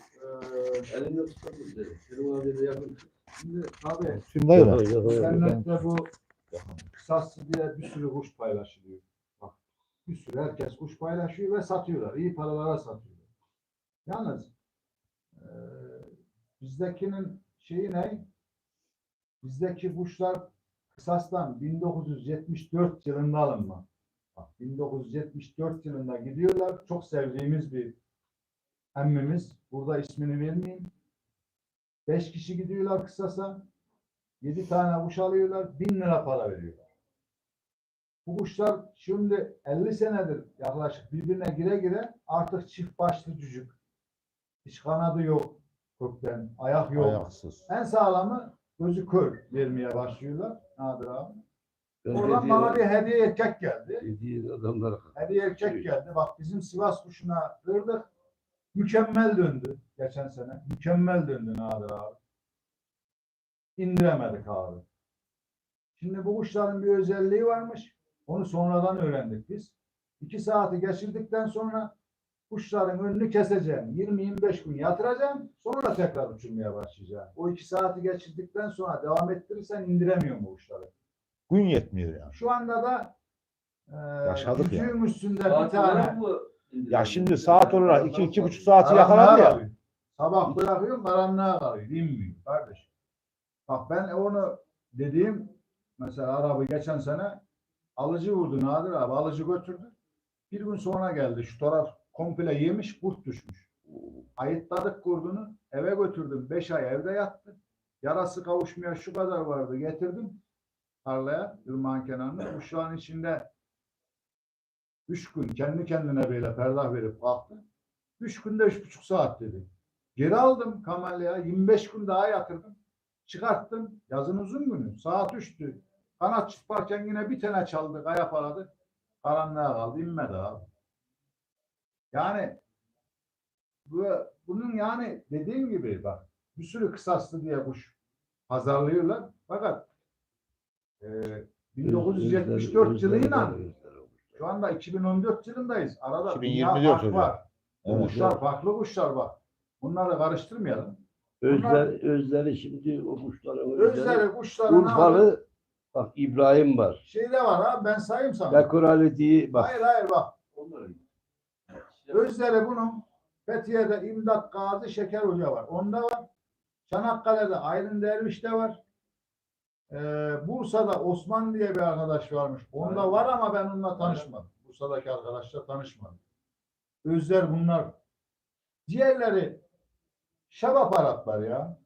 Elinde tutabilir. Kerim abi de yakın. Şimdi tabii Şimdi öyle. internette bu Sassı diye bir sürü kuş paylaşılıyor. Bak, bir sürü herkes kuş paylaşıyor ve satıyorlar. İyi paralara satıyorlar. Yalnız bizdekinin şeyi ne? Bizdeki kuşlar kısastan 1974 yılında alınma. Bak, 1974 yılında gidiyorlar. Çok sevdiğimiz bir emmimiz. Burada ismini vermeyeyim. 5 kişi gidiyorlar kısasa. 7 tane kuş alıyorlar. 1000 lira para veriyorlar. Bu kuşlar şimdi 50 senedir yaklaşık birbirine gire gire artık çift başlı cücük. Hiç kanadı yok kökten. Ayak yok. Ayaksız. En sağlamı gözü kör vermeye başlıyorlar. Nadir abi. Ben Oradan hediye- bana bir hediye erkek geldi. Hediye adamlara. Hediye erkek geldi. Bak bizim Sivas kuşuna kırdık. Mükemmel döndü geçen sene. Mükemmel döndü Nadir abi. İndiremedik abi. Şimdi bu kuşların bir özelliği varmış. Onu sonradan öğrendik biz. 2 saati geçirdikten sonra kuşların önünü keseceğim. 20-25 gün yatıracağım. Sonra tekrar uçurmaya başlayacağım. O 2 saati geçirdikten sonra devam ettirirsen indiremiyorum bu kuşları. Gün yetmiyor yani. Şu anda da Yaşadık ya. cücüğün üstünde bir tane Ya şimdi saat olarak 2-2,5 saati yakaladı ya. kalıyor. Sabah bırakıyorum karanlığa kalıyor. İnmiyor kardeş. Bak ben onu dediğim mesela araba geçen sene alıcı vurdu Nadir abi. Alıcı götürdü. Bir gün sonra geldi. Şu taraf komple yemiş, kurt düşmüş. Ayıtladık kurdunu. Eve götürdüm. 5 ay evde yattı. Yarası kavuşmaya şu kadar vardı. Getirdim tarlaya, ırmağın kenarına. Kuşların içinde 3 gün kendi kendine böyle perdah verip kalktı. 3 günde 3,5 saat dedi. Geri aldım Kamalya'ya. 25 gün daha yatırdım. Çıkarttım. Yazın uzun günü. Saat 3'tü. Kanat çıtparken yine bir tane çaldı. Kaya paradı. Karanlığa kaldı. İnmedi abi. Yani bunun yani dediğim gibi bak bir sürü kısaslı diye kuş pazarlıyorlar. Fakat 1974 yılıyla şu anda 2014 yılındayız. Arada 2024 dünya fark hocam. var. Bu Evet, kuşlar farklı kuşlar bak. Bunları karıştırmayalım. Özleri şimdi o kuşların Özleri kuşların abi, Urfalı bak İbrahim var. şeyde var ha ben sayayım sana. Bekorali diye bak. Hayır bak. Özleri bunun Fethiye'de İmdat Gazi Şeker Hoca var. Onda var. Çanakkale'de Aydın Derviş'te var. Bursa'da Osman diye bir arkadaş varmış. Onda var ama ben onunla tanışmadım. Bursa'daki arkadaşla tanışmadım. Özler bunlar. Diğerleri şebap Araplar ya.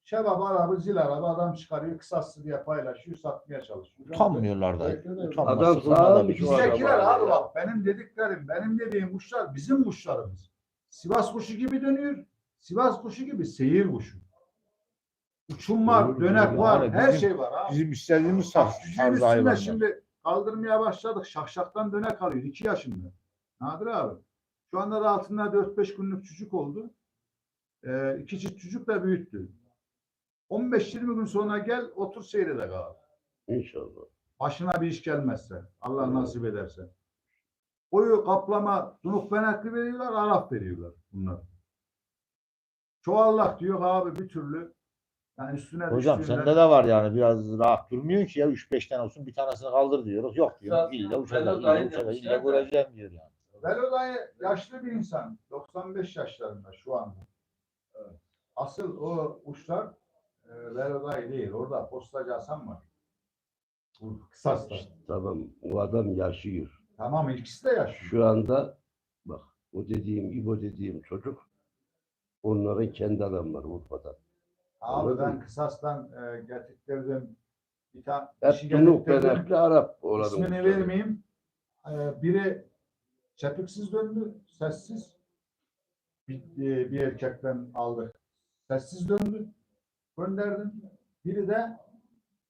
Şebap Arabı, zil araba adam çıkarıyor. Kısası diye paylaşıyor, satmaya çalışıyor. Utanmıyorlar da. Adam Utanmaz. sağ Bir Bizdekiler abi bak benim dediklerim, benim dediğim kuşlar bizim kuşlarımız. Sivas kuşu gibi dönüyor. Sivas kuşu gibi seyir kuşu. Uçum var, dönek var, Yani her bizim- şey var abi. Bizim istediğimiz Bak, cücüğün tarzı üstünde hayvanlar. şimdi kaldırmaya başladık. Şakşaktan döne kalıyor. 2 yaşında. Nadir abi. Şu anda da altında 4-5 günlük çocuk oldu. 2 çift çocuk da büyüttü. 15-20 gün sonra gel otur seyrede kal. İnşallah. Başına bir iş gelmezse. Allah Evet. nasip ederse. Koyu kaplama, dunuk benekli veriyorlar, Arap veriyorlar bunlar. Çoğallak diyor abi bir türlü. Yani üstüne Hocam düştüğünde- sende de var yani biraz rahat durmuyor ki ya 3-5 tane olsun bir tanesini kaldır diyoruz. Yok diyor. Zaten İlla uçacak, Vedat illa Ay'ın uçacak, illa demişler de. vuracağım diyor yani. Velo dayı yaşlı bir insan. 95 yaşlarında şu anda. Evet. Asıl o uçlar Velo dayı değil. Orada postacı Hasan var. Bu Kısas'ta. Tamam. O adam yaşıyor. Tamam ikisi de yaşlı. Şu anda bak o dediğim, İbo dediğim çocuk onların kendi adamları Urfa'da. Abi Anladın ben mı? Kısas'tan getirdim. Bir tane Hep işi Dunuk getirdim. Benekli Arap oğlanın İsmini kuşları. vermeyeyim. Biri çepiksiz döndü, sessiz. Bir erkekten aldık. Sessiz döndü. Gönderdim. Biri de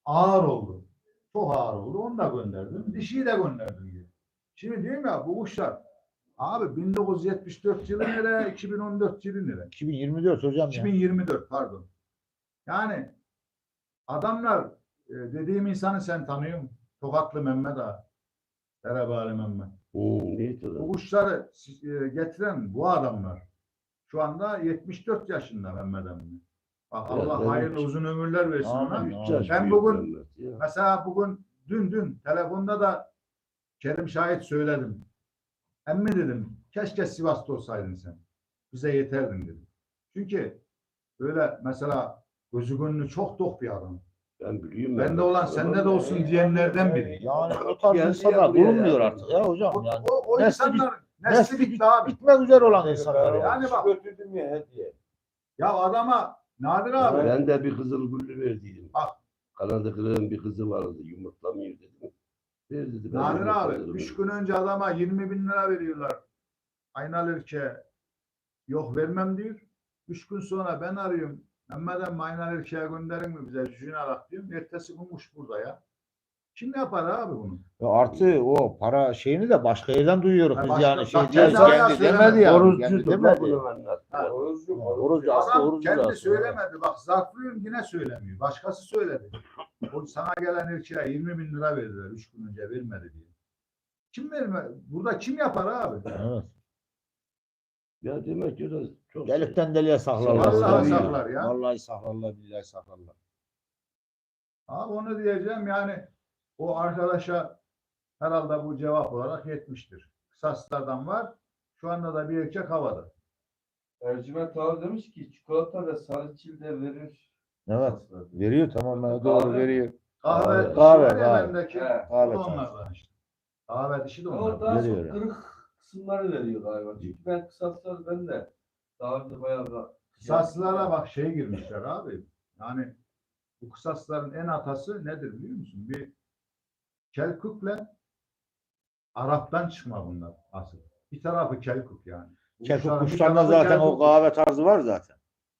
ağır oldu. Çok ağır oldu. Onu da gönderdim. Dişiyi de gönderdim diyor. Şimdi diyorum ya bu kuşlar abi 1974 yılı nere, 2014 yılı nere? 2024 hocam ya. 2024 pardon. Yani adamlar dediğim insanı sen tanıyor musun? Tokatlı Mehmet Ağa. Erebali Mehmet. Neydi Bu lan? kuşları getiren bu adamlar. Şu anda 74 yaşında Mehmet Emin. Bak Evet, Allah evet. hayırlı uzun ömürler versin Amin, ona. amin. 3 yaş Ben büyük bugün- Mehmet ya. Mesela bugün dün telefonda da Kerim Şahit söyledim. Emmi dedim keşke Sivas'ta olsaydın sen. Bize yeterdin dedim. Çünkü böyle mesela gözü gönlü çok tok bir adam. Ben biliyorum. Bende olan sende de olsun diyenlerden biri. Yani o tarz Geldi insanlar ya buraya bulunmuyor ya. artık ya hocam. O, Yani o nesli insanlar nesli bitti abi. bitmek üzere olan insanlar ya. Yani bak Götürdüm ya hediye. ya adama Nadir abi Ben de bir kızılgüllü verdiydim. Bak. Kanadı kırığın bir kızı vardı. Yumurtlamıyor dedim. Ver dedi. ben Nadir abi yumurtlarım 3 dedi. gün önce adama 20 bin lira veriyorlar. Aynalı ülke yok vermem diyor. 3 gün sonra ben arıyorum. Mehmet emmi Aynalı ülkeye gönderin mi bize cücüğünü alak diyorum. Ertesi gün kuş burada ya. Kim yapar abi bunu? Ya artı o para şeyini de başka yerden duyuyoruz Ha, biz başka- yani şey bak, diye kendi ayağı kendi söylemedi. demedi yani. Horozcu Kendi da demedi. bunu anlattı. Ha. Horozcu aslında Adam horozcu kendi aslında. söylemedi. Bak zarflıyım yine söylemiyor. Başkası söyledi. O sana gelen ülkeye 20 bin lira verdiler. 3 gün önce vermedi diye. Kim verme? Burada kim yapar abi? Evet. Ya demek ki de çok Delikten deliğe saklarlar. Vallahi Tabii. saklar ya. Vallahi saklarlar, billahi saklarlar. Abi onu diyeceğim yani o arkadaşa herhalde bu cevap olarak yetmiştir. Kısaslardan var. Şu anda da bir erkek havada. Ercüment abi demiş ki çikolata ve sarıçilde verir. Evet. Sosları. Veriyor tamam doğru Kahve. veriyor. Kahve, dişi kahve, var ya kahve. bendeki. He, O kahve da onlardan işte. Kahve dişi de O onlardan. daha Veriyor çok yani. kırık kısımları veriyor galiba. Çünkü ben kısaslar ben de daha önce bayağı bir Kısaslara bak şey girmişler abi. Yani bu kısasların en atası nedir biliyor musun? Bir Kelkuk'le Arap'tan çıkma bunlar asıl. Bir tarafı Kelkuk yani. Bu Kelkuk kuşların bir kuşlarında tarafı zaten o Kelkuk. kahve tarzı var zaten.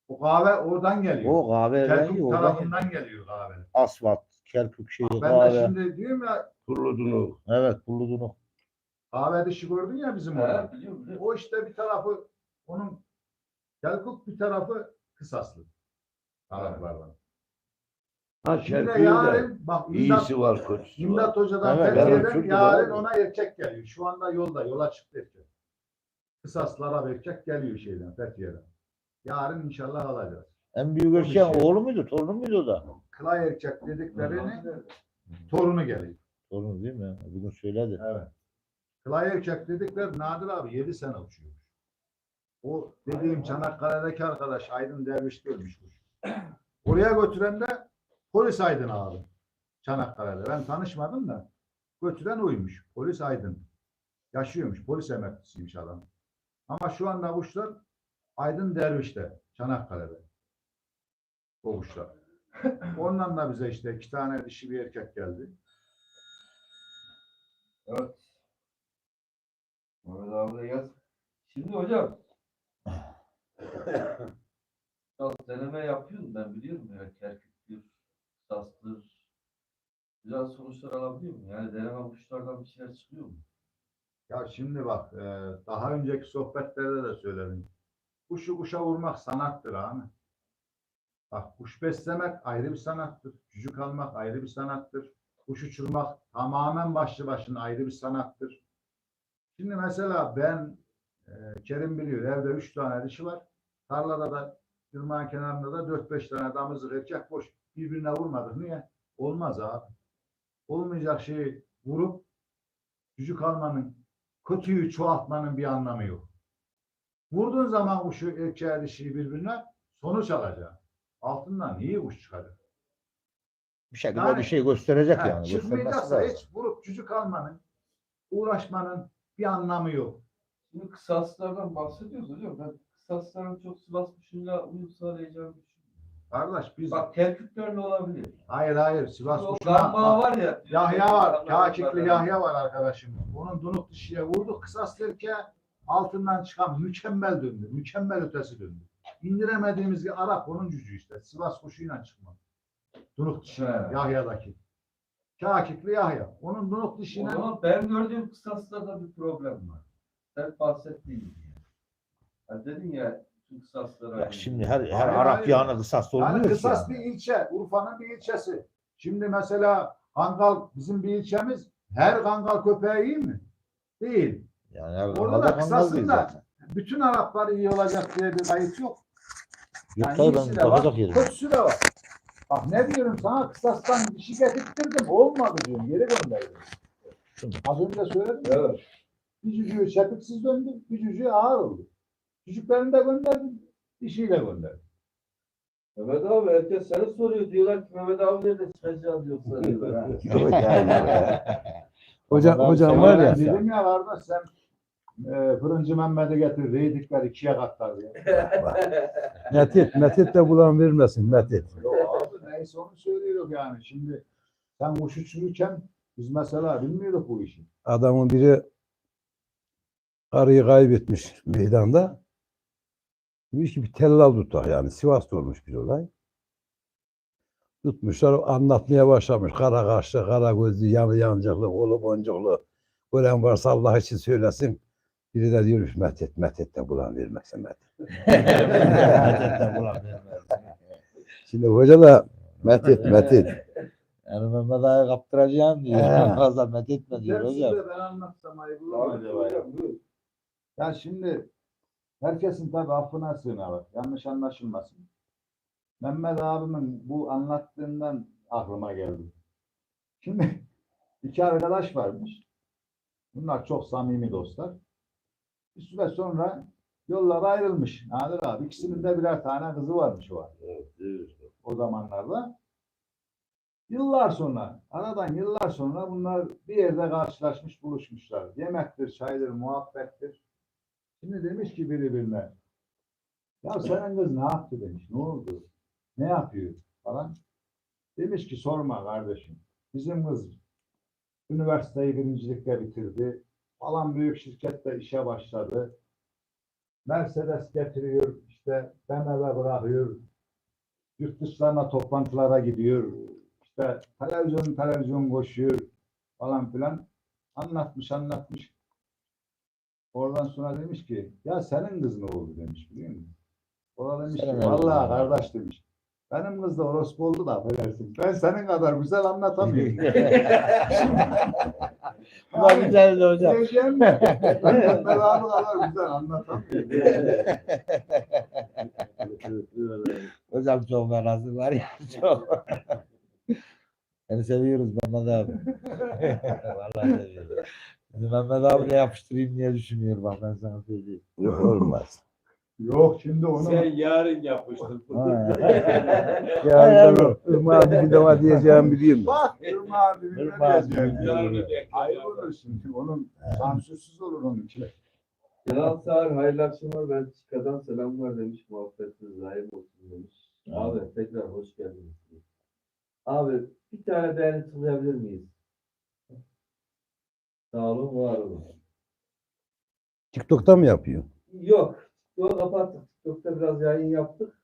O kahve oradan geliyor. O kahve rengi Kelkuk oradan geliyor. tarafından geliyor kahve. Asfalt, kelkuk şeyi, Ben de kahve. şimdi diyorum ya kurulduğunu. Evet, buldunu. kahve dişi gördün ya bizim orada. He, biliyorum, biliyorum. O işte bir tarafı onun Kelkuk bir tarafı Kısaslı. Taraflardan. Ha Şimdi de Şerpi'nin de yarın bak iyisi var kötüsü var. İmdat Hoca'dan Evet, Fethiye'den evet, çok yarın güzel. ona erkek geliyor. Şu anda yola çıktı erkek. Kısaslara erkek geliyor şeyden Fethiye'den. Yarın inşallah alacağız. En büyük O erkeğin bir şey. oğlu muydu, torunu muydu o da? Kılay erkek dediklerini torunu geliyor. Torunu değil mi? Bugün söyledi. Evet. Kılay erkek dedikler Nadir abi 7 sene uçuyor. O dediğim Çanakkale'deki arkadaş Aydın Derviş görmüşmüş. Oraya götüren de polis Aydın abi. Çanakkale'de. Ben tanışmadım da götüren oymuş. Polis Aydın. Yaşıyormuş. Polis emeklisiymiş adam. Ama şu anda kuşlar Aydın Derviş'te. Çanakkale'de. O kuşlar. Ondan da bize işte 2 tane dişi bir erkek geldi. Evet. Mehmet abi de yaz. Şimdi hocam biraz deneme yapıyorum ben biliyorum ya. Kerküktür, sastır, Biraz sonuçlar alabiliyor mu? Yani deneme kuşlardan bir şeyler çıkıyor mu? Ya şimdi bak, daha önceki sohbetlerde de söyledim. Kuşu kuşa vurmak sanattır abi. Bak, kuş beslemek ayrı bir sanattır. Cücük almak ayrı bir sanattır. Kuş uçurmak tamamen başlı başına ayrı bir sanattır. Şimdi mesela ben, Kerim biliyor, evde 3 tane dişi var. Tarlada da, ırmağın kenarında da 4-5 tane damızlık erkek boş. Birbirine vurmadık. Niye? Olmaz abi. Olmayacak şeyi vurup cücük almanın, kötüyü çoğaltmanın bir anlamı yok. Vurduğun zaman kuşu erkeğe dişiyi birbirine sonuç alacak. Altından iyi kuş çıkacak. Bir şekilde Yani- bir şey gösterecek He, yani. Göstermesi çıkmayacaksa lazım. hiç vurup cücük almanın, uğraşmanın bir anlamı yok. Şimdi kısaslardan bahsediyoruz hocam. Ben kısasların çok Sivas kuşuyla uyum sağlayacağını düşünüyorum. Kardeş biz... Bak Kerküklerle olabilir. Hayır, Sivas O kuşuna... gambağı var ya. Yahya var, insanlar Kakikli onlardan- Yahya var arkadaşım. Onun donuk dişiye vurduk, kısas derken altından çıkan mükemmel döndü. Mükemmel ötesi döndü. İndiremediğimiz bir Arap onun cücüğü işte. Sivas kuşuyla çıkma. Donuk dişiyle, He. Yahya'daki. Kakikli Yahya. Onun donuk O dişiyle... zaman ben gördüğüm kısaslarda bir problem var. Sen bahsettiğin gibi. Yani dedin ya tüm kısaslara. Ya şimdi her Hayır, Arap hayır. yağına kısas olmuyor Yani ki kısas yani. bir ilçe, Urfa'nın bir ilçesi. Şimdi mesela Kangal bizim bir ilçemiz, her Kangal köpeği iyi mi? Değil. Yani her Orada Kanada da Kangal kısasın değil da zaten. bütün Araplar iyi olacak diye bir kayıt yok. Yok Yani tabii iyisi ben de var, bakacak yerim. kötüsü de var. Bak ne diyorum sana, kısastan bir şey getirttirdim, olmadı diyorum, geri gönderdim. Az önce söyledim ya. Evet. Bir cücüğü çepiksiz döndü, bir cücüğü ağır oldu. Çocuklarını da gönderdim, dişiyle gönderdim. Mehmet abi herkes seni soruyor. Diyorlar ki Mehmet abi nerede çıkacağız diyorlar. diyorlar. Hocam var ya, Dedim ya kardeş sen Fırıncı Mehmet'i getir, reytikler 2'ye katlar diye. Metit de bulan vermesin Metit. Yok abi neyse onu söylüyoruz yani. Şimdi sen kuş uçururken biz mesela bilmiyorduk bu işi. Adamın biri arıyı kaybetmiş meydanda. Demiş ki bir tellal tutak yani. Sivas'ta olmuş bir olay. Tutmuşlar anlatmaya başlamış. Kara kaşlı, kara gözlü, yanı yancıklı, kolu boncuklu. Gören varsa Allah için söylesin. Biri de diyormuş Metit de bulan vermesin Metit. Şimdi hoca da Metit. Yani Mehmet Ağa'yı kaptıracağım diyor. He. Fazla met etme diyor Dersi hocam. de ben anlatsam ayıp olur mu Abi acaba ya? hocam buyur. Ya şimdi herkesin tabii affına sığınır. Yanlış anlaşılmasın. Mehmet abimin bu anlattığından aklıma geldi. Şimdi iki arkadaş varmış. Bunlar çok samimi dostlar. Bir süre sonra yollar ayrılmış. Nadir abi. İkisinin de birer tane kızı varmış o an. O zamanlarda. Yıllar sonra, aradan yıllar sonra bunlar bir yerde karşılaşmış, buluşmuşlar. Yemektir, çaydır, muhabbettir. Şimdi demiş ki biri birine, ya senin kız ne yaptı demiş, ne oldu, ne yapıyor falan. Demiş ki sorma kardeşim, bizim kız üniversiteyi birincilikle bitirdi, falan büyük şirkette işe başladı. Mercedes getiriyor, işte BMW bırakıyor, yurt dışlarına toplantılara gidiyor, işte televizyon koşuyor falan filan. Anlatmış. Oradan sonra demiş ki, ya senin kız ne oldu demiş biliyor musun? O da demiş ki, Senin vallahi kız. kardeş demiş. Benim kız da orospu oldu da affedersin. Ben senin kadar güzel anlatamıyorum. Bu da güzeldi hocam. Diyeceğim mi? Ben belanı kadar güzel anlatamıyorum. Hocam çok fenası var ya çok. Seni seviyoruz Mehmet abi. Vallahi seviyoruz. Şimdi Mehmet abi de yapıştırayım diye düşünüyorum bak ben sana söyleyeyim. Yok olmaz. Yok şimdi onu... Sen yarın yapmıştın. Yani Irmak'ın dibinde var diyeceğimi biliyorum. Bak Irmak abi ne Irmak diyeceğim. Yarın Ayıp olur şimdi. Onun sansürsüz olur onun için. Celal Sağır hayırlı akşamlar. Belçika'dan selamlar demiş. Muhabbetiniz daim olsun demiş. Abi tekrar hoş geldiniz. Abi bir tane beğeni tıklayabilir miyiz? Sağ olun, var olun. TikTok'ta mı yapıyor? Yok. TikTok'u kapattık. TikTok'ta biraz yayın yaptık.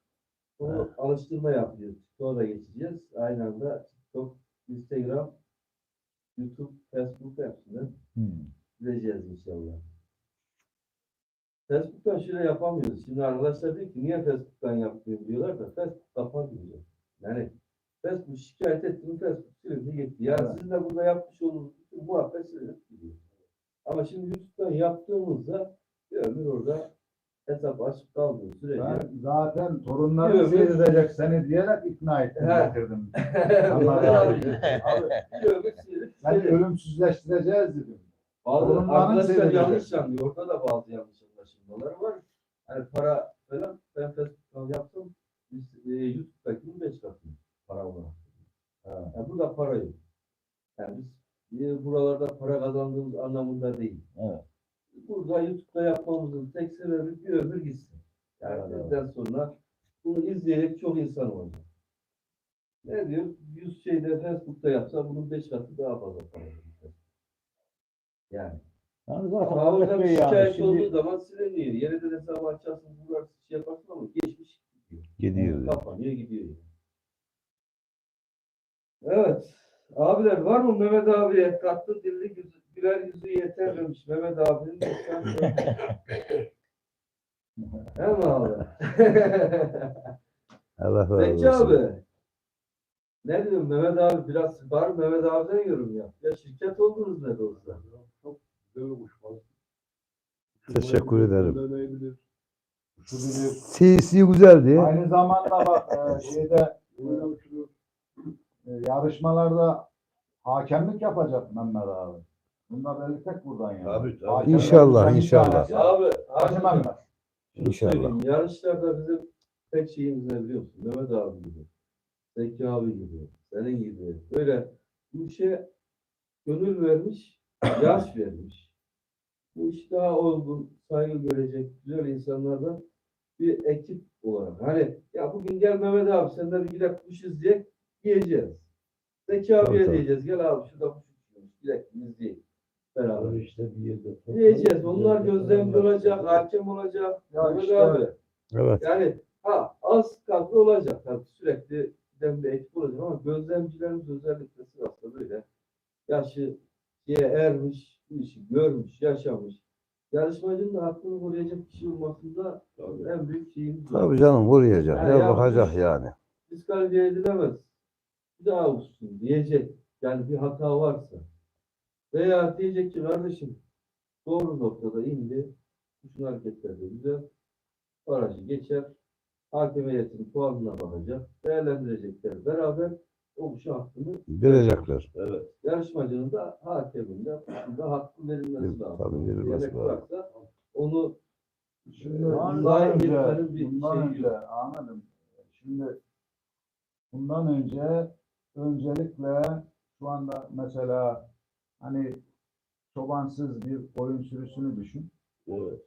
Onu alıştırma yapıyoruz. TikTok'a da geçeceğiz. Aynı anda TikTok, Instagram, YouTube, Facebook hepsinden Hmm. gideceğiz inşallah. Facebook'tan şöyle yapamıyoruz. Şimdi arkadaşlar diyor ki niye Facebook'tan yapmıyor diyorlar da Facebook kapanmıyor. Yani Facebook şikayet ettim, Facebook silindi gitti. Yani Evet. sizin de burada yapmış olduğunuz bütün muhabbet silinip gidiyor. Ama şimdi YouTube'dan yaptığımızda bir ömür orada hesap açık kaldığı sürece Ben zaten torunların Yok, seyredecek seni diyerek ikna ettim, He. getirdim. Ama Abi, abi, bir ömür silip Seni gidiyor. ölümsüzleştireceğiz dedim. Bazı Torunların arkadaşlar seyredecek. yanlış anlıyor. Orada da bazı yanlış anlaşılmalar var. Yani para falan ben Facebook'tan yaptım. Biz YouTube'dakinin 5 katı para olarak. Yani burada para yok. Yani biz buralarda para kazandığımız anlamında değil. Evet. Burada YouTube'da yapmamızın tek sebebi bir ömür gitsin. Yani bizden sonra bunu izleyerek çok insan olacak. Ne diyor? 100 şeyde Facebook'ta yapsa bunun 5 katı daha fazla para verir. Yani. Yani zaten Ama orada Ahmet bir Bey yani şikayet şimdi olduğu zaman siliniyor. Yeniden hesabı açarsın, burarsın, şey yaparsın ama geçmiş gidiyor. Gidiyor. Kapanıyor, gidiyor. Evet. Abiler var mı Mehmet abiye tatlı dilli güler yüzü yeter demiş Mehmet abinin. He mi abi? Allah razı Peki olsun. abi. Ne diyorsun Mehmet abi biraz var Mehmet abiden yorum yap. Ya şirket oldunuz ne de olsa. Çok güzel uçmaz. Teşekkür ederim. Deneyebilir. Sesi güzeldi. Aynı zamanda bak şeyde yarışmalarda hakemlik yapacak Mehmet abi. Bununla birlikte buradan yani. Tabii, tabii. Hakemler İnşallah, bizden bir inşallah. tanesi. Abi, Hacı abi Mehmet. şunu İnşallah. söyleyeyim. Yarışlarda bizim tek şeyimiz ne biliyor musun? Mehmet abi gibi. Zeki abi gibi. Senin gibi. Böyle bu işe gönül vermiş, yaş vermiş. Bu iş daha olgun, saygı görecek, güzel insanlardan bir ekip olarak. Hani ya bugün gel Mehmet abi sen de bir gidek kuş izleyek diyeceğiz. Zeki abiye tabii. diyeceğiz. Gel abi şurada kuş uçuyormuş. Gidek izleyelim. Beraber. İşte bir yerde. Diyeceğiz. Onlar gözlemci olacak, hakem olacak. Ya Mehmet işte- abi. Evet. Yani az kadro olacak. Tabii sürekli giden bir ekip olacak ama gözlemcilerimiz özellikle sırasında böyle yaşı ermiş, bu işi görmüş, yaşamış. Yarışmacının da hakkını koruyacak kişi olmasında en büyük şeyimiz var. Tabii canım vuruyacak. Ha, Ya ya bakacak bu- yani. Diskalifiye edilemez. Bir daha uçsun diyecek. Yani bir hata varsa. Veya diyecek ki kardeşim doğru noktada indi. Kuşun hareketleri de güzel. Barajı geçer. Hakem heyetinin puanına bakacak. Değerlendirecekler. Beraber o kuşa hakkını Verecekler. Evet. yarışmacının da hakemin de kuşun da hakkı verilmesi lazım. Tabii verilmesi Yemek lazım. varsa onu Şimdi zayi bundan önce, etmenin bir bundan şeyi önce yok. anladım. Şimdi bundan önce öncelikle şu anda mesela hani çobansız bir koyun sürüsünü düşün. Evet.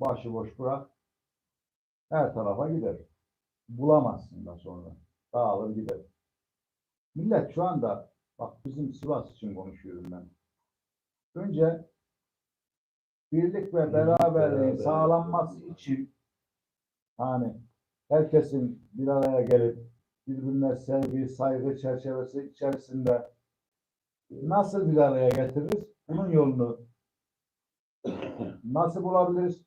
Başıboş bırak. Her tarafa gider. Bulamazsın da sonra. Dağılır gider. Millet şu anda bak bizim Sivas için konuşuyorum ben. Önce birlik ve beraberliğin sağlanması için hani herkesin bir araya gelip birbirine sevgi, saygı çerçevesi içerisinde nasıl bir araya getiririz? Bunun yolunu nasıl bulabiliriz?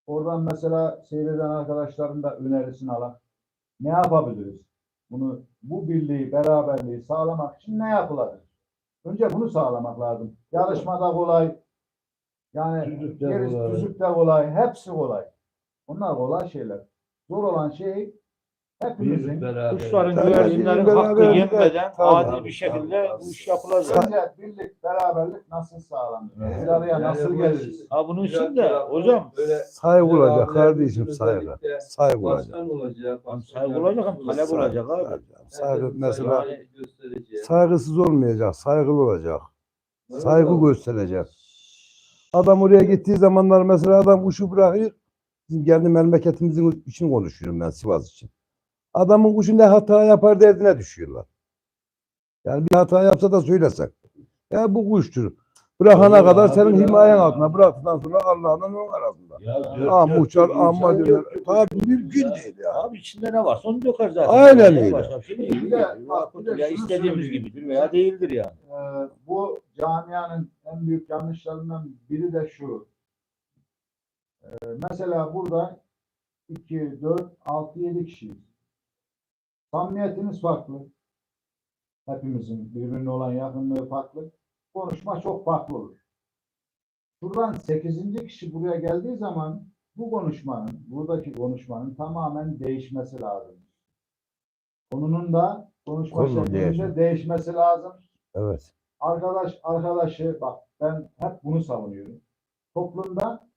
Oradan mesela seyreden arkadaşların da önerisini alan ne yapabiliriz? Bu birliği, beraberliği sağlamak için ne yapılabilir? Önce bunu sağlamak lazım. Yarışmada kolay, yani Düzlükte gerisi kolay. düzlükte kolay, hepsi kolay. Bunlar kolay şeyler. Zor olan şey hepimizin Bir beraber. kuşların Tabii, güvercinlerin beraber hakkı bir de- yenmeden tabii, adil bir şekilde bu iş yapılacak. önce birlik, beraberlik nasıl sağlanır? Bir araya Yani nasıl bu geliriz? işin Ha bunun biraz için de daha hocam böyle Saygı güzel olacak abilerimizin kardeşim saygı. özellikle Saygı olacak. Başkan olacak. hem başkan saygı olacak hem yardımcısı talep olacak abi. Saygı Herkesin mesela saygı göstereceği. saygısız olmayacak, saygılı olacak. Evet Saygı abi. gösterecek. Adam oraya gittiği zamanlar mesela adam kuşu bırakıyor. Bizim kendi memleketimizin için konuşuyorum ben Sivas için. Adamın kuşu ne hata yapar derdine düşüyorlar. Yani bir hata yapsa da söylesek. Ya bu kuştur. Bırakana Doğru kadar abi senin ya. himayen altında. Bıraktıktan sonra Allah'la onun arasında. Ya Ama uçar, insan amma döner. yok ki Tabii kuşun mümkün ya. değil ya. Abi içinde ne varsa onu döker zaten. Aynen Yani öyle. Başka bir şey değil. Bir de bak, bir de Ya şunu istediğimiz söyleyeyim. gibidir veya değildir yani. Bu camianın en büyük yanlışlarından biri de şu. Mesela burada 2, 4, 6, 7 kişiyiz. Samimiyetimiz farklı. Hepimizin birbirine olan yakınlığı farklı. Konuşma çok farklı olur. Buradan 8. kişi buraya geldiği zaman bu konuşmanın, buradaki konuşmanın tamamen değişmesi lazım. Konunun da konuşma Konu şeklinde değişir. değişmesi lazım. Evet. Arkadaşı bak ben hep bunu savunuyorum. Toplumda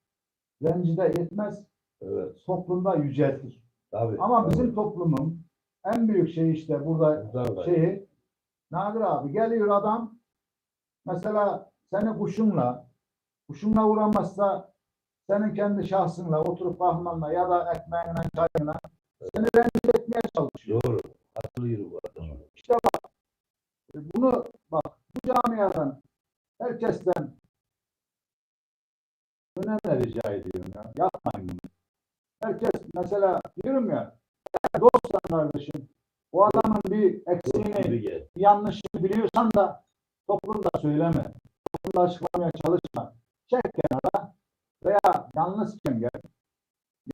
rencide etmez, Evet. toplumda yüceltir. Tabii. Ama bizim tabii. toplumun en büyük şeyi işte burada Buradan da- şeyi Nadir abi geliyor adam mesela seni kuşunla uğramazsa senin kendi şahsınla oturup bakmanla ya da ekmeğinle çayına seni rencide etmeye çalışıyor. Doğru. Hatırlıyorum bu arada. İşte bak bunu bak bu camiadan herkesten önemli rica ediyorum ya. Yapmayın bunu. Herkes mesela diyorum ya dostlar kardeşim o adamın bir eksiğini Gibi gel. bir yanlışını biliyorsan da toplumda söyleme. Toplumda açıklamaya çalışma. Çek kenara veya yalnızken gel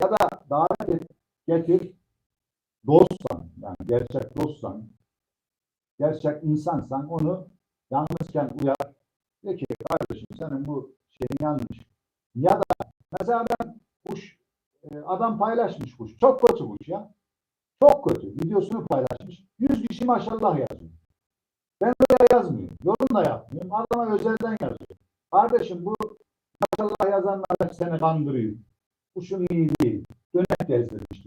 ya da davet et, getir. Dostsan yani gerçek dostsan gerçek insansan onu yalnızken uyar. De ki kardeşim senin bu şeyin yanlış. Ya da mesela ben kuş adam paylaşmış kuş. Çok kötü kuş ya. Çok kötü. Videosunu paylaşmış. 100 kişi maşallah yazıyor. Ben öyle yazmıyorum. Yorum da yapmıyorum. Adama özelden yazıyor. Kardeşim bu maşallah yazanlar hep seni kandırıyor. Kuşun iyi değil. Dönek gezdirmiş.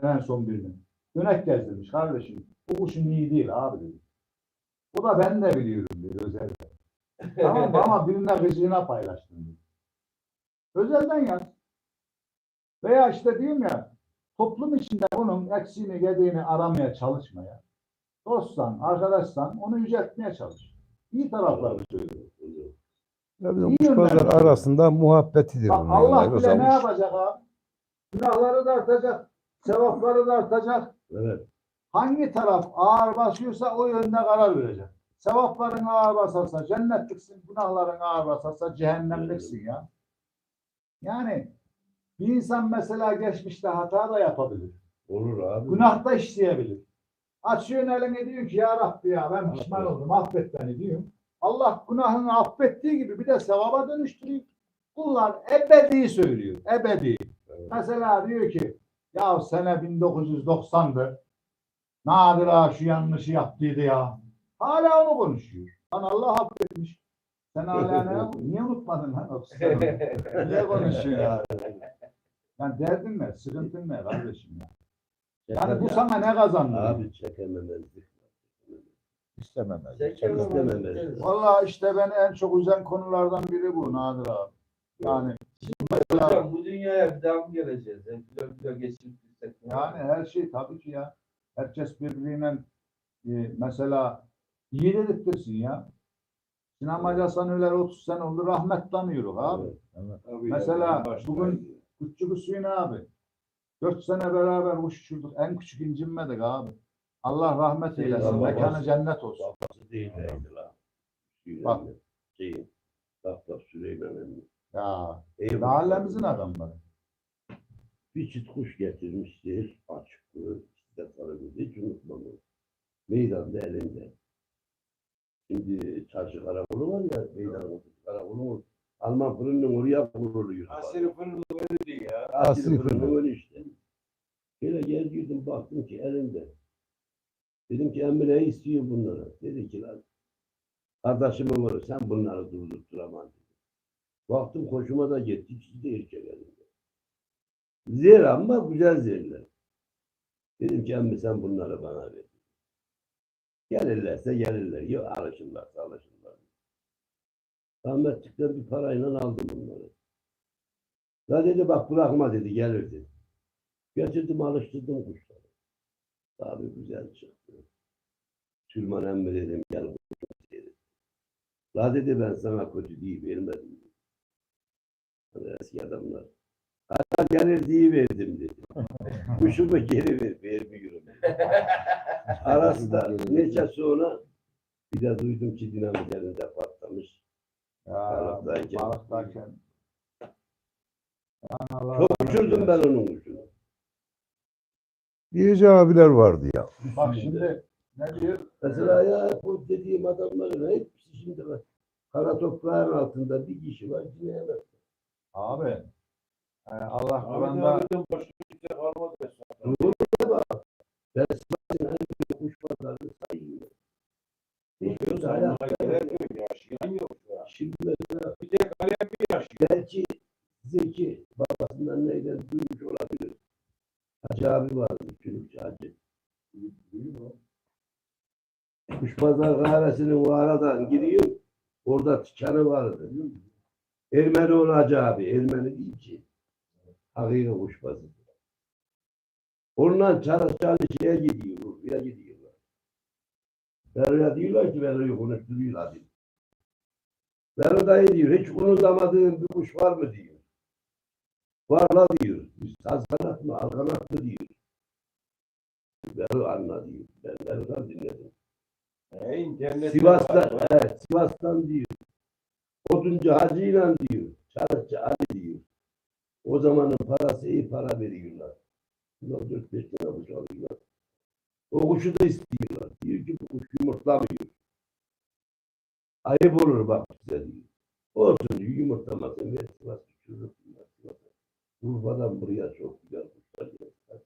En son birini. Dönek gezdirmiş kardeşim. Bu kuşun iyi değil abi dedi. Bu da ben de biliyorum dedi özelden. Tamam mı? Ama birine gıcığına paylaştım dedi. Özelden yaz. Veya işte diyorum ya toplum içinde onun eksiğini gediğini aramaya çalışmaya. Dostsan, arkadaşsan onu yüceltmeye çalış. İyi taraflarını söylüyor. Ya bizim İyi kuşbazlar yönlendir. arasında muhabbetidir Bak onun Allah yani. bile ne Yoksa yapacak abi? Günahları da artacak, sevapları da artacak. Evet. Hangi taraf ağır basıyorsa o yönde karar verecek. Sevapların ağır basarsa cennetliksin, günahların ağır basarsa cehennemliksin ya. Yani bir insan mesela geçmişte hata da yapabilir. Olur abi. Günah da işleyebilir. Açıyorsun elini diyor ki ya Rabbi ya ben pişman oldum affet beni diyor. Allah günahını affettiği gibi bir de sevaba dönüştürüyor. Bunlar ebedi söylüyor. Ebedi. Evet. Mesela diyor ki ya sene 1990'dı. Nadir ağa şu yanlışı yaptıydı ya. Hala onu konuşuyor. Lan Allah affetmiş. Sen hala ne? Niye unutmadın lan? 30 sene? Niye konuşuyorsun ya? Yani derdin ne? Sıkıntın ne kardeşim ya? Yani bu sana ne kazandırıyor? Abi çekememezlik. istememez. İstememezlik. Vallahi işte ben en çok üzen konulardan biri bu Nadir abi. Yani Hocam bu dünyaya bir daha mı geleceğiz? Yani güzel geçip gitsek. yani her şey tabii ki ya. Herkes birbiriyle mesela iyi dedirtirsin ya. Sinan Hasan öyle 30 sene oldu rahmetlanıyoruz abi. Tabii Mesela ya, başka- bugün Küçük Hüseyin abi 4 sene beraber uçuşurduk. En küçük incinmedik abi. Allah rahmet eylesin. Babası- Mekanı cennet olsun. Babası değil neydi lan? Bak. Şeyin. Daftar Süleyman emmi. Ya Eyvallah. mahallemizin adamları. Bir çift kuş getirmiştir. Açıklığı. İşte sarıldı. Hiç unutmam onu. Meydanda elinde. Şimdi çarşı karakolu var ya. Meydanın karakolu var. Alman fırının oraya kuruluyor. Asiri fırını öyle ya. Asili fırının önü işte. Şöyle geldim baktım ki elinde. Dedim ki emmi ne istiyor bunları? Dedi ki lan kardeşime var sen bunları durdurturamam. Baktım hoşuma da gitti. İkisi de erkek elinde. Zer ama güzel zerler. Dedim ki emmi sen bunları bana ver. Gelirlerse gelirler. Yok alışırlarsa alışırlar. Rahmetlikten bir parayla aldım bunları. Ya dedi bak bırakma dedi gelir dedi. Getirdim alıştırdım kuşları. Abi güzel çıktı. Süleyman emmi dedim gel kuşum dedi. La dedi ben sana kötü diye vermedim. Hani eski adamlar. Hala gelir diye verdim dedi. Kuşumu geri vermiyorum. Arasında neçe sonra bir de duydum ki dinamitlerinde patlamış. Ya, Balıktayken. balıktayken. Çok uçurdum ben onun kuşunu. Diyeceği abiler vardı ya. Bak şimdi ne diyor? Mesela ya bu dediğim adamların hepsi şimdi var. Kara toprağın altında bir kişi var dinleyemez. Abi Allah Ahmet Kur'an'da abiden başka kimse kalmadı. Doğru mu? Ben Sivas'ın en büyük kuş pazarını sayıyorum. Hiç hayatta Yaşayan yok ya. şimdi mesela Bir tek kalem bir yaşıyor. belki Zeki babasından neyden duymuş olabilir. Hacı abi vardı, çocukça Hacı. Kuşpazar kahvesinin o aradan giriyor, orada dükkanı vardı. Ermeni olan Hacı abi, Ermeni değil ki. Hakiki kuşpazı. Ondan çalışmaya gidiyor, oraya gidiyorlar. Berra diyorlar ki Berra'yı konuşturuyor hadi. Berra dayı diyor, hiç unutamadığın bir kuş var mı diyor. Var la diyor. Saz kanat mı, al kanat mı diyor. Berra anla diyor. Ben Berra'dan dinledim. İnternette Sivas'tan, var. evet, Sivas'tan diyor. Oduncu Hacı'yla diyor. Çalışçı Ali diyor. O zamanın parası iyi para veriyorlar. Bunlar 4-5 tane kuş alıyorlar. O kuşu da istiyorlar. Diyor ki bu kuş yumurtlamıyor. Ayıp olur bak size diyor. Olsun diyor yumurtlamasın. Ve Sivas uçurur. Urfa'dan buraya çok güzel kuşlar geldi.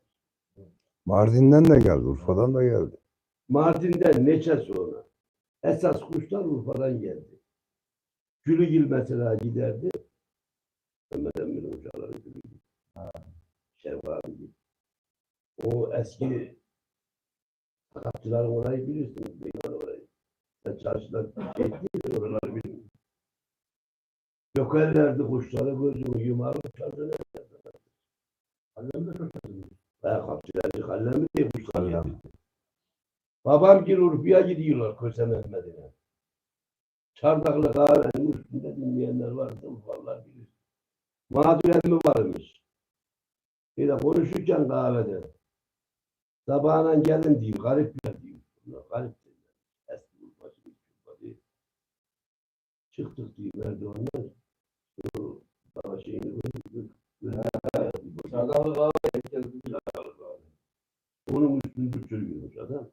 Mardin'den de geldi, Urfa'dan da geldi. Mardin'den neçe sonra. Esas kuşlar Urfa'dan geldi. Gülügil mesela giderdi. Mehmet Emin'in uçakları Gülügil. Şevk abi gibi. O eski kapçıların orayı bilirsiniz. Beyler orayı. Sen çarşıda şey değil, oraları bilmiyorum. Dökerlerdi kuşları gözümü yumarım çarşıda. Kalem de çok kötü. Kapçılarcı kallemi diye kuşlar geldi. Babam gir Urfa'ya gidiyorlar Köse Mehmet'ine. Çardaklı kahvenin üstünde dinleyenler varsa Urfalılar bilir. Mağdur emmi varmış. Bir de konuşurken kahvede. Sabahına gelin diyor, garipler diyor. Bunlar garip diyor. Eski Urfa'cı bir Urfa değil. Çıktık diyor merdivenler. O daha şeyini böyle. Çardaklı kahve herkes bilir. Onun üstünde sürüyormuş adam.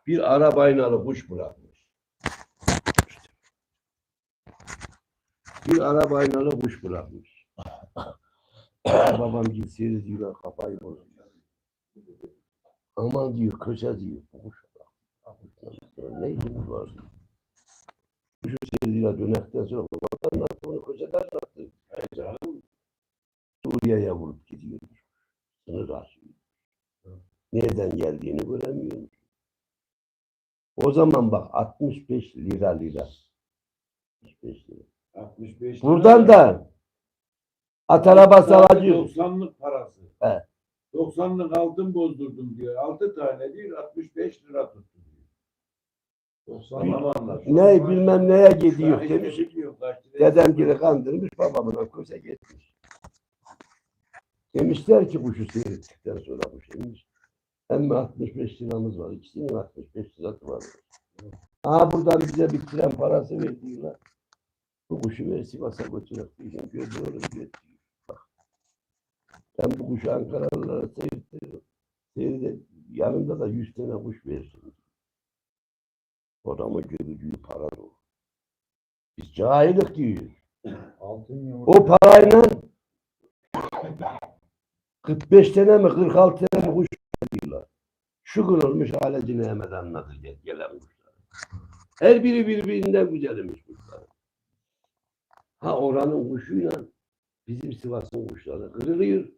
Bir arabayla alıp kuş bırakmış. Bir arabayla alıp kuş bırakmış. Babam gitseydi diyorlar kafayı bozuyor. Aman diyor köşe diyor. Bu kuş ne işimiz var? Kuşu seyirdiyle dönekten sonra babanlar onu köşeden attı. Suriye'ye vurup gidiyor. Sınır aşıyor. Nereden geldiğini göremiyormuş. O zaman bak 65 lira. 65 lira. 65 Buradan da at arabası alacağız. 90'lık parası. He. 90'lık altın bozdurdum diyor. 6 tane değil 65 lira tuttu diyor. 90 zamanlar. Ne bilmem neye gidiyor Hiç demiş. bilmiyorum kaç lira. Dedem gibi kandırmış babamın köse geçmiş. Demişler ki kuşu seyrettikten sonra kuş demiş. Hem 65 liramız var. İkisinin 65 lirası var. Aha buradan bize bir tren parası verdiler. Bu kuşu ver Sivas'a götürüp diyeceğim. Götürüyoruz götürüyor. Bak. Ben bu kuşu Ankaralılara seyirtiyorum. Seyrede yanında da 100 tane kuş versin. Odamı görücüyü para dolu. Biz cahillik diyoruz. Altın yumurta. O parayla 45 tane mi 46 tane mi kuş veriyorlar. Şu gün olmuş hala Cineyemet anladı gelen kuşlar. Her biri birbirinden güzelmiş kuşlar. Ha oranın kuşuyla bizim Sivas'ın kuşları kırılıyor.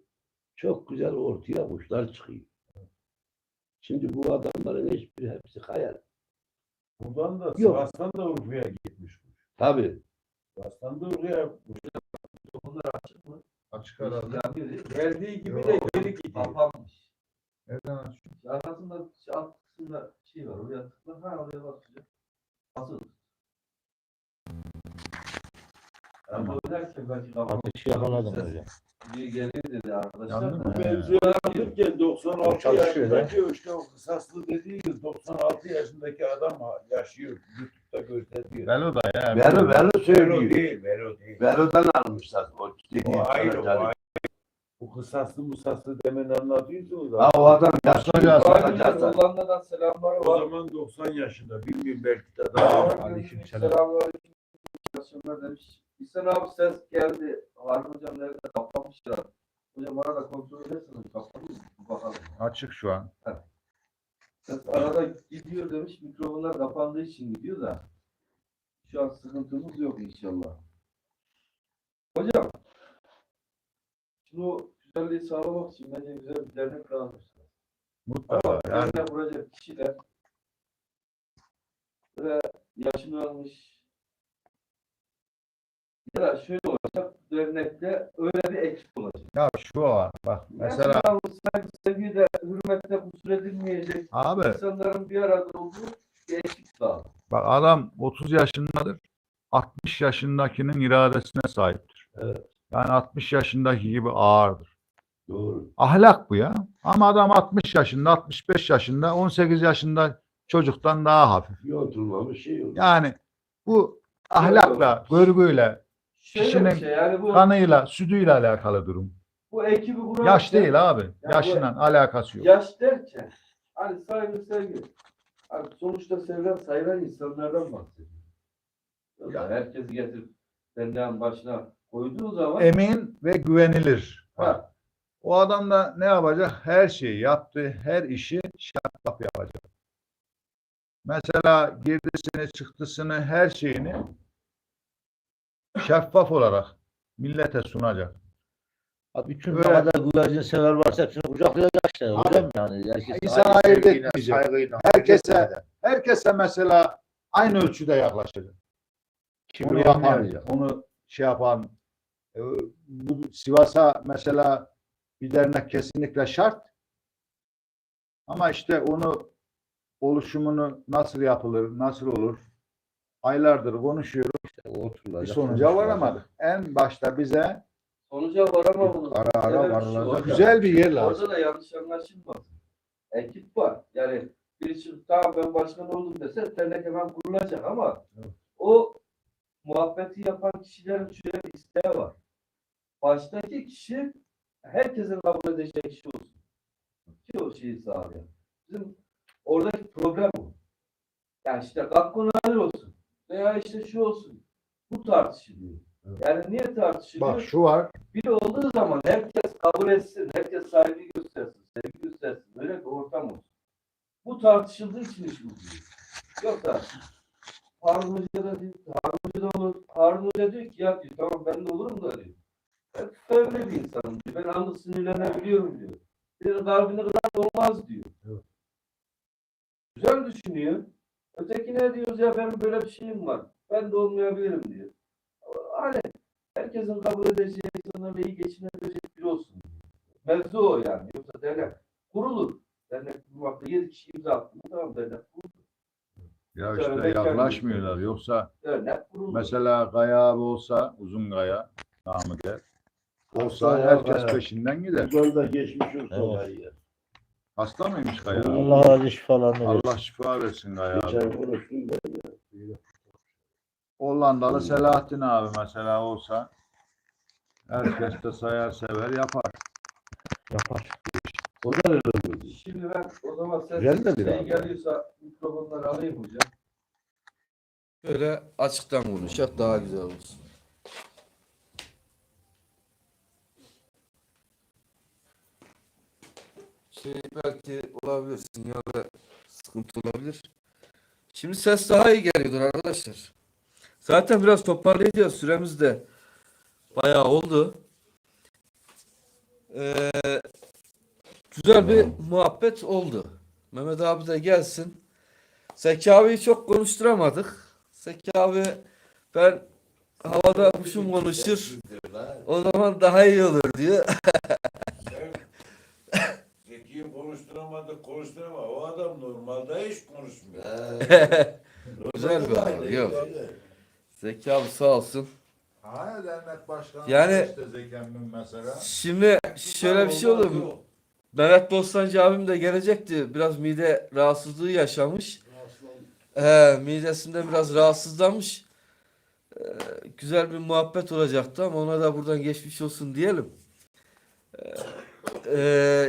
Çok güzel ortaya kuşlar çıkıyor. Şimdi bu adamların hiçbiri hepsi hayal. Buradan da Yok. Sivas'tan da Urfa'ya gitmiş kuş. Tabii. Sivas'tan da Urfa'ya kuş. Açık herhalde. Geldiği gibi de geri gidiyor. Kapanmış. Nereden açıyor? Arkasında alt kısmında şey var. Oraya tıkla. Ha oraya basacak. Basıl. Ben de oynarken belki kafam Atışı yakaladım hocam. bir geliyor dedi arkadaşlar. Yandı da. mı? Bu mevzuya anlatırken 96 Çalışıyor yaşındaki işte o kısaslı dediğiniz 96 yaşındaki adam yaşıyor. YouTube'da gösteriyor. Velo da ya. Velo Velo söylüyor. değil, Velo değil. Velo'dan almışlar. O dediğim O ayrı, o sana ayrı. Bu kısaslı musaslı demin anlatıyorsunuz. Ha o adam yaşlı. Ailemiz Hollanda'dan selamları O var. zaman 90 yaşında. Bilmiyorum belki de daha. Aleykümselam. Selamünaleyküm. Yaşımlar demiş. İhsan abi ses geldi. Harun hocam nerede? Kapanmış ya. Hocam bana da kontrol ederseniz kapanmış mı? Bakalım. Açık şu an. Ses arada gidiyor demiş. Mikrofonlar kapandığı için gidiyor da. Şu an sıkıntımız yok inşallah. Hocam. Şunu güzelliği sağlamak için bence güzel bir dernek kurulmuşlar. Mutlaka. Ama Yani dernek kuracak kişiler ve yaşını almış. Ya da şöyle olacak, dernekte öyle bir ekip olacak. ya şu var. Bak mesela Yaşını almış, sevgide, hürmette kusur edilmeyecek abi insanların bir arada olduğu bir ekip lazım. bak adam 30 yaşındadır. 60 yaşındakinin iradesine sahiptir. Evet. Yani 60 yaşındaki gibi ağırdır. Doğru. Ahlak bu ya. Ama adam 60 yaşında, 65 yaşında, 18 yaşında çocuktan daha hafif. Bir oturmamış şey yok. Yani bu ahlakla, görgüyle, Şöyle kişinin bir şey, yani bu kanıyla, sütüyle alakalı durum. ekibi kurarken, Yaş değil abi. bu- Yaşla alakası yok. Yaş derken, hani saygı sevgi. Hani sonuçta sevilen sayılan insanlardan bahsediyor. Ya. Herkesi getirip derneğin başına koyduğu zaman Emin ve güvenilir. ha, O adam da ne yapacak? Her şeyi yaptığı her işi şeffaf yapacak. Mesela girdisini, çıktısını, her şeyini şeffaf olarak millete sunacak. Bütün Öyle. ne kadar güvercin sever varsa hepsini kucaklayacak işte. Hocam yani. Herkes İnsan aynı ayırt sevgiyle, etmeyecek. saygıyla, Herkese mesela aynı ölçüde yaklaşacak. Kimi Onu yapan, yapmayacak. onu şey yapan, bu Sivas'a mesela bir dernek kesinlikle şart. Ama işte onu oluşumunu nasıl yapılır, nasıl olur? Aylardır konuşuyoruz. Bir sonuca varamadık. En başta bize sonuca varamamamız. ara Şöyle bir şey varılacak. olacak. Güzel bir yer lazım. Orada da yanlış anlaşılmasın. Ekip var. Yani birisi tamam ben başkan oldum dese dernek hemen kurulacak ama o muhabbeti yapan kişilerin şöyle bir isteği var. Baştaki kişi herkesin kabul edeceği kişi olsun. Ki o şeyi sağlıyor. Bizim oradaki problem bu. Yani işte Gakkun Nadir olsun. Veya işte şu olsun. Bu tartışılıyor. Yani niye tartışılıyor? Bak şu var. Biri olduğu zaman herkes kabul etsin, herkes saygı göstersin, sevgi göstersin. Böyle bir ortam olsun. Bu tartışıldığı için iş uzuyor. Yoksa Harun Hoca da diyor, Harun Hoca da olur. Harun Hoca diyor ki ya diyor, tamam ben de olurum da diyor. Ben fevri bir insanım diyor. Ben anlık sinirlenebiliyorum diyor. Bir kalbini kırar olmaz diyor. Evet. Güzel düşünüyor. Ötekine diyoruz ya benim böyle bir şeyim var. Ben de olmayabilirim diyor. Hani herkesin kabul edeceği insanlarla iyi geçinebilecek biri olsun. Mevzu o yani. Yoksa dernek kurulur. Dernek kurmakta 7 kişi imza attı. Tamam dernek kurulur. Ya Şöyle işte bekar yaklaşmıyorlar. bir- Yoksa Dernek kurulur. mesela Gaya abi olsa, Uzun Gaya namı der. Olsa Hasta ya, herkes Gaya. peşinden gider. Buradan da geçmiş olsun. Evet. Gayya. Hasta mıymış Gaya abi? Allah acı şifalarını versin. Allah şifa versin Gaya abi. Geçen konuştum ben ya. Hollandalı Selahattin abi mesela olsa herkes de sayar sever yapar. Yapar. O da öyle. Şimdi ben o zaman ses Güzel de bir şey abi. geliyorsa mikrofonları alayım hocam. Böyle açıktan konuşacak daha güzel olsun. Şey belki olabilir, sinyalde sıkıntı olabilir. Şimdi ses daha iyi geliyordur arkadaşlar. Zaten biraz toparlayacağız. Süremiz de bayağı oldu. Güzel bir muhabbet oldu. Mehmet abi de gelsin. Zeki abiyi çok konuşturamadık. Zeki abi ben havada kuşum konuşur. O zaman daha iyi olur diyor. Zeki'yi konuşturamadık, o adam normalde hiç konuşmuyor. Güzel bir abi. Yok. Zeki abi sağ olsun. Ha dernek başkanı Yani- işte Zeki emmim mesela. Şimdi şöyle bir şey olur mu? Mehmet Bostancı abim de gelecekti. Biraz mide rahatsızlığı yaşamış. Midesinde biraz rahatsızlanmış. Güzel bir muhabbet olacaktı ama ona da buradan geçmiş olsun diyelim.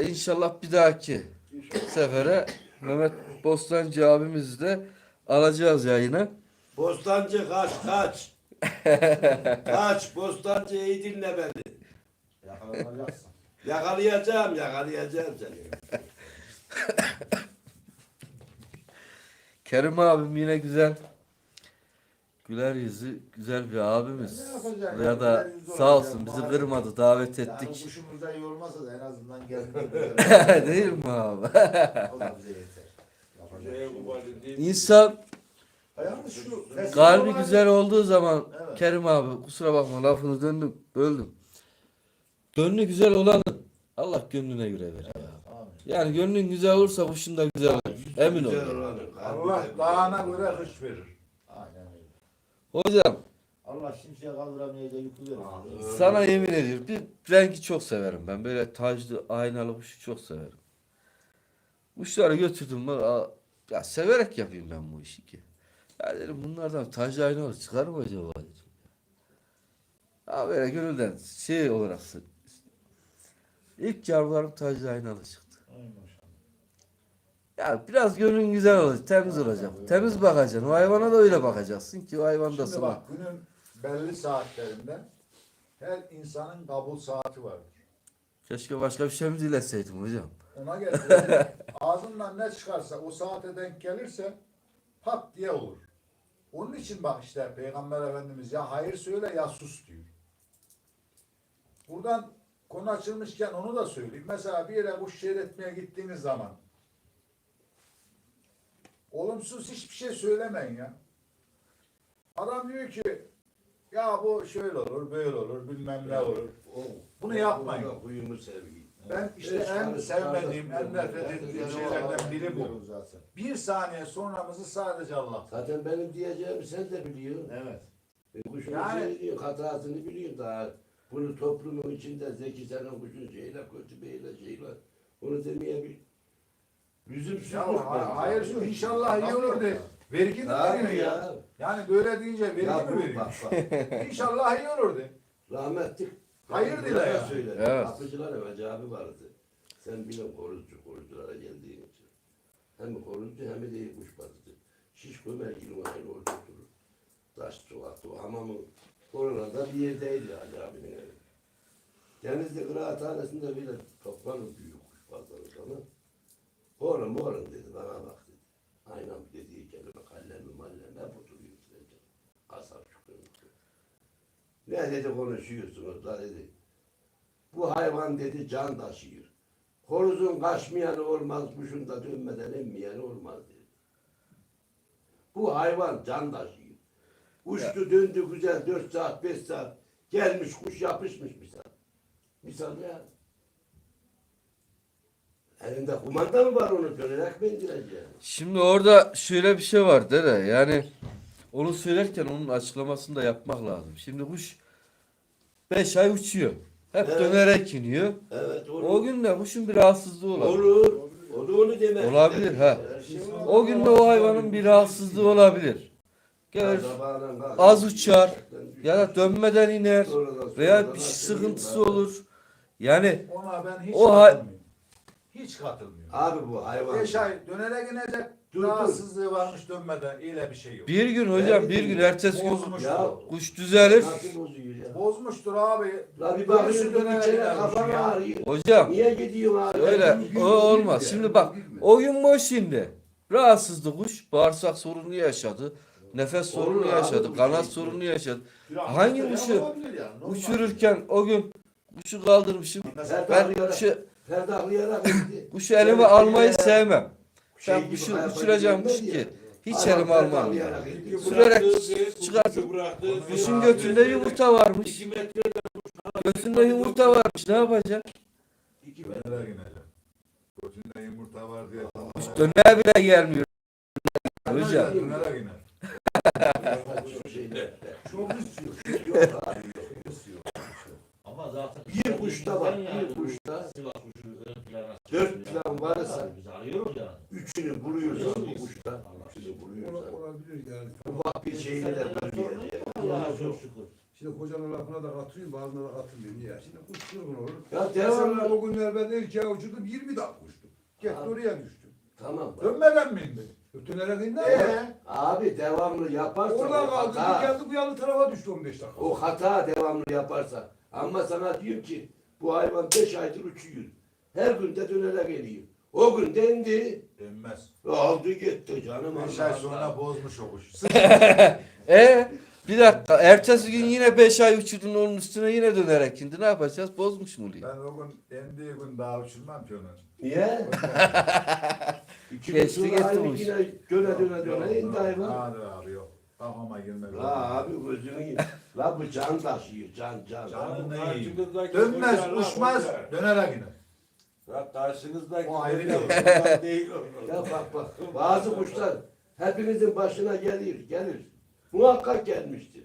İnşallah bir dahaki sefere Mehmet Bostancı abimizi de alacağız yayına. Bostancı kaç. Kaç. Bostancı iyi dinle beni. Yakalanacaksın. Yakalayacağım seni. Kerim abim yine güzel. Güler yüzü güzel bir abimiz. Ne yapacak? Ya da Güler yüzlü sağ olacak, olsun bizi malum. kırmadı, davet Yani ettik. kuşumuz da iyi olmasa da en azından gelmeyi Değil mi abi? O da bize yeter. Yapacak bir şey yok. İnsan Yalnız şu festival kalbi var. güzel olduğu zaman Evet. Kerim abi kusura bakma lafını böldüm. Gönlü güzel olanın Allah gönlüne göre verir. Amin. Yani gönlün güzel olursa kuşun da güzel olur. Emin ol. Güzel olanı, kalbi Allah de dağına güzel göre olanı. kış verir. Aynen öyle. Hocam Allah kimseye kaldıramayacağı yükü verir. sana yemin ediyorum bir rengi çok severim ben. Böyle taclı aynalı kuşu çok severim. Kuşları götürdüm ya severek yapayım ben bu işi ki. Ya dedim bunlardan taclı aynalı çıkar mı acaba dedim. Ya böyle gönülden şey olarak ilk yavrularım taclı aynalı çıktı. Ay maşallah. Ya biraz gönlün güzel olacak, temiz olacak. Temiz bakacaksın. O hayvana da öyle bakacaksın ki o hayvan da Şimdi sana. bak günün belli saatlerinde her insanın kabul saati vardır. Keşke başka bir şey mi dileseydim hocam? Ona göre ağzından ne çıkarsa o saate denk gelirse pat diye olur. Onun için bak işte Peygamber Efendimiz ya hayır söyle ya sus diyor. Buradan konu açılmışken onu da söyleyeyim. Mesela bir yere kuş seyretmeye gittiğiniz zaman olumsuz hiçbir şey söylemeyin ya. Adam diyor ki ya bu şöyle olur, böyle olur, bilmem ne olur. Bunu yapmayın. Huyumu sevgi. Ben işte en sevmediğim, en nefret ettiğim şeylerden biri bu. Zaten. Bir saniye sonramızı sadece Allah. Zaten benim diyeceğimi sen de biliyorsun. Evet. Kuşun Yani- biliyor, hatasını biliyor daha. Bunu toplumun içinde zeki senin kuşun şeyle kötü beyle şeyle. Onu demeye bir lüzumsuzluk Ya var. hayır inşallah iyi olur de. Vergi mi Abi veriyor ya? ya. Yani böyle deyince vergi Ya mi bu veriyor? bak. İnşallah iyi olur de. Rahmetli. Hayır dile ya. Söyle. Evet. Kapıcılar evacabı vardı. Sen bilin koruculara geldiğin için. Hem korucu hem de iyi kuş bakıcı. Şiş kömer gibi aynı orada oturur. Taş sokakta o hamamın oralarda bir yerdeydi Ali abinin evi. Denizli kıraathanesinde bile toplanır büyük kuş pazarı sana. Oğlum dedi bana bak dedi. Aynen dediği kelime kallemi mallemi hep oturuyor sadece. Kasap çıkıyor. Ne dedi konuşuyorsunuz da dedi. Bu hayvan dedi can taşıyor. Horozun kaçmayanı olmaz, kuşun da dönmeden emmeyeni olmaz dedi. Bu hayvan can taşıyor. Uçtu döndü güzel 4 saat 5 saat. Gelmiş kuş yapışmış misal. Misal ya. Elinde kumanda mı var onu dönerek mi indireceğim? Şimdi orada şöyle bir şey var dede. Yani onu söylerken onun açıklamasını da yapmak lazım. Şimdi kuş 5 ay uçuyor. Hep Evet. dönerek iniyor. Evet olur. O gün de kuşun bir rahatsızlığı olabilir. Olur. O da onu demek. Olabilir, istedim. ha. Her şey var. O gün de o hayvanın bir rahatsızlığı olabilir. Gelir az uçar ya da dönmeden iner veya bir sıkıntısı olur. Yani Ona ben hiç O hay- katılmıyorum. Hiç katılmıyorum. Abi bu hayvan. 5 ay dönerek inecek. Dur. Rahatsızlığı varmış dönmeden. İyle bir şey yok. bir gün hocam bir gün ertesi gün Bozmuştur. Ya. kuş düzelir. Nasıl bozuyor ya? Bozmuştur abi. La bir Birisi bakıyorsun dönerek içeri inermiş kafana ya. ağrıyor. Hocam Niye gidiyorsun abi? öyle o olmaz. Şimdi bak o gün boş şimdi. Rahatsızdı kuş. Bağırsak sorunu yaşadı. Nefes sorunu Olur abi, yaşadı. bu Kanat şey. sorunu yaşadı. Ya, Hangi ya kuşu olabilir ya, normal. uçururken o gün kuşu kaldırmışım. Ben Ferdahlayarak gitti. kuşu elime almayı sevmem. Şey Ben gibi kuşu hayata uçuracağım gidilmez kuş ya. ki hiç Adam elime almam. ferdahlayarak gitti. Sürerek çıkartıp kuşun götünde yumurta varmış. 2 metre Götünde yumurta varmış. Ne yapacak? 2 metre. Dönerek inecek. Götünde yumurta var diye. Kuş döner bile gelmiyor. Hocam. Dönerek iner. Çok istiyor. Yok abi yok. İstiyor. Ama zaten Bir kuşta bak, bir kuşta 4 plan varsa biz arıyoruz yani. üçünü buluyorsan bu kuşta, üçünü buluyorsan Olabilir yani. ufak bir şeyle de bölgeye. Allah'a çok şükür. Şimdi kocanın lafına da katılıyorum, bazılarına katılmıyorum. Niye? Şimdi kuş kırgın olur. Ya Mesela devamlı. o günler ben erkeğe uçurdum, 20 dakika uçtum. Gitti Abi. oraya düştüm. Tamam. bak. Dönmeden mi indi? Ötülere gidinden ya. Abi devamlı yaparsan Oradan o kaldı, hata, geldi bu yanı tarafa düştü 15 dakika. o hata devamlı yaparsan. Ama sana diyorum ki bu hayvan 5 aydır uçuyor. Her günde dönere geliyor. O gün de indi. Dönmez. Aldı gitti canım. 5 Allah ay Allah. sonra bozmuş o kuş. Bir dakika. Ertesi gün yine 5 ay uçurdun onun üstüne yine dönerek indi. Ne yapacağız? Bozmuş mu oluyor? Ben o gün indiği gün daha uçurmam ki onu. Niye? İki Geçti gün gitti sonra aynı bu iş. yine döne indi hayvan. Abi yok. Kafama girmez. La abi gözünü yiyeyim. La bu can taşıyor can. Canını yiyeyim. Dönmez, uçmaz, dönerek iner. Karşınızdaki O ayrı değil o. Ya bak bazı kuşlar hepinizin başına gelir. Muhakkak gelmiştir.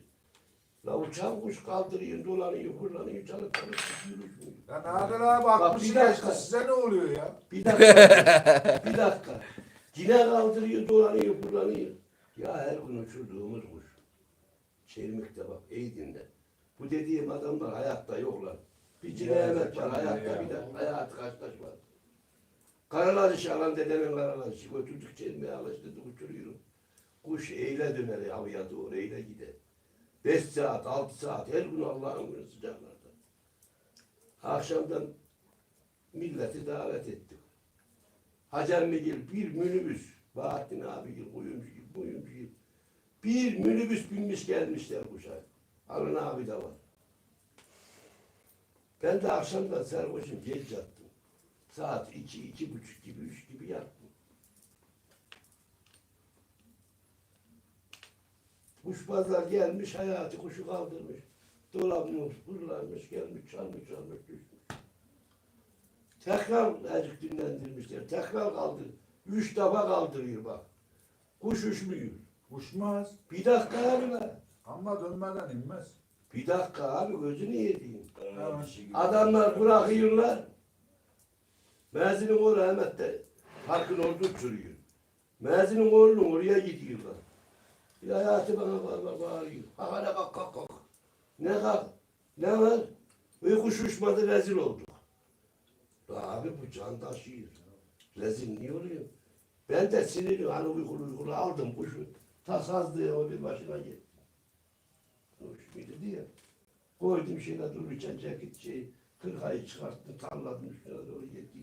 La uçan kuş kaldırıyor, dolanıyor, fırlanıyor, çalıp yürüyor. Ya Nadir abi Bak, 60 bir dakika. geçti size ne oluyor ya? Bir dakika. Yine kaldırıyor, dolanıyor, fırlanıyor. Ya her gün uçurduğumuz kuş. Çelmik'te bak, Eydin'de. Bu dediğim adamlar hayatta yoklar. Bir Cineyemet var hayatta, bir de hayatı kaçtaş var. Karalarışı alan dedemin karalarışı. Götürdük Çelmik'e alıştırdık, uçuruyorum. Kuş eyle döner havaya doğru, eyle gider. 5 saat, 6 saat, her gün Allah'ın günü sıcaklarda. Akşamdan milleti davet ettim. Hacer Migil bir minibüs, Bahattin abigil, kuyumcugil, bir minibüs binmiş gelmişler kuşa. Alın abi de var. Ben de akşamdan sarhoşum, geç yattım. Saat 2, 2.30 gibi, 3 gibi yattım. Kuşbazlar gelmiş, hayatı kuşu kaldırmış. Dolanmış, fırlanmış, gelmiş, çalmış, düşmüş. Tekrar azıcık dinlendirmişler. Tekrar kaldır. 3 defa kaldırıyor bak. Kuş uçmuyor. Uçmaz. Bir dakika abi lan. Ama dönmeden inmez. Bir dakika abi gözünü yediğim. Evet. Adamlar bırakıyorlar. Mezinin oğlu Ahmet de parkın orada uçuruyor. Mezinin oğlunun oraya gidiyorlar. Bir hayatı bana bağırıyor. Bak hele kalk. Ne kalk? Ne var? Kuş uçmadı rezil olduk. Abi bu can taşıyor. Rezil niye oluyor? Ben de sinirli hani uykulu aldım kuşu. Tasazlığı o bir başına gitti. Uçmuyordu diye. Koydum şeyle dururken ceket şeyi. 40 ayı çıkarttım, tarladım üstüne doğru gitti.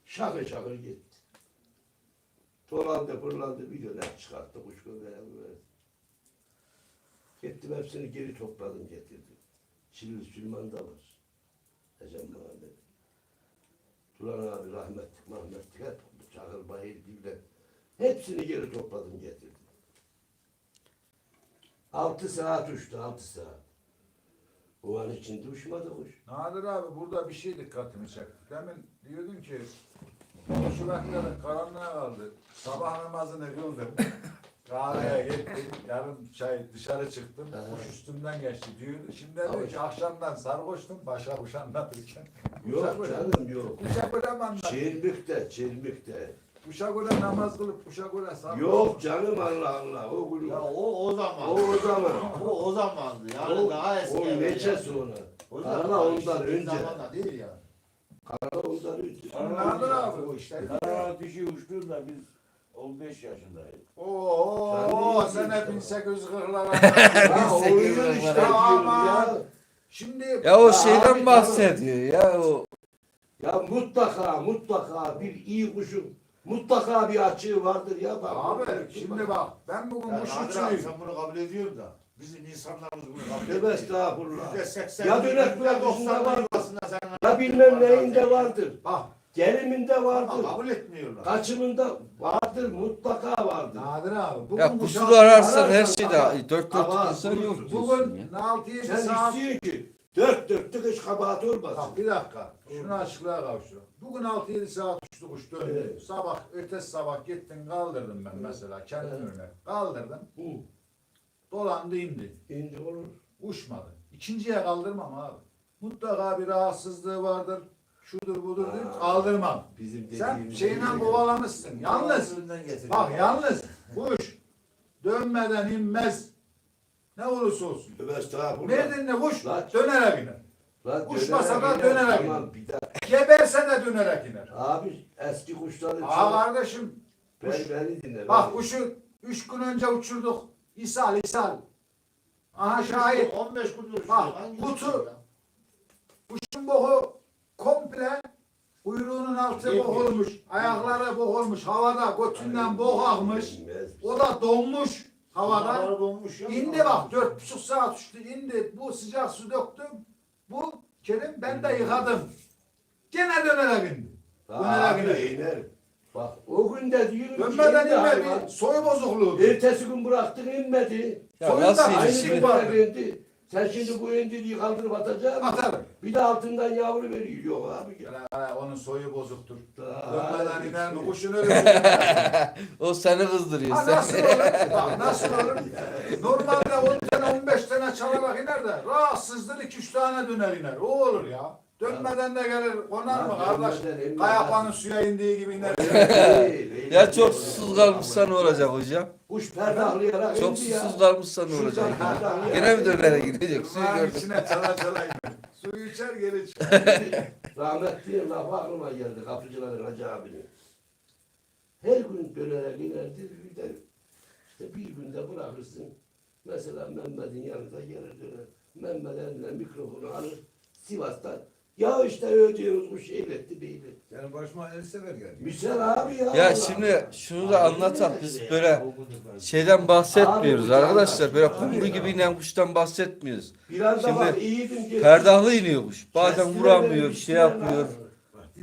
Şakır şakır gitti. Dolandı fırlandı bir dönem çıkarttı kuş göbeğe. Gittim hepsini geri topladım getirdim. Çilli Süleyman da var. Ecem Muhammed. Turan abi rahmetlik hep Çakır Bahir Dibler. Hepsini geri topladım getirdim. 6 saat uçtu 6 saat. O an içinde uçmadı kuş. Nadir abi burada bir şey dikkatimi çekti. Demin diyordun ki şu vakitlerin karanlığa kaldı. Sabah namazını kıldım. Kahveye gittim. Yarım çay dışarı çıktım. Kuş üstümden geçti diyordu. Şimdi diyor ki akşamdan sarhoştum. Başa kuş anlatırken. Yok canım yok. Kuşa göre mi anlat? Çelmik'te. Kuşa göre namaz kılıp kuşa göre sarhoş. Yok canım Allah. O gün. Ya o zaman. O zaman. O zamandı yani O, daha eski. o evvel nece yani. sonra. O Karala zaman ondan işte önce. zamanda değil ya. Karala ondan önce. Nadir abi. O işte. Karahat dişi uçtuğunda biz 15 yaşındaydık. Oo sen hep 1840'lara. Ya oyun işte diyorum ya. Şimdi Ya o Ya şeyden abi, bahsediyor ya o. Ya mutlaka bir iyi kuşun mutlaka bir açığı vardır ya. Bak, abi şimdi bak ben bugün Ya kuş Nadir abi uçuruyum. sen bunu kabul ediyorsun da bizim insanlarımız bunu kabul Tövbe etmiyor. estağfurullah. %80, Ya dönek bırak üstünde %90 vardır. yuvasında sen Ya bilmem neyinde vardır. Bak Geliminde ama vardır. kabul etmiyorlar. Kaçımında vardır. Mutlaka vardır. Nadir abi bugün Ya bu kusur şans- ararsan her ararsan şeyde ama- dört ama dörtlük insan bulursun. yok diyorsun Bugün ya. 6-7 Sen saat. istiyorsun ki dört dörtlük hiç kabahat olmasın. Bak bir dakika. Şunu açıklığa kavuştu. Bugün 6-7 saat uçtu kuş döndü. Evet. Sabah ötesi sabah gittin kaldırdın ben mesela kendim Evet. önüne. Kaldırdım. Hı. Dolandı indi. İndi olur. Uçmadı. İkinciye kaldırmam abi. Mutlaka bir rahatsızlığı vardır. Şudur budur deyip kaldırmam. Bizim Sen dediğimiz şeyle kovalamışsın. Yalnız bak yalnız kuş dönmeden inmez. Ne olursa olsun. Tövbe estağfurullah. Merdinli kuş Lan- dönerek iner. Lan Uçmasa da iner, dönerek tamam, iner. bir dakika. Geberse de dönerek iner. Abi eski kuşları Aa kardeşim beni dinle. bak kuşu 3 gün önce uçurduk. İshal. Aha şahit. 15 gün Bak kutu kuşun boku komple kuyruğunun altı bok olmuş. Ayakları bok olmuş. Havada götünden bok akmış. O da donmuş havada. donmuş ya. İndi bak 4,5 saat uçtu indi. Bu sıcak su döktüm. Bu Kerim ben de yıkadım. Gene dönerek indi. Abi Dönerek iner. iner. Bak o gün de diyorum ki Dönmeden indi hayvan. inmedi. Soyu bozukluğu. Ertesi gün bıraktık inmedi. Ya Soyunda nasıl aynı indi Aynı gün şimdi? var. gün indi. Sen şimdi bu indiliği kaldırıp atacaksın. Atarım. Bir de altından yavru veriyor. Yok abi. Onun soyu bozuktur. Daha- Dönmeden iner mi? Kuşun öyle. O seni kızdırıyor. Ha nasıl Sen. olur? Bak nasıl olur? Normalde 10 tane 15 tane çalarak iner de rahatsızdır 2-3 tane döner iner. O olur ya. Dönmeden de gelir konar mı kardeş? Kayapanın suya indiği gibi iner. Ya çok susuz kalmışsa ne olacak hocam? Kuş perdahlayarak Çok indi ya. susuz kalmışsa ne olacak? Şuradan perdahlayarak Gene mi indi. dönerek gidecek? Suyu Bunların gördüm. içine çala iner. Suyu içer geri çıkar. Rahmetli lafı aklıma geldi kapıcıların Hacı abinin. Her gün dönerek inerdi. Bir de işte bir günde bırakırsın. Mesela Mehmet'in yanında gelir döner. Mehmet eline mikrofonu alır. Sivas'tan. Ya işte ödüyoruz bu şeyletti beyli. Yani başıma el sever geldi. Misal abi ya. Ya Allah. şimdi şunu da anlatalım. Biz böyle şeyden bahsetmiyoruz Abi, arkadaşlar. Böyle abi kumru ya. gibi inen kuştan bahsetmiyoruz. Biraz da Şimdi bak iyiydim. Perdahlı iniyor kuş. Bazen Kestiler vuramıyor, beni, bir şey biçtiler yapmıyor. lan.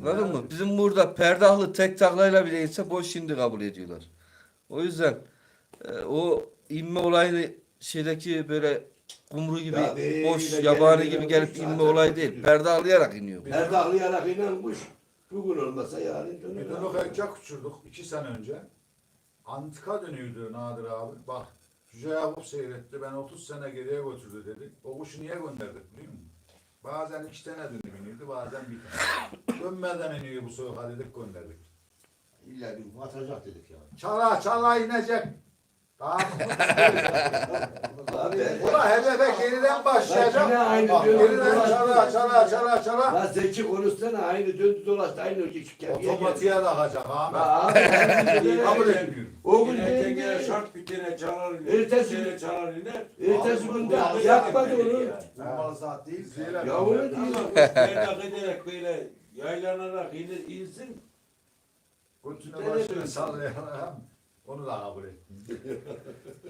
Anladın mı? Bizim burada perdahlı tek taklayla bile inse boş indi kabul ediyorlar. O yüzden o inme olayını şeydeki böyle kumru gibi Ya böyle boş gelen yabani gibi gelip zaten inme olayı değil. kötü. Perdahlayarak iniyor. Perdahlayarak inen kuş. Bugün olmasa yarın döner. Bir de erkek uçurduk 2 sene önce. Antika dönüyordu Nadir abi. Bak Cüce Yakup seyretti. Ben 30 sene geriye götürdü dedi. O kuşu niye gönderdik biliyor musun? Bazen 2 tane dönüp iniyordu. Bazen bir tane. Dönmeden iniyor bu soğuğa dedik gönderdik. İlla bir atacak dedik ya. Çala inecek. Tamam. Abi, O da hedefe geriden başlayacak. Bak yine aynı Bak, döndü geriden dolaştı. çala. La Zeki konuşsana aynı döndü dolaştı aynı Otomatiğe takacak Ahmet. Abi Kabul etmiyorum. o gün Yine değil tengere mi? şart bir tane çalar iner. Ertesi bir gün- tane çalar iner. Ertesi Abi, gün bu de da yapmadı yani. onu. Normal saat değil. Ya onu Ama diyor. berdak ederek böyle yaylanarak insin. Götüne başını sallayarak onu da kabul etmiyorum.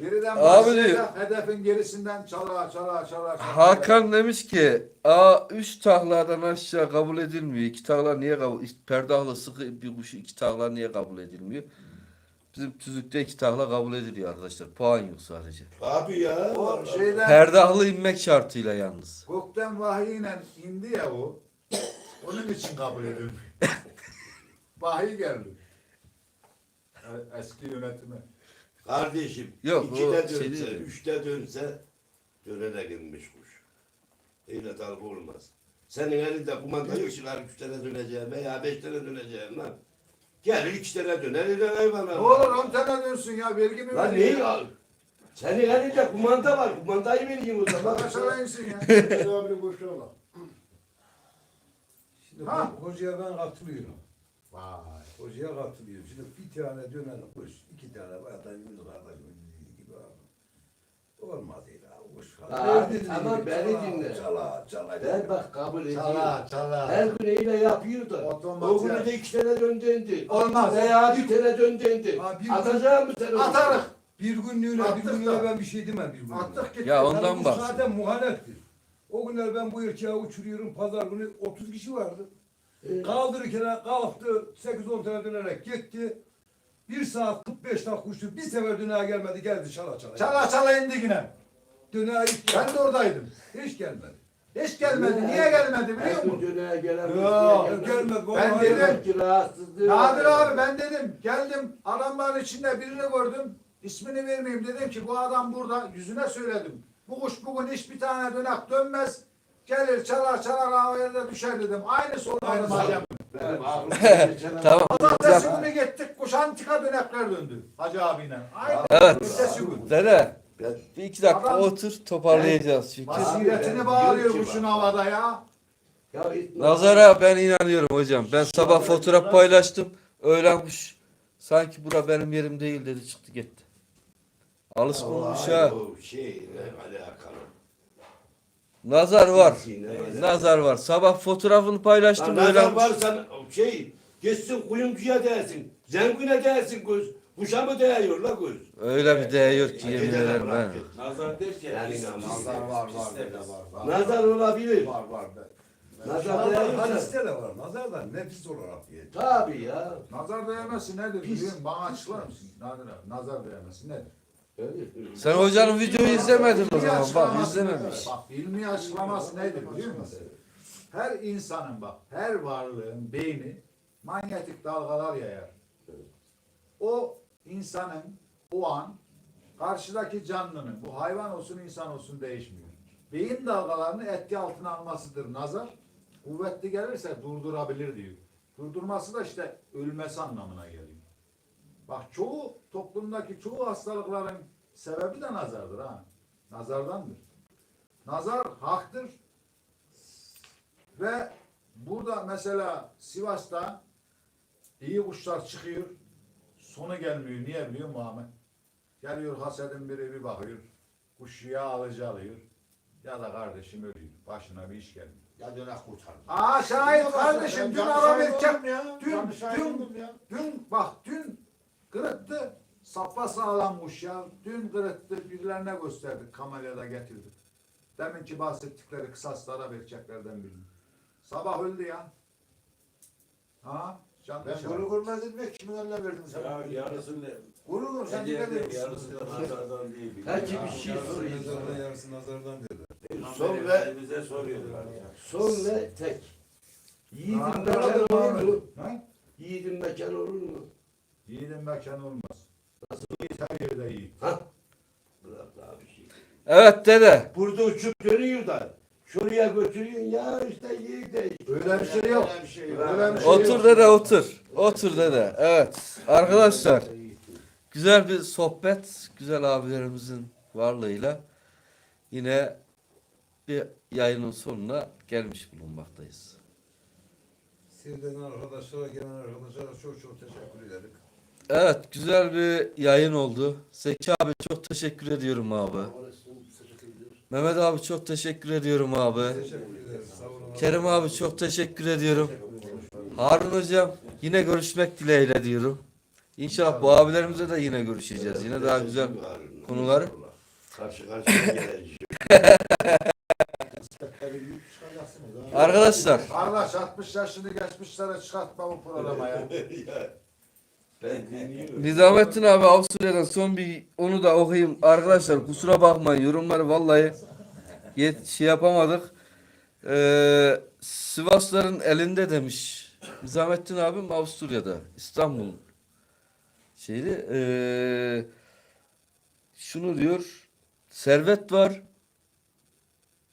Geriden Abi başlayacak. Hedefin gerisinden çala. Hakan demiş ki üç takladan aşağı kabul edilmiyor. İki takla niye kabul? Perdahlı sıkı bir kuşu iki takla niye kabul edilmiyor? Bizim tüzükte iki takla kabul ediliyor arkadaşlar. Puan yok sadece. Abi ya. O şeyden Perdahlı inmek şartıyla yalnız. gökten vahiyle indi ya o. Onun için kabul edilmiyor. Vahiy geldi. Eski yönetime. Kardeşim Yok, o 2'de şey dönse, değil. 3'te dönse dönerek inmiş kuş. Öyle tarif olmaz. Senin elinde kumanda yok ki lan 3 tane döneceğim veya 5 tane döneceğim lan. Gelir 2 tane döner eder hayvana. Ne olur 10 tane dönsün ya vergi mi Lan veriyor? neyi al? Senin elinde kumanda var. Kumandayı vereyim o zaman. Aşağı insin ya. Abi boş ola. Şimdi Ha. Hocaya ben katılıyorum. Vay. Hocaya katılıyorum. Şimdi bir tane dönen kuş, iki tane zaten yüz kardeşim gibi abi. Olmaz ya. Kuş Abi, ama beni dinle. Çala. Ben bak kabul ediyorum. Çala. Her gün öyle yapıyor da. Otomatik. O günü de 2 tane döndüğündü. Olmaz. Veya 1 tane döndüğündü. Ha, bir- Atacak mısın sen onu? Atarız. Bir günlüğüne Attık da. ben bir şey demem bir günlüğüne. Attık gitti. Ya ondan Yani bu bahsediyor. zaten muhaleftir. O günler ben bu erkeği uçuruyorum. Pazar günü 30 kişi vardı. Kaldırırken kalktı 8-10 tane dönerek gitti. 1 saat 45 dakika uçtu. Bir sefer döner gelmedi. Geldi çala. Çala indi yine. Döner hiç Ben de oradaydım. hiç gelmedi. Hiç gelmedi. Niye gelmedi biliyor Her gün musun? döneye gelen Yok, Gelmedi. Ben vallahi dedim. gelmedi. Ki rahatsızlığı Nadir var. abi ben dedim. Geldim adamların içinde birini gördüm. İsmini vermeyeyim, dedim ki bu adam burada, yüzüne söyledim. Bu kuş bugün hiçbir tane dönek dönmez. Gelir çalar çalar havaya da düşer dedim. Aynı sormadım hocam. Benim aklımda geçen Tamam. Pazartesi günü gittik, kuş antika dönekler döndü Hacı abiyle. Aynı Evet. ertesi gün. Dede bir iki dakika Adam- otur toparlayacağız çünkü. Basiretini bağırıyor kuşun havada ya. Ya Nazara ben inanıyorum hocam. Ben sabah fotoğraf paylaştım. Öğlen kuş sanki bura benim yerim değil dedi çıktı gitti. Alışmamış ha. O şey alakalı. Nazar var. Nazar var. Sabah fotoğrafını paylaştım. Nazar Öğlen kuş. varsa şey geçsin kuyumcuya dersin. Zengine dersin göz. Kuşa mı değiyor la göz? Öyle bir değiyor ki yemin ederim ben. Nazar derken Yani nazar var, Nazar olabilir. Var var. Nazar değiyorsa. hadiste de var. Nazar da nefis olarak diye. Tabii ya. Nazar değmesi nedir biliyor musun? Bana açıklar mısın? Nadir abi, nazar değmesi nedir? Sen hocanın videoyu izlemedin o İlmi zaman. Bak açıklaması izlememiş. nedir? Bak, ilmi açıklaması nedir biliyor musun? Her insanın bak, her varlığın beyni manyetik dalgalar yayar. O insanın o an karşıdaki canlının, bu hayvan olsun insan olsun değişmiyor. Beyin dalgalarını etki altına almasıdır nazar. Kuvvetli gelirse durdurabilir diyor. Durdurması da işte ölmesi anlamına geliyor. Bak çoğu toplumdaki çoğu hastalıkların sebebi de nazardır ha. Nazardandır. Nazar haktır. Ve burada mesela Sivas'ta iyi kuşlar çıkıyor. Sonu gelmiyor. Niye biliyor musun Ahmet? Geliyor hasedin biri bir bakıyor. Kuş ya alıcı alıyor. Ya da kardeşim ölüyor. Başına bir iş gelmiyor. Ya dönek kurtar. Aa şahit kardeşim dün araba erkek. Dün Dün kırıttı. Sapa sağlam kuş ya. Dün kırıttı. Birilerine gösterdik. Kamerada getirdik. Deminki bahsettikleri kısaslara vereceklerden birini. Sabah öldü ya. Ha? Can ben gurur görmedim ve kimin eline verdim sana? Ya yarısını Gurur sen ne hediye demek? yarısı da nazardan değil. Belki bir şey sorayım. yarısı nazardan dedi. Son ve bize soruyorlar ya. son ve tek. Yiğidin Ha, mekanı olur mu? Ha? Yiğidin mekanı olur mu? Yiğidin mekanı olmaz. Yiğit her yerde yiğit. Bırak daha bir şey. Evet dede. Burada uçup dönüyor da şuraya götürüyorsun ya işte yiğit de. Öyle bir şey yok. Öyle bir şey yok. Öyle bir şey Otur yok. dede otur. Otur dede. Evet. Arkadaşlar güzel bir sohbet. Güzel abilerimizin varlığıyla yine bir yayının sonuna gelmiş bulunmaktayız. Sizden arkadaşlara, gelen arkadaşlara çok çok teşekkür ederim. Evet güzel bir yayın oldu. Zeki abi çok teşekkür ediyorum abi. Mehmet abi çok teşekkür ediyorum abi. Teşekkür ederiz. Sağ olun. Kerim abi çok teşekkür ediyorum. Harun hocam yine görüşmek dileğiyle diyorum. İnşallah bu abilerimizle de yine görüşeceğiz. Yine daha güzel konuları. Karşı karşıya geleceğiz. Arkadaşlar Kardeş 60 yaşını geçmişlere çıkartma bu programa ya. Ben dinliyorum. Nizamettin abi Avusturya'dan son bir onu da okuyayım. Arkadaşlar kusura bakmayın yorumları vallahi şey yapamadık. Sivasların elinde demiş. Nizamettin abim Avusturya'da. İstanbul şeydi. Şunu diyor. Servet var.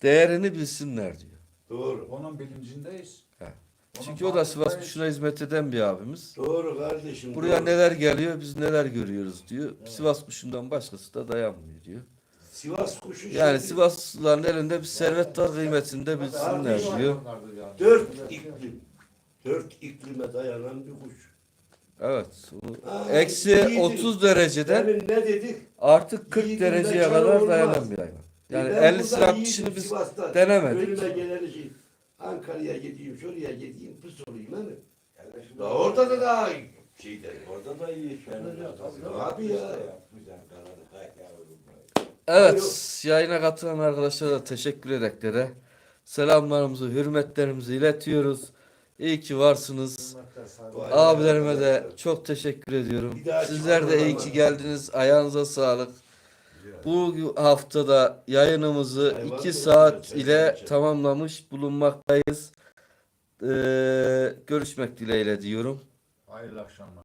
Değerini bilsinler diyor. Doğru. Onun bilincindeyiz. He. Onun Çünkü o da Sivas farkındayız. kuşuna hizmet eden bir abimiz. Doğru kardeşim. Buraya doğru. neler geliyor biz neler görüyoruz diyor. Sivas kuşundan başkası da dayanmıyor diyor. Sivas kuşu Yani şimdi Sivaslıların elinde bir servet var kıymetini de bilsinler diyor. dört iklim. Dört iklime dayanan bir kuş. Evet. Ha, Eksi yiğidin. 30 dereceden Demin ne dedik? artık 40 Yiğidin dereceye mekanı kadar olmaz. dayanan bir hayvan. Yani Ben 50 burada sıra yiğidim kişini biz Sivas'ta. denemedik. Önüme gelen şey. Ankara'ya gideyim, şuraya gideyim, pıs olayım hani. Ya orada da daha şeyde. Orada da iyi. Abi ya. Evet. Yayına katılan arkadaşlara da teşekkür ederek selamlarımızı, hürmetlerimizi iletiyoruz. İyi ki varsınız. Abilerime de çok teşekkür ediyorum. Bir daha Sizler de iyi ki geldiniz. Ayağınıza sağlık. Bu haftada yayınımızı 2 saat ile tamamlamış bulunmaktayız. Görüşmek dileğiyle diyorum. Hayırlı akşamlar.